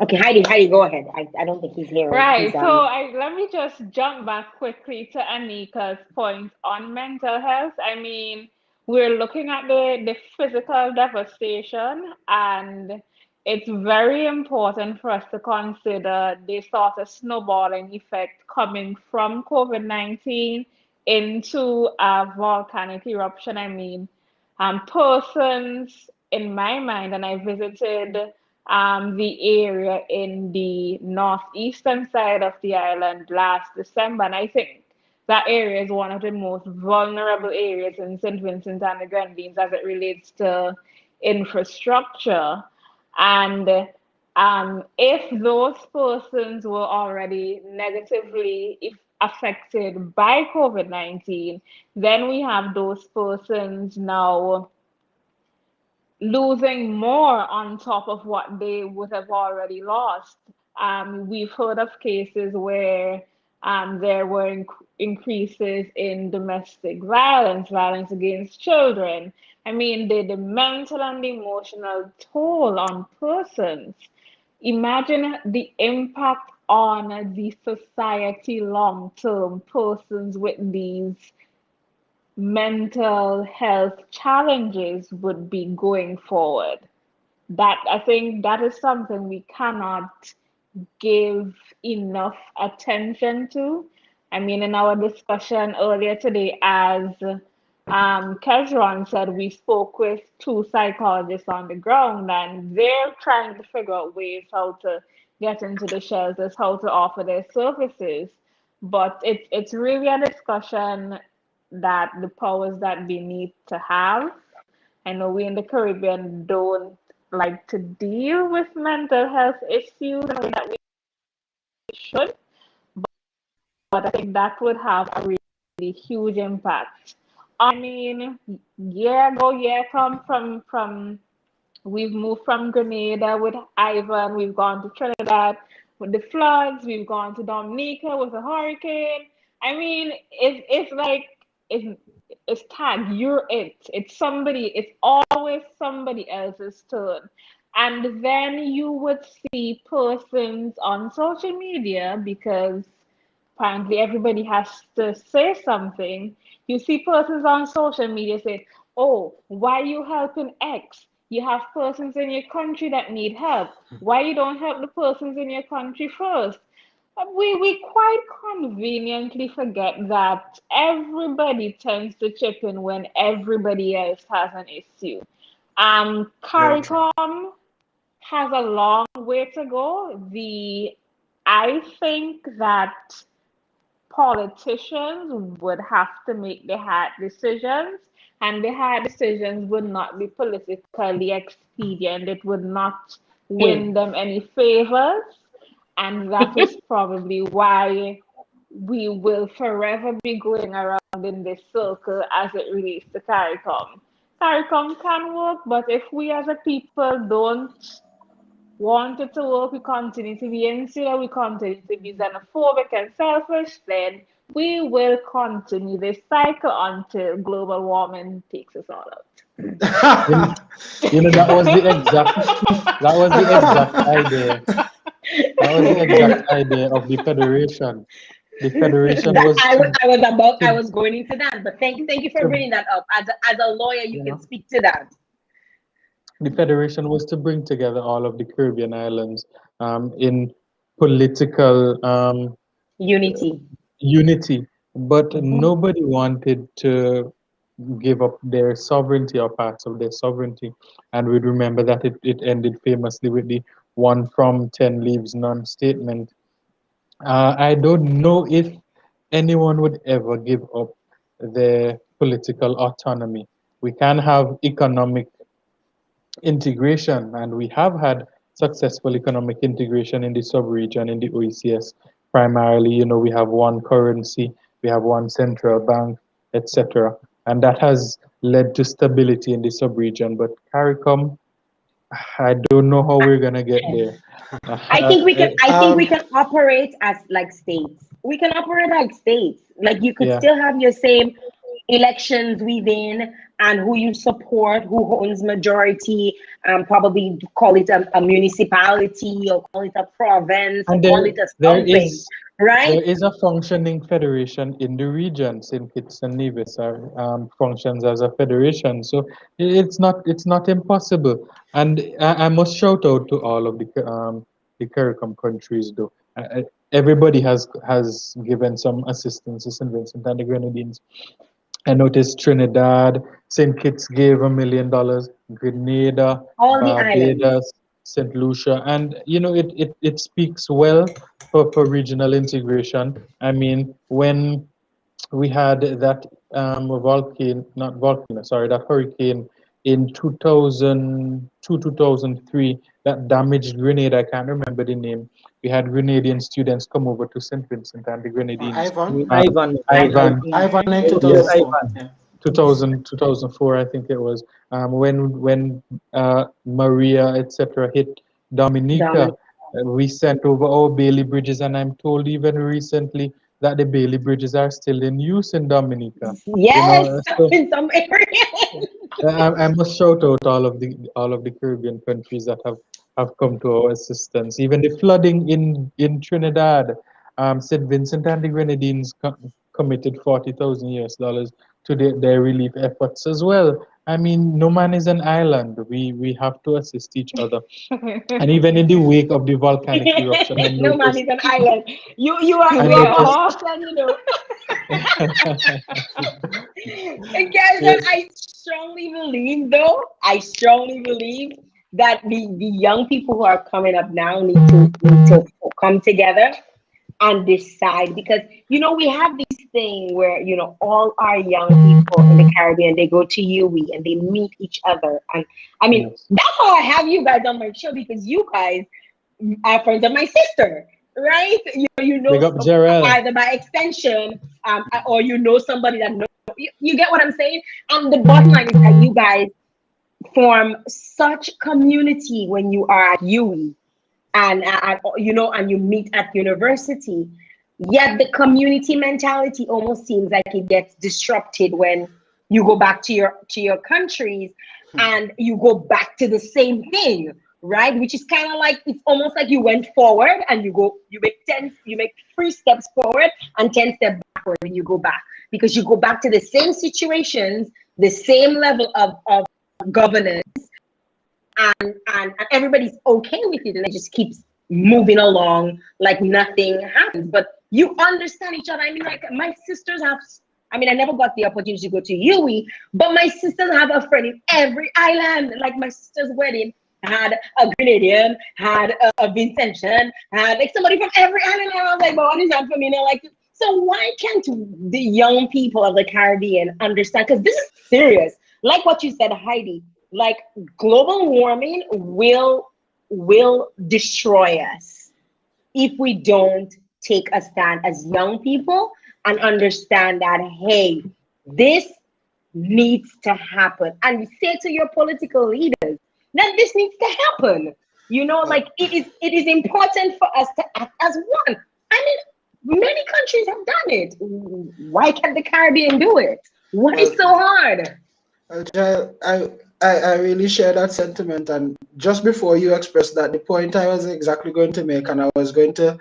Okay, Heidi, go ahead. I don't think he's here. Right. So let me just jump back quickly to Anika's point on mental health. I mean, we're looking at the physical devastation, and it's very important for us to consider the sort of snowballing effect coming from COVID-19 into a volcanic eruption. I mean, persons in my mind, and I visited the area in the northeastern side of the island last December, and I think that area is one of the most vulnerable areas in St. Vincent and the Grenadines as it relates to infrastructure. And if those persons were already negatively affected by COVID-19, then we have those persons now losing more on top of what they would have already lost. We've heard of cases where there were increases in domestic violence against children. I mean, the mental and emotional toll on persons. Imagine the impact on the society long term, persons with these mental health challenges would be going forward. That I think that is something we cannot give enough attention to. I mean, in our discussion earlier today, as Kezron said, we spoke with 2 psychologists on the ground, and they're trying to figure out ways how to get into the shelters, how to offer their services. But it's really a discussion that the powers that be need to have. I know we in the Caribbean don't like to deal with mental health issues in a way that we should, but I think that would have a really huge impact. I mean, year go, year come from we've moved from Grenada with Ivan, we've gone to Trinidad with the floods, we've gone to Dominica with a hurricane. I mean, it's like it's tagged, you're it. It's always somebody else's turn. And then you would see persons on social media, because apparently everybody has to say something. You see persons on social media say, oh, why you helping X? You have persons in your country that need help. Why you don't help the persons in your country first? We quite conveniently forget that everybody tends to chip in when everybody else has an issue. CARICOM has a long way to go. I think that politicians would have to make the hard decisions, and the hard decisions would not be politically expedient. It would not win them any favors, and that is probably why we will forever be going around in this circle as it relates to CARICOM. CARICOM can work, but if we as a people don't want it to work, we continue to be insular, we continue to be xenophobic and selfish, then we will continue this cycle until global warming takes us all out. You know, that was the exact idea. That was the exact idea of the federation. The federation was I was going into that, but thank you for bringing that up. As a lawyer, you can speak to that. The federation was to bring together all of the Caribbean islands in political unity, but nobody wanted to give up their sovereignty or parts of their sovereignty. And we remember that it ended famously with the 1 from 10 leaves none statement. I don't know if anyone would ever give up their political autonomy. We can have economic integration, and we have had successful economic integration in the sub-region in the OECS. Primarily, you know, we have one currency, we have one central bank, etc., and that has led to stability in the sub-region. But CARICOM, I don't know how we're gonna get there. I think we can. I think we can operate as like states. We can operate like states. Like you could still have your same elections within and who you support, who owns majority, probably call it a municipality or call it a province or call it a something, right? There is a functioning federation in the region. St. Kitts and Nevis are functions as a federation, so it's not impossible. And I must shout out to all of the CARICOM countries, though. Everybody has given some assistance to St. Vincent and the Grenadines. I noticed Trinidad, St. Kitts gave $1 million, Grenada, Barbados, St. Lucia, and you know it speaks well for regional integration. I mean, when we had that that hurricane in 2002, 2003 that damaged Grenada. I can't remember the name. We had Grenadian students come over to St. Vincent and the Grenadines. Ivan in 2004. 2004, I think it was. When Maria, etc., hit Dominica, we sent over our Bailey bridges, and I'm told even recently that the Bailey bridges are still in use in Dominica. Yes, in some areas. I must shout out all of the Caribbean countries that have come to our assistance. Even the flooding in Trinidad, St. Vincent and the Grenadines committed $40,000 to their relief efforts as well. I mean, no man is an island. We have to assist each other. And even in the wake of the volcanic eruption, no man is an island. You are a horse, and you know. And guys, I strongly believe that the young people who are coming up now need to come together and decide, because you know we have this thing where you know all our young people in the Caribbean, they go to UE and they meet each other, and I mean that's how I have you guys on my show, because you guys are friends of my sister, right? You know either by extension or you know somebody that knows you get what I'm saying. And the bottom line is that you guys form such community when you are at UE and you know, and you meet at university. Yet the community mentality almost seems like it gets disrupted when you go back to your countries and you go back to the same thing, right? Which is kind of like, it's almost like you went forward and you make 3 steps forward and 10 steps backward when you go back, because you go back to the same situations, the same level of governance, and everybody's okay with it, and it just keeps moving along like nothing happens. But you understand each other. I mean, like my sisters have, I mean, I never got the opportunity to go to UE, but my sisters have a friend in every island. Like my sister's wedding had a Grenadian, had a Vincentian, had like somebody from every island. And I was like, but what is that for me? And they're like, so why can't the young people of the Caribbean understand? Because this is serious. Like what you said, Heidi, like global warming will destroy us if we don't take a stand as young people and understand that, hey, this needs to happen. And say to your political leaders that this needs to happen. You know, like it is important for us to act as one. I mean, many countries have done it. Why can't the Caribbean do it? Why is so hard? Jael, I really share that sentiment. And just before you expressed that, the point I was exactly going to make, and I was going to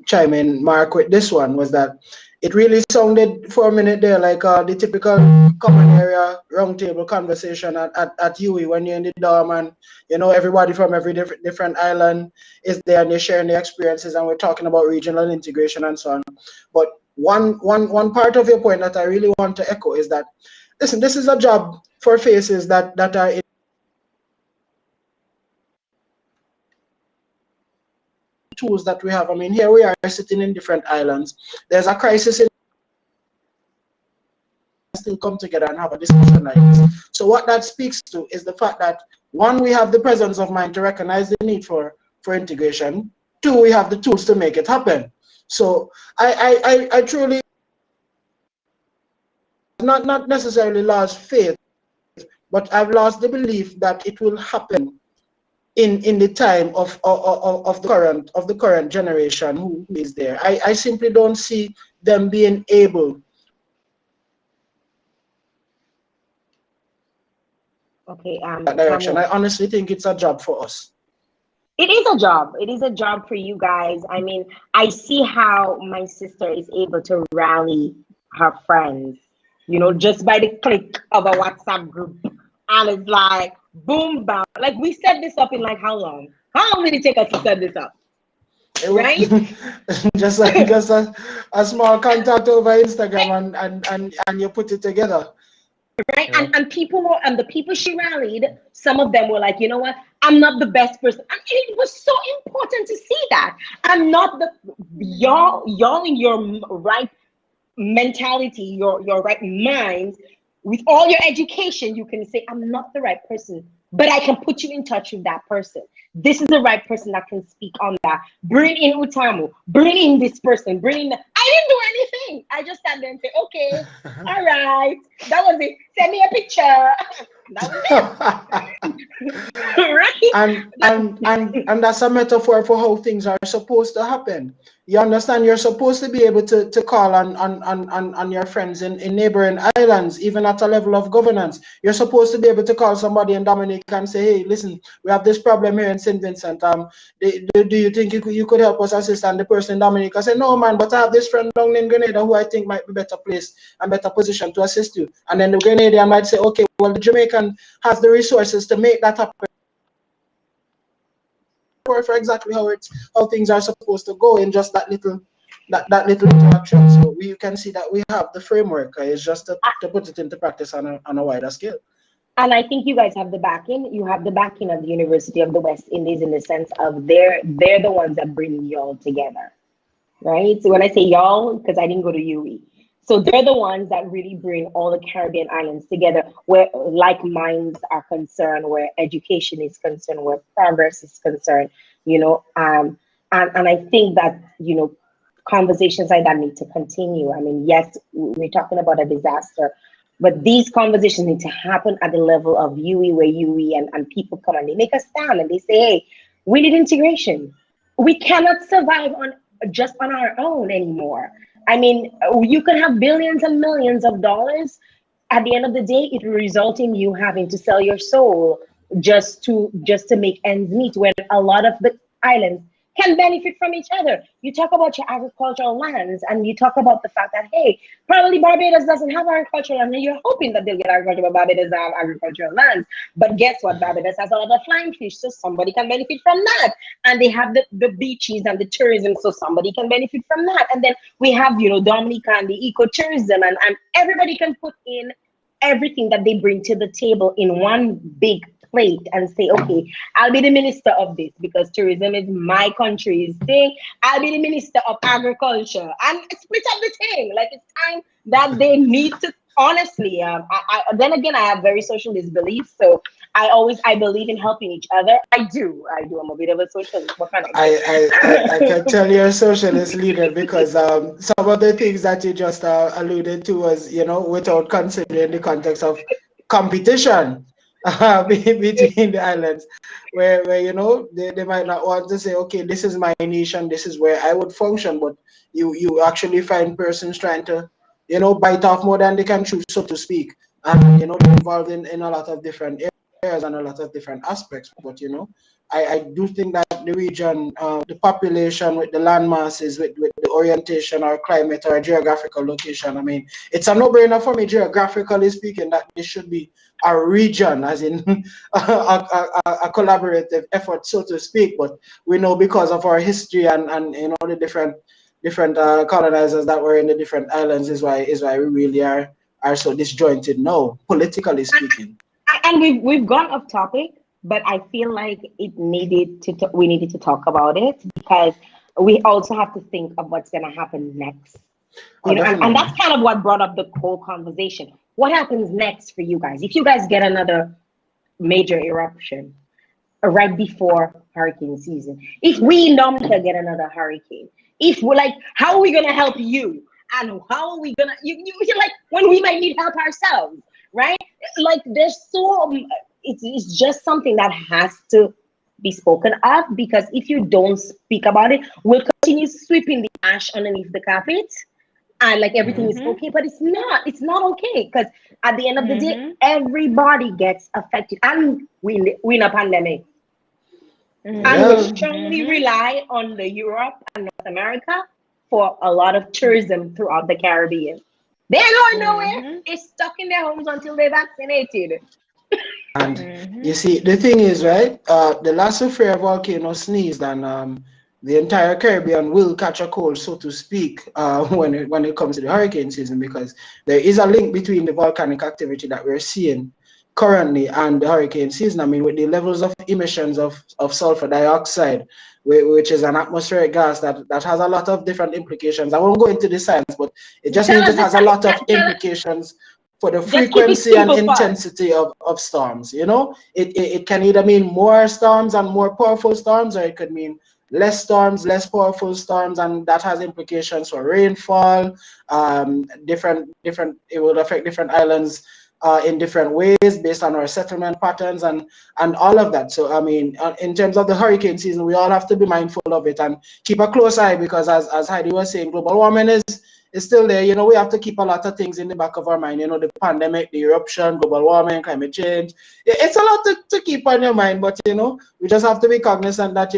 chime in, Mark, with this one, was that it really sounded for a minute there like the typical common area roundtable conversation at UE when you're in the dorm and everybody from every different island is there and they're sharing their experiences and we're talking about regional integration and so on. But one part of your point that I really want to echo is that, listen, this is a job for faces that are in tools that we have. I mean, here we are sitting in different islands. There's a crisis in still come together and have a discussion like this. So what that speaks to is the fact that, one, we have the presence of mind to recognize the need for integration. Two, we have the tools to make it happen. So I truly not necessarily lost faith, but I've lost the belief that it will happen in the time of the current generation who is there. I simply don't see them being able. Okay, that direction. I honestly think it's a job for us. It is a job. It is a job for you guys. I mean, I see how my sister is able to rally her friends, just by the click of a WhatsApp group. And it's like, boom, bam. Like, we set this up in like how long? How long did it take us to set this up? Right? just a small contact over Instagram and you put it together. Right. Yeah. And the people she rallied, some of them were like, you know what, I'm not the best person. And it was so important to see that. I'm not y'all in your right mentality, your right mind, with all your education, you can say, I'm not the right person, but I can put you in touch with that person. This is the right person that can speak on that. Bring in Utamu, bring in this person, bring in I didn't do anything. I just stand there and say, okay, all right, that was it. Send me a picture. That was it. Right? And that's a metaphor for how things are supposed to happen. You understand? You're supposed to be able to call on your friends in neighboring islands, even at a level of governance. You're supposed to be able to call somebody in Dominica and say, hey, listen, we have this problem here in St. Vincent. Do you think you could help us assist? And the person in Dominica say, no, man, but I have this friend down in Grenada who I think might be better placed and better positioned to assist you. And then the Grenadian might say, okay, well, the Jamaican has the resources to make that happen. For exactly how things are supposed to go in just that little interaction. So you can see that we have the framework. It's just to put it into practice on a wider scale. And I think you guys have the backing. You have the backing of the University of the West Indies in the sense of they're the ones that bring y'all together, right? So when I say y'all, because I didn't go to UE, so they're the ones that really bring all the Caribbean islands together, where like minds are concerned, where education is concerned, where progress is concerned, and I think that, conversations like that need to continue. I mean, yes, we're talking about a disaster, but these conversations need to happen at the level of UE, where UE and people come and they make a stand and they say, hey, we need integration. We cannot survive just on our own anymore. I mean, you can have billions and millions of dollars. At the end of the day, it will result in you having to sell your soul just to make ends meet, when a lot of the islands can benefit from each other. You talk about your agricultural lands, and you talk about the fact that, hey, probably Barbados doesn't have agricultural land, and you're hoping that they'll get agriculture, but Barbados have agricultural lands. But guess what? Barbados has a lot of flying fish, so somebody can benefit from that. And they have the beaches and the tourism, so somebody can benefit from that. And then we have, Dominica and the ecotourism, and everybody can put in everything that they bring to the table in one big plate and say, okay, I'll be the minister of this because tourism is my country's thing. I'll be the minister of agriculture, and split up the thing. Like, it's time that they need to, honestly, then again, I have very socialist beliefs, so I believe in helping each other. I do. I'm a bit of a socialist. What kind of I can tell you're a socialist leader, because some of the things that you just alluded to was, without considering the context of competition between the islands, where they might not want to say, okay, this is my niche and this is where I would function, but you actually find persons trying to bite off more than they can chew, so to speak, and they're involved in a lot of different areas and a lot of different aspects. But I do think that the region, the population with the land masses, with the orientation or climate or geographical location, I mean, it's a no-brainer for me, geographically speaking, that this should be a region, as in a collaborative effort, so to speak. But we know because of our history and the different colonizers that were in the different islands is why we really are so disjointed now, politically speaking. And we've gone off topic, but I feel like we needed to talk about it, because we also have to think of what's going to happen next. And that's kind of what brought up the whole conversation. What happens next for you guys? If you guys get another major eruption right before hurricane season, if we don't get another hurricane, if we're like, how are we going to help you? And how are we going to, you're like, when we might need help ourselves, right? Like, there's it's just something that has to be spoken of, because if you don't speak about it, we'll continue sweeping the ash underneath the carpet and like everything is okay, but it's not okay, because at the end of the day, everybody gets affected, and we're in a pandemic. And we strongly rely on the Europe and North America for a lot of tourism throughout the Caribbean. They're going nowhere. They're stuck in their homes until they're vaccinated. And you see, the thing is, right, the La Soufriere volcano sneezed, and the entire Caribbean will catch a cold, so to speak, when it comes to the hurricane season, because there is a link between the volcanic activity that we're seeing currently and the hurricane season. I mean, with the levels of emissions of sulfur dioxide, which is an atmospheric gas that has a lot of different implications. I won't go into the science, but it just means it has a lot of implications for the frequency and intensity of storms. It can either mean more storms and more powerful storms, or it could mean less storms, less powerful storms, and that has implications for rainfall. It will affect different islands in different ways based on our settlement patterns and all of that. So I mean, in terms of the hurricane season, we all have to be mindful of it and keep a close eye, because as Heidi was saying, global warming is still there. We have to keep a lot of things in the back of our mind. The pandemic, the eruption, global warming, climate change. It's a lot to keep on your mind, but we just have to be cognizant that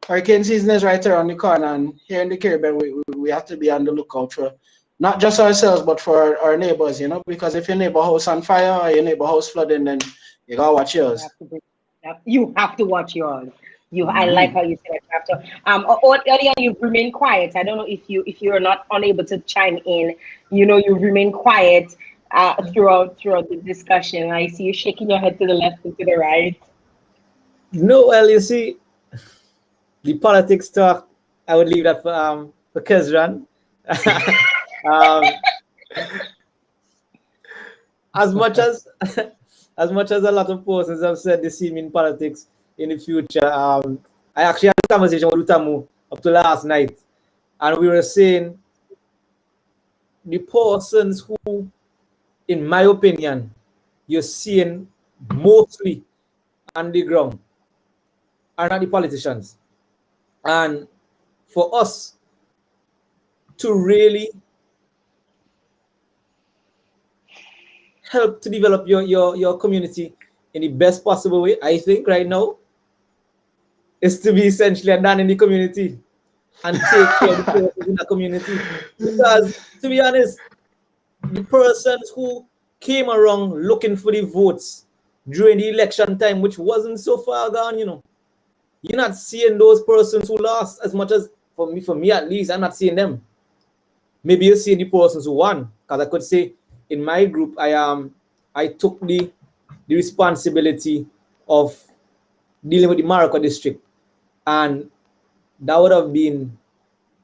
hurricane season is right around the corner, and here in the Caribbean, we have to be on the lookout for not just ourselves, but for our neighbors, because if your neighbor house on fire or your neighbor house flooding, then you gotta watch yours. You have to watch yours. I like how you said it. Earlier you've remained quiet. I don't know if you're not unable to chime in. You remain quiet throughout the discussion. I see you shaking your head to the left and to the right. No, well, you see, the politics talk, I would leave that for Kezran. As much as a lot of persons have said they see me in politics in the future, I actually had a conversation with Utamu up to last night, and we were saying the persons who, in my opinion, you're seeing mostly on the ground are not the politicians. And for us to really help to develop your community in the best possible way, I think right now, is to be essentially a man in the community and take care of the persons in the community. Because, to be honest, the persons who came around looking for the votes during the election time, which wasn't so far gone, you're not seeing those persons who lost as much as, for me at least, I'm not seeing them. Maybe you're seeing the persons who won, because I could say in my group, I took the responsibility of dealing with the Maracay district, and that would have been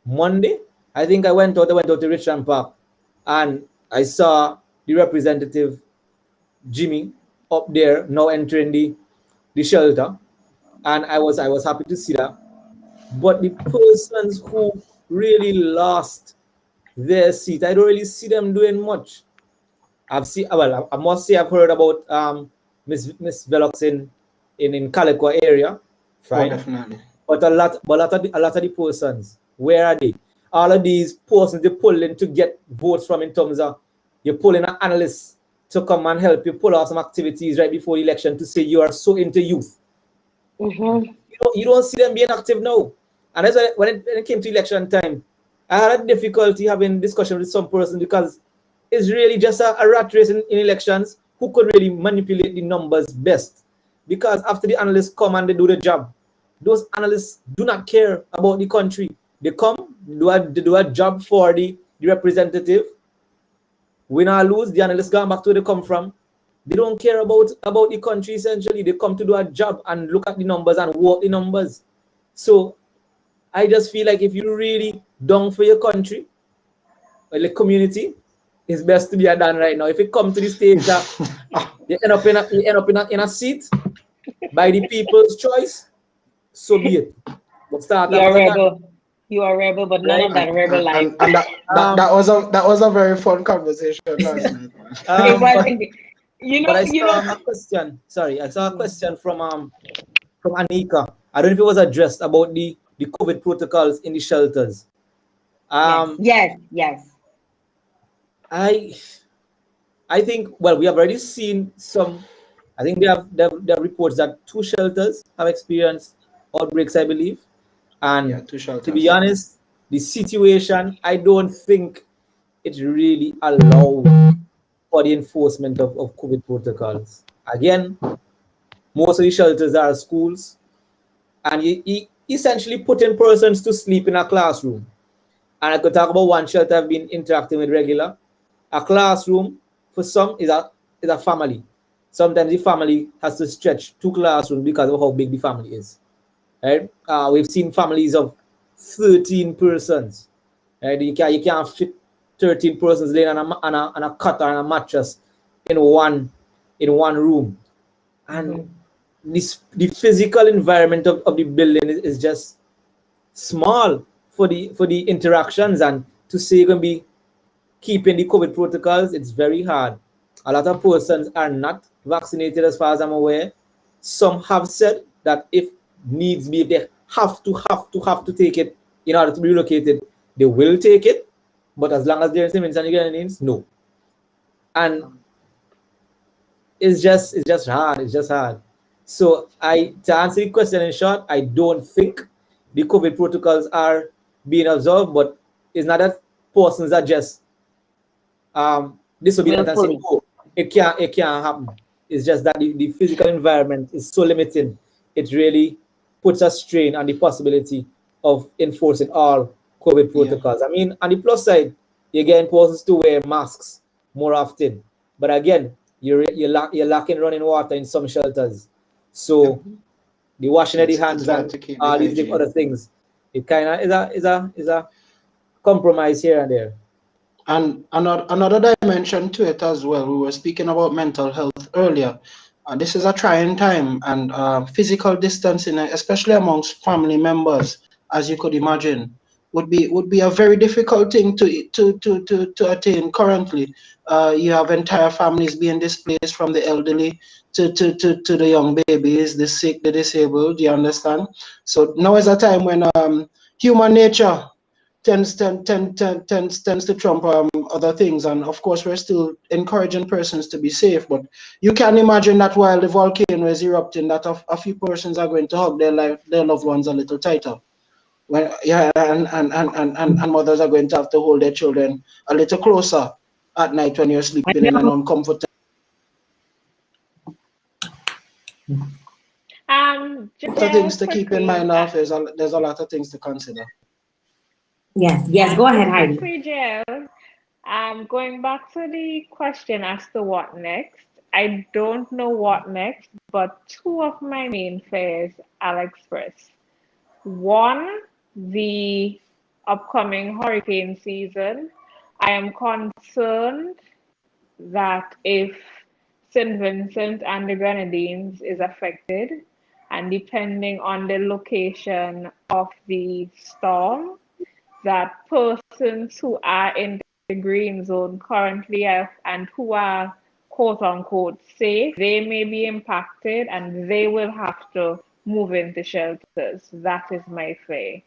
Monday. I think I went out to Richland Park, and I saw the representative Jimmy up there now entering the shelter, and I was happy to see that. But the persons who really lost their seat, I don't really see them doing much. I must say I've heard about Miss Velox in Cacoa area, fine. Oh, definitely. But a lot of the persons, where are they? All of these persons they pull in to get votes from, in terms of you're pulling an analyst to come and help you pull off some activities right before the election to say you are so into youth. You don't see them being active now. And that's why when it came to election time, I had a difficulty having discussion with some person because it's really just a rat race in elections. Who could really manipulate the numbers best? Because after the analysts come and they do the job, those analysts do not care about the country. They come, they do a job for the representative. Win or lose, the analysts go back to where they come from. They don't care about the country essentially. They come to do a job and look at the numbers and work the numbers. So I just feel like if you really down for your country, or the community, it's best to be done right now. If it comes to the stage that you end up in a seat by the people's choice, so be it. But start You are rebel. You are rebel, but none of that rebel life. And that was a very fun conversation last night. It was, you know, but I saw a question. Sorry, I saw a question from Anika. I don't know if it was addressed about the COVID protocols in the shelters. Yes. I think, well, we have already seen some. I think there are reports that 2 shelters have experienced outbreaks, I believe. And 2 shelters. To be honest, the situation, I don't think it really allows for the enforcement of COVID protocols. Again, most of the shelters are schools, and you essentially putting persons to sleep in a classroom. And I could talk about one shelter I've been interacting with regular. A classroom for some is a family. Sometimes the family has to stretch 2 classrooms because of how big the family is. Right? We've seen families of 13 persons. Right? You can't fit 13 persons laying on a cot or on a mattress in one room. And the physical environment of the building is just small for the interactions, and to say you're going to be keeping the COVID protocols, it's very hard. A lot of persons are not vaccinated as far as I'm aware. Some have said that if needs be, if they have to take it in order to be relocated, they will take it. But as long as they're in St. Vincent, no. And it's just hard. It's just hard. So to answer the question in short, I don't think the COVID protocols are being observed, but it's not that persons are just disobedient and saying, oh, it can't happen. It's just that the physical environment is so limiting. It really puts a strain on the possibility of enforcing all COVID protocols. I mean, on the plus side, you're getting persons to wear masks more often. But again, you're lacking running water in some shelters. So the washing of the hands and all these other things, it kind of is a compromise here and there. And another dimension to it as well. We were speaking about mental health earlier. This is a trying time, and physical distancing, especially amongst family members, as you could imagine, would be a very difficult thing to attain currently. You have entire families being displaced, from the elderly to the young babies, the sick, the disabled. You understand? So now is a time when human nature tends to trump other things, and of course we're still encouraging persons to be safe, but you can imagine that while the volcano is erupting, that a few persons are going to hug their loved ones a little tighter, and mothers are going to have to hold their children a little closer at night when you're sleeping in an uncomfortable. Things to keep in mind. There's a lot of things to consider. Yes, go ahead, Heidi. Going back to the question as to what next, I don't know what next, but 2 of my main fears I'll express. 1, the upcoming hurricane season. I am concerned that if St. Vincent and the Grenadines is affected, and depending on the location of the storm, that persons who are in the green zone currently and who are quote unquote safe, they may be impacted and they will have to move into shelters. That is my fear.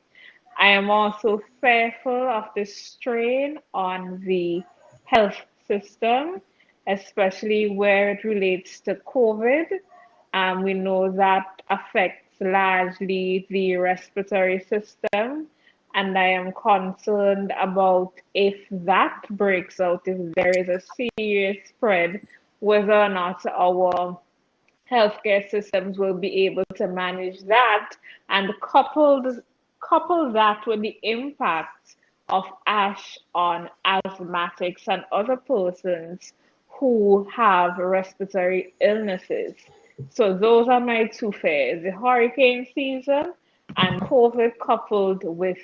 I am also fearful of the strain on the health system especially where it relates to COVID. We know that affects largely the respiratory system, and I am concerned about if that breaks out, if there is a serious spread, whether or not our healthcare systems will be able to manage that, and couple that with the impact of ash on asthmatics and other persons who have respiratory illnesses. So those are my two fears: the hurricane season and COVID coupled with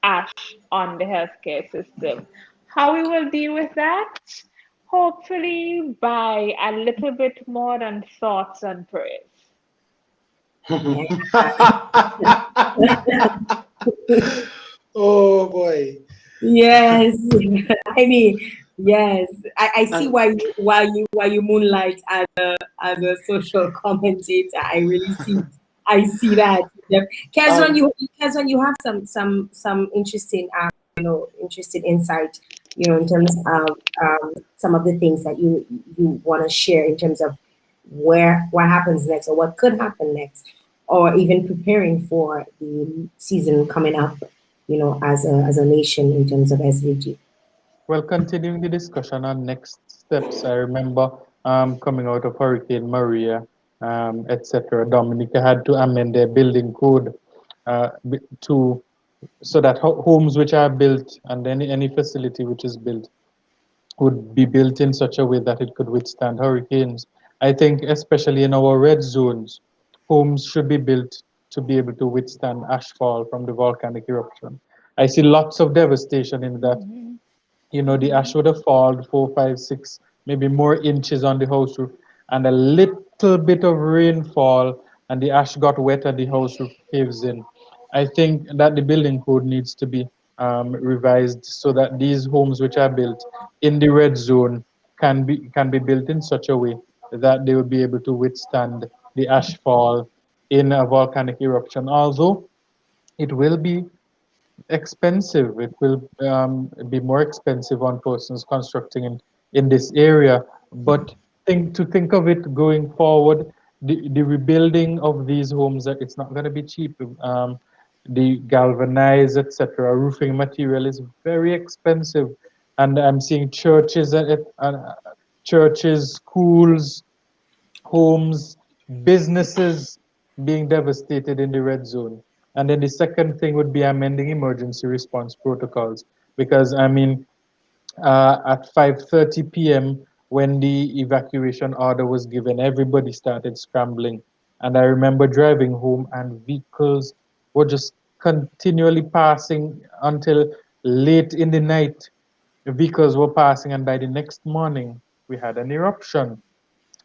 ash on the healthcare system. How we will deal with that? Hopefully by a little bit more than thoughts and prayers. Oh boy. Yes, I mean, yes, I see why you moonlight as a social commentator. I really see, I see that. Kezron, you have some interesting interesting insight, in terms of some of the things that you want to share in terms of what happens next or what could happen next, or even preparing for the season coming up, as a nation in terms of SVG. Well, continuing the discussion on next steps, I remember coming out of Hurricane Maria, etc. Dominica had to amend their building code to so that homes which are built and any facility which is built would be built in such a way that it could withstand hurricanes. I think especially in our red zones, homes should be built to be able to withstand ashfall from the volcanic eruption. I see lots of devastation in that. The ash would have fallen 4, 5, 6, maybe more inches on the house roof, and a little bit of rainfall, and the ash got wet and the house roof caves in. I think that the building code needs to be revised so that these homes which are built in the red zone can be built in such a way that they will be able to withstand the ash fall in a volcanic eruption. Although it will be expensive, it will be more expensive on persons constructing in this area. But think of it going forward, the rebuilding of these homes, it's not going to be cheap. The galvanized, etc., roofing material is very expensive, and I'm seeing churches, schools, homes, businesses being devastated in the red zone. And then the second thing would be amending emergency response protocols, because I mean, at 5:30 p.m. when the evacuation order was given, everybody started scrambling. And I remember driving home and vehicles were just continually passing until late in the night. The vehicles were passing, and by the next morning, we had an eruption.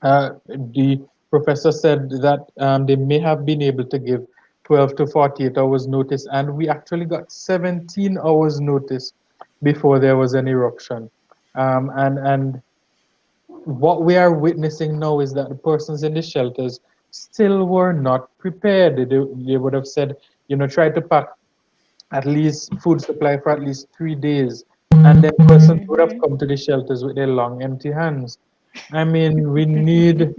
The professor said that they may have been able to give 12 to 48 hours notice, and we actually got 17 hours notice before there was an eruption. And what we are witnessing now is that the persons in the shelters still were not prepared. They would have said, try to pack at least food supply for at least 3 days, and then persons would have come to the shelters with their long empty hands. I mean, we need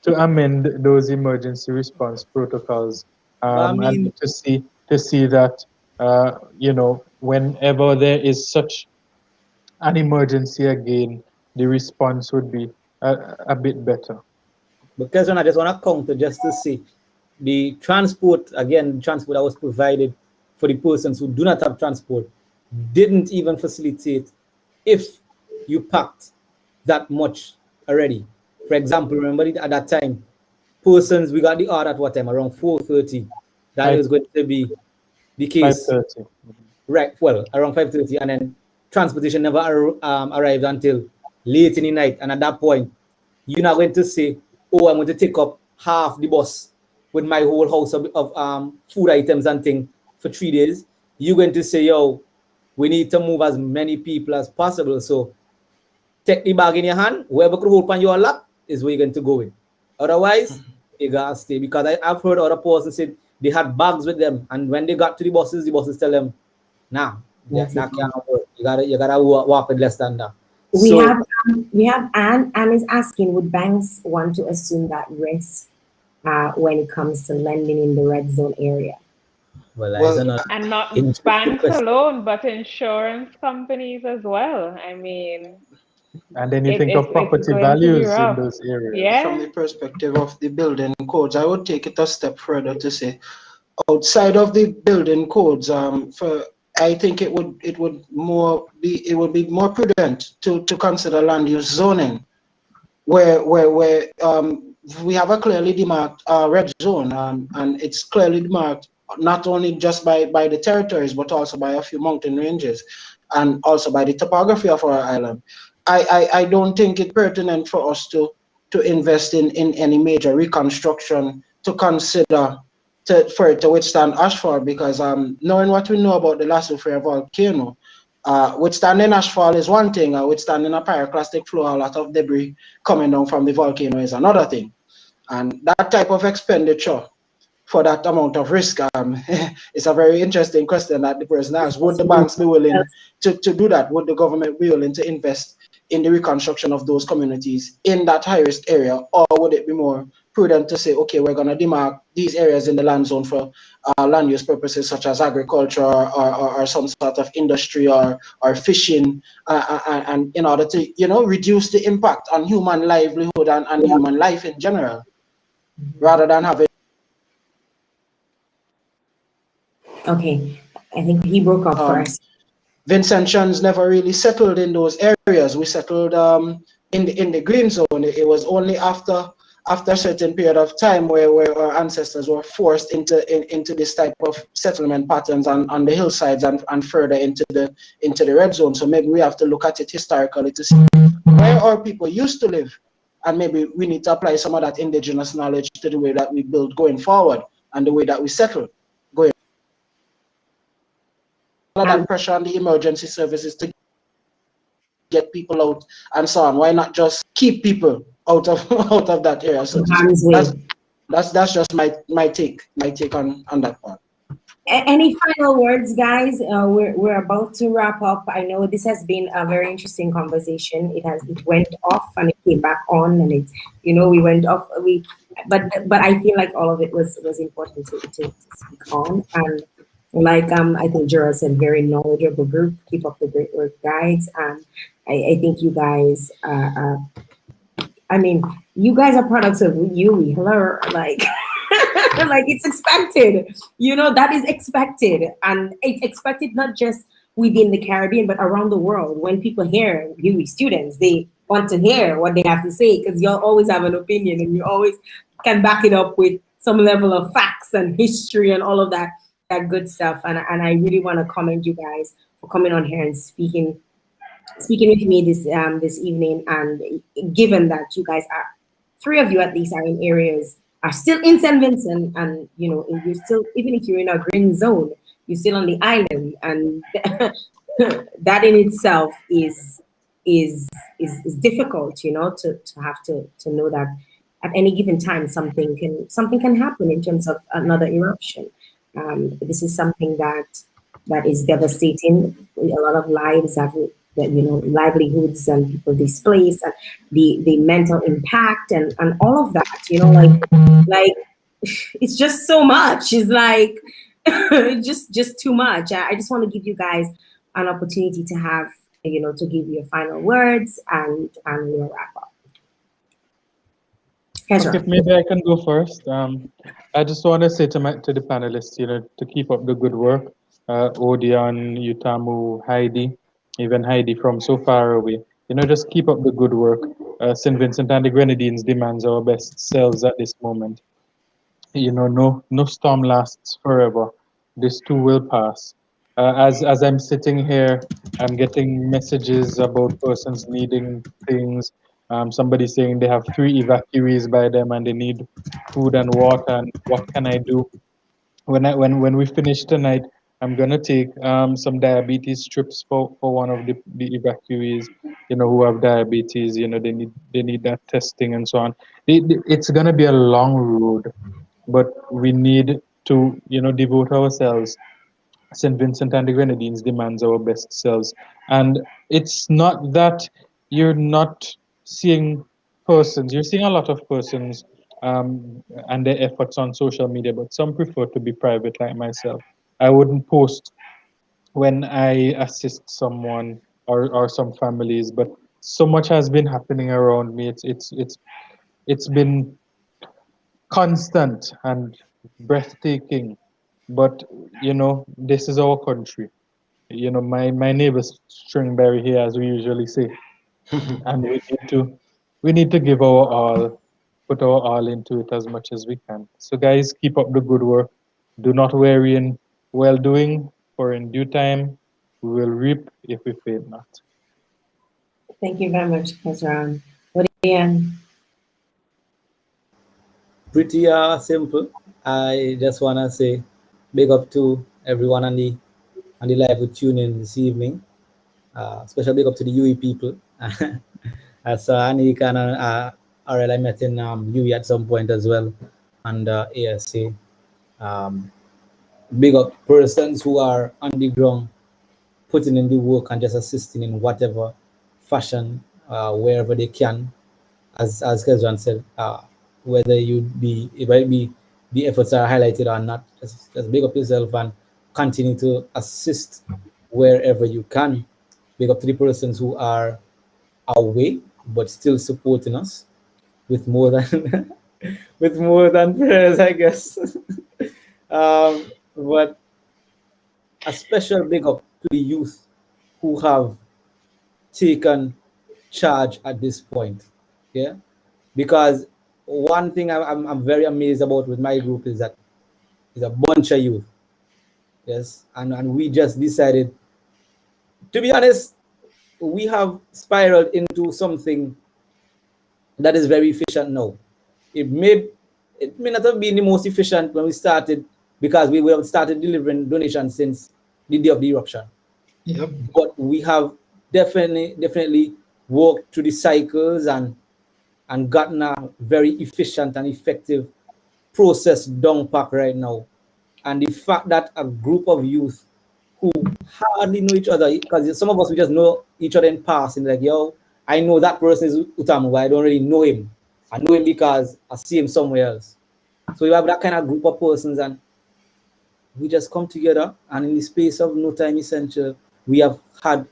to amend those emergency response protocols, and to see that whenever there is such an emergency again, the response would be a bit better. Because I just want to counter just to see the transport that was provided for the persons who do not have transport didn't even facilitate if you packed that much already. For example, remember at that time, persons, we got the order at what time? Around 4:30. That is going to be the case. 5:30. Right, well, around 5:30, and then transportation never arrived until late in the night. And at that point, you're not going to say, oh, I'm going to take up half the bus with my whole house of food items and things for 3 days. You're going to say, yo, we need to move as many people as possible. So take the bag in your hand, whoever could hold on your lap is where you're going to go with. Otherwise, you gotta stay. Because I've heard other persons say they had bags with them, and when they got to the buses tell them, nah, that's not gonna work. You gotta walk with less than that. We So have Anne. Anne is asking, would banks want to assume that risk when it comes to lending in the red zone area? Well, that is Well, another And not interesting banks question. alone, but insurance companies as well. I mean, And then you think of it's property going to be values in rough. those areas. from Yeah. the perspective of the building codes, I would take it a step further to say, outside of the building codes, for I think it would be more prudent to consider land use zoning, where we have a clearly demarked red zone, and it's clearly demarked not only just by the territories but also by a few mountain ranges, and also by the topography of our island. I don't think it pertinent for us to invest in any major reconstruction to consider for it to withstand ashfall, because knowing what we know about the Lasso volcano, withstanding ashfall is one thing, withstanding a pyroclastic flow, a lot of debris coming down from the volcano is another thing. And that type of expenditure for that amount of risk, is a very interesting question that the person asked. Would the banks be willing to do that? Would the government be willing to invest in the reconstruction of those communities in that high risk area? Or would it be more prudent to say, okay, we're going to demark these areas in the land zone for land use purposes such as agriculture, or some sort of industry, or fishing, and in order to reduce the impact on human livelihood and human life in general, rather than having. Okay, I think he broke up first. Vincentians never really settled in those areas. We settled in the green zone. It was only after a certain period of time where our ancestors were forced into this type of settlement patterns on the hillsides, and further into the red zone. So maybe we have to look at it historically to see where our people used to live, and maybe we need to apply some of that indigenous knowledge to the way that we build going forward and the way that we settle going. All of that pressure on the emergency services to get people out and so on. Why not just keep people out of out of that area, so to speak? That's just my take on that part. Any final words, guys? We're about to wrap up. I know this has been a very interesting conversation. It went off and it came back on, and it's we went off. But I feel like all of it was important to speak on. And like I think Gerald said, very knowledgeable group. Keep up the great work, guys. I think you guys you guys are products of you. Hello, like like it's expected. That is expected, and it's expected not just within the Caribbean but around the world. When people hear UWI students, they want to hear what they have to say, because you'll always have an opinion and you always can back it up with some level of facts and history and all of that good stuff. And I really want to commend you guys for coming on here and speaking with me this evening. And given that you guys are, three of you at least, are in areas, are still in St. Vincent, and you're still, even if you're in a green zone, you're still on the island, and that in itself is difficult, to have to know that at any given time something can happen in terms of another eruption. This is something that is devastating. A lot of lives have, livelihoods and people displaced, and the mental impact and all of that. Like it's just so much. It's like just too much. I just want to give you guys an opportunity to have, to give your final words, and we'll wrap up. Okay, maybe I can go first. I just want to say to the panelists, to keep up the good work. Odion, Utamu, Heidi, even Heidi from so far away. Just keep up the good work. St. Vincent and the Grenadines demands our best selves at this moment. No storm lasts forever. This too will pass. As I'm sitting here, I'm getting messages about persons needing things. Somebody saying they have 3 evacuees by them and they need food and water. And what can I do? When we finish tonight, I'm gonna take some diabetes strips for one of the evacuees, who have diabetes. They need that testing and so on. It's gonna be a long road, but we need to devote ourselves. St. Vincent and the Grenadines demands our best selves, and it's not that you're not seeing persons. You're seeing a lot of persons and their efforts on social media, but some prefer to be private, like myself. I wouldn't post when I assist someone or some families, but so much has been happening around me. It's been constant and breathtaking. But this is our country. My neighbor's stringberry here, as we usually say, and we need to give our all, put our all into it as much as we can. So guys, keep up the good work. Do not weary in well doing, for in due time we will reap if we fail not. Thank you very much, Kazran. Ian? Pretty simple. I just wanna say big up to everyone on the live who tune in this evening. Special big up to the UE people. As Anik and RL I met in UE at some point as well, and ASA. Big up persons who are on the ground, putting in the work and just assisting in whatever fashion, wherever they can. As Kezran said, whether it might be the efforts are highlighted or not, just big up yourself and continue to assist wherever you can. Big up to the persons who are away but still supporting us with more than with more than prayers, I guess. But a special big up to the youth who have taken charge at this point. Yeah, because one thing I'm very amazed about with my group is that it's a bunch of youth. Yes, and we just decided, to be honest, we have spiraled into something that is very efficient now. It may not have been the most efficient when we started, because we have started delivering donations since the day of the eruption. Yep. But we have definitely worked through the cycles and gotten a very efficient and effective process down pack right now. And the fact that a group of youth who hardly know each other, because some of us, we just know each other in passing, like, yo, I know that person is Utamu, but I don't really know him. I know him because I see him somewhere else. So you have that kind of group of persons, and we just come together, and in the space of no time essential, we have had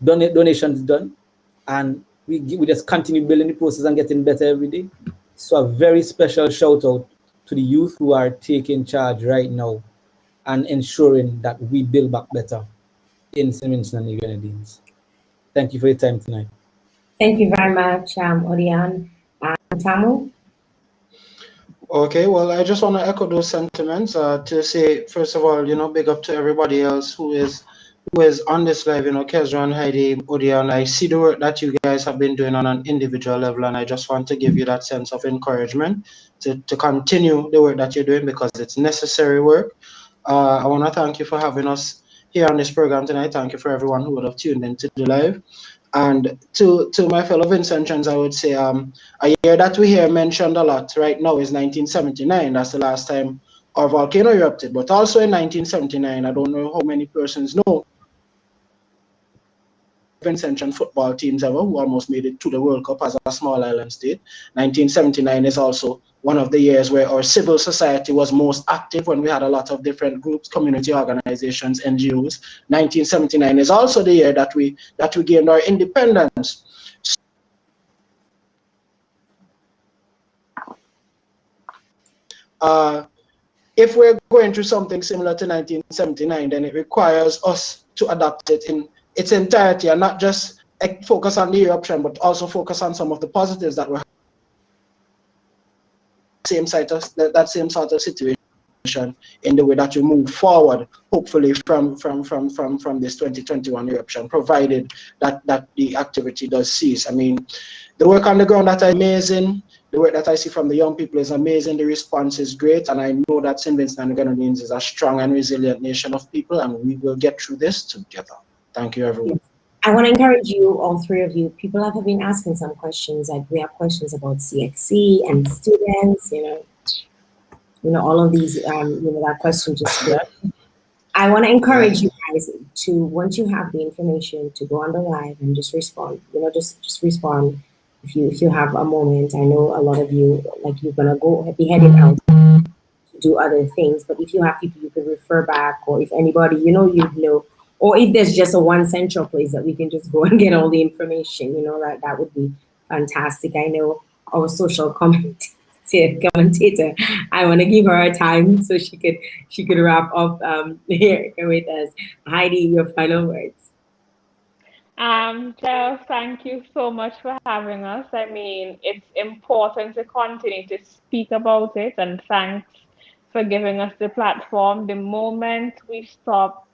donations done, and we just continue building the process and getting better every day. So a very special shout out to the youth who are taking charge right now and ensuring that we build back better in St. Vincent and the Grenadines. Thank you for your time tonight. Thank you very much, Odian and Tamu. Okay, well, I just want to echo those sentiments to say, first of all, big up to everybody else who is on this live, Kezran, Heidi, Odian. I see the work that you guys have been doing on an individual level, and I just want to give you that sense of encouragement to continue the work that you're doing, because it's necessary work. I want to thank you for having us here on this program tonight. Thank you for everyone who would have tuned into the live. And to my fellow Vincentians, I would say a year that we hear mentioned a lot right now is 1979. That's the last time our volcano erupted. But also in 1979, I don't know how many persons know, Vincentian football teams ever who almost made it to the World Cup as a small island state. 1979 is also one of the years where our civil society was most active, when we had a lot of different groups, community organizations, NGOs. 1979 is also the year that we gained our independence. If we're going through something similar to 1979, then it requires us to adapt it in its entirety, and not just focus on the eruption, but also focus on some of the positives that were that same sort of situation in the way that we move forward, hopefully from this 2021 eruption, provided that the activity does cease. I mean, the work on the ground that is amazing. The work that I see from the young people is amazing. The response is great, and I know that St. Vincent and the Grenadines is a strong and resilient nation of people, and we will get through this together. Thank you, everyone. I want to encourage you, all three of you. People have been asking some questions. Like, we have questions about CXC and students. All of these. That question just. I want to encourage you guys to, once you have the information, to go on the live and just respond. You know, just respond if you have a moment. I know a lot of you, like, you're gonna be heading out to do other things, but if you have people you can refer back, or if anybody you know, or if there's just a one central place that we can just go and get all the information, you know, that would be fantastic. I know our social commentator. I want to give her a time so she could wrap up here with us. Heidi, your final words. Jael, thank you so much for having us. I mean, it's important to continue to speak about it, and thanks for giving us the platform. The moment we stop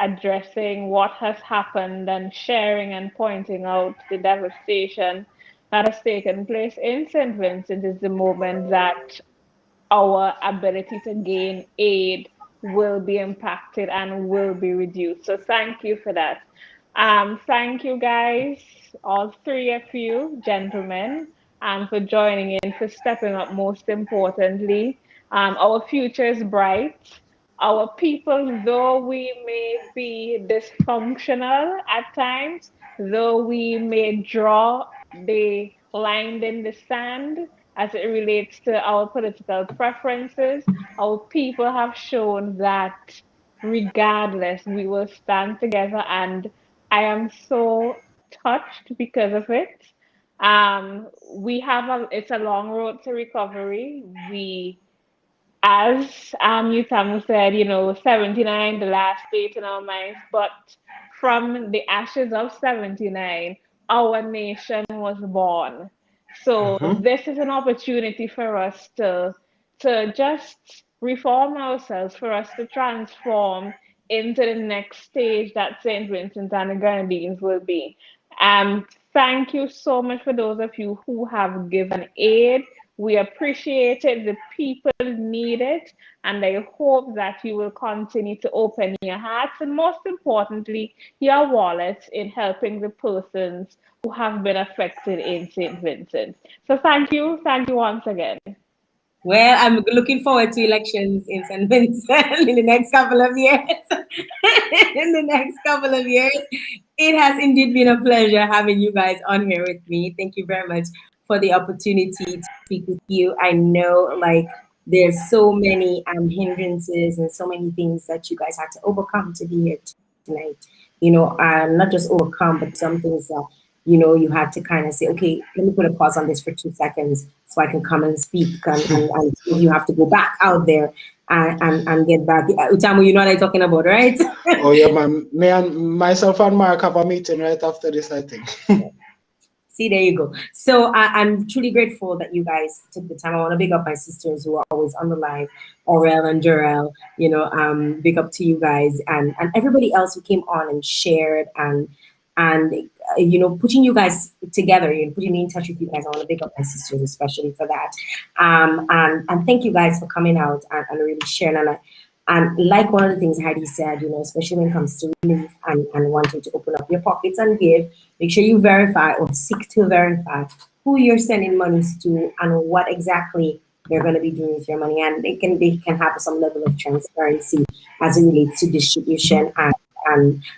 addressing what has happened and sharing and pointing out the devastation that has taken place in St. Vincent is the moment that our ability to gain aid will be impacted and will be reduced. So thank you for that. Thank you guys, all three of you gentlemen, for joining in, for stepping up most importantly. Our future is bright. Our people, though we may be dysfunctional at times, though we may draw the line in the sand as it relates to our political preferences, our people have shown that regardless, we will stand together, and I am so touched because of it. It's a long road to recovery. As Yutamu said, 79, the last date in our minds, but from the ashes of 79, our nation was born. So this is an opportunity for us to just reform ourselves, for us to transform into the next stage that St. Vincent and the Grenadines will be. Thank you so much for those of you who have given aid. We appreciate it. The people need it. And I hope that you will continue to open your hearts and, most importantly, your wallets in helping the persons who have been affected in St. Vincent. So thank you. Thank you once again. Well, I'm looking forward to elections in St. Vincent in the next couple of years. It has indeed been a pleasure having you guys on here with me. Thank you very much for the opportunity to speak with you. I know, like, there's so many hindrances and so many things that you guys had to overcome to be here tonight. Not just overcome, but some things that you had to kind of say, okay, let me put a pause on this for 2 seconds so I can come and speak. And you have to go back out there and get back. Utamu, you know what I'm talking about, right? Oh, yeah, man. Myself and Mark have a meeting right after this, I think. See, there you go. So I'm truly grateful that you guys took the time. I want to big up my sisters who are always on the live, Aurel and Jarel. Big up to you guys and everybody else who came on and shared and putting you guys together, putting me in touch with you guys. I want to big up my sisters especially for that. And thank you guys for coming out and really sharing. And like one of the things Heidi said, especially when it comes to relief and wanting to open up your pockets and give, make sure you verify or seek to verify who you're sending monies to and what exactly they're going to be doing with your money. And they can have some level of transparency as it relates to distribution. And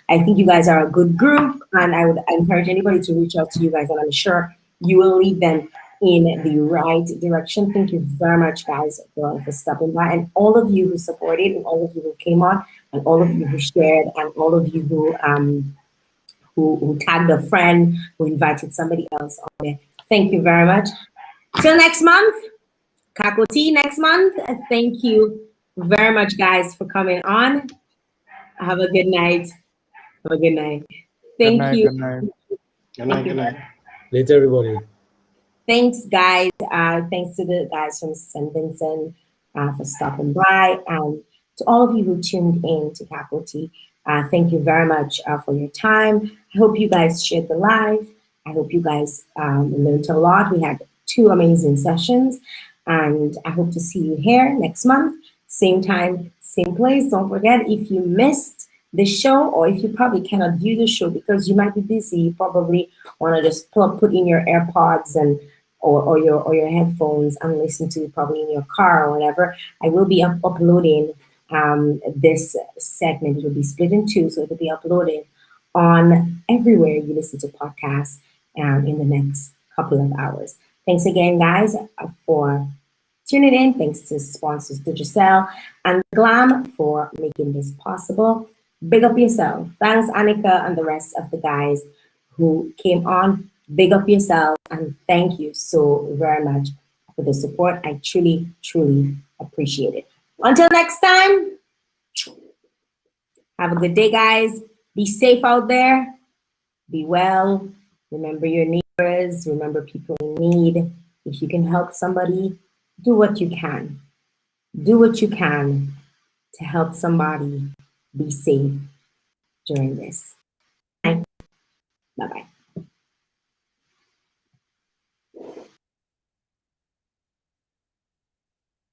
I think you guys are a good group, and I would encourage anybody to reach out to you guys, and I'm sure you will lead them in the right direction. Thank you very much, guys, for stopping by, and all of you who supported, and all of you who came on, and all of you who shared, and all of you who tagged a friend, who invited somebody else on there. Thank you very much. Till next month, Cacoa Tea next month. Thank you very much, guys, for coming on. Have a good night. Have a good night. Thank you. Good night. Good night. Later, everybody. Thanks, guys. Thanks to the guys from St. Vincent for stopping by. And to all of you who tuned in to Cacoa Tea, thank you very much for your time. I hope you guys shared the live. I hope you guys learned a lot. We had 2 amazing sessions. And I hope to see you here next month. Same time, same place. Don't forget, if you missed the show, or if you probably cannot view the show because you might be busy, you probably want to just put in your AirPods or your headphones and listen to it probably in your car or whatever. I will be uploading this segment will be split in two, so it will be uploaded on everywhere you listen to podcasts in the next couple of hours. Thanks again, guys, for tuning in. Thanks to sponsors Digicel and Glam for making this possible. Big up yourself. Thanks, Annika, and the rest of the guys who came on. Big up yourself, and thank you so very much for the support. I truly, truly appreciate it. Until next time, have a good day, guys. Be safe out there. Be well. Remember your neighbors. Remember people in need. If you can help somebody, do what you can. Do what you can to help somebody be safe during this. Bye-bye.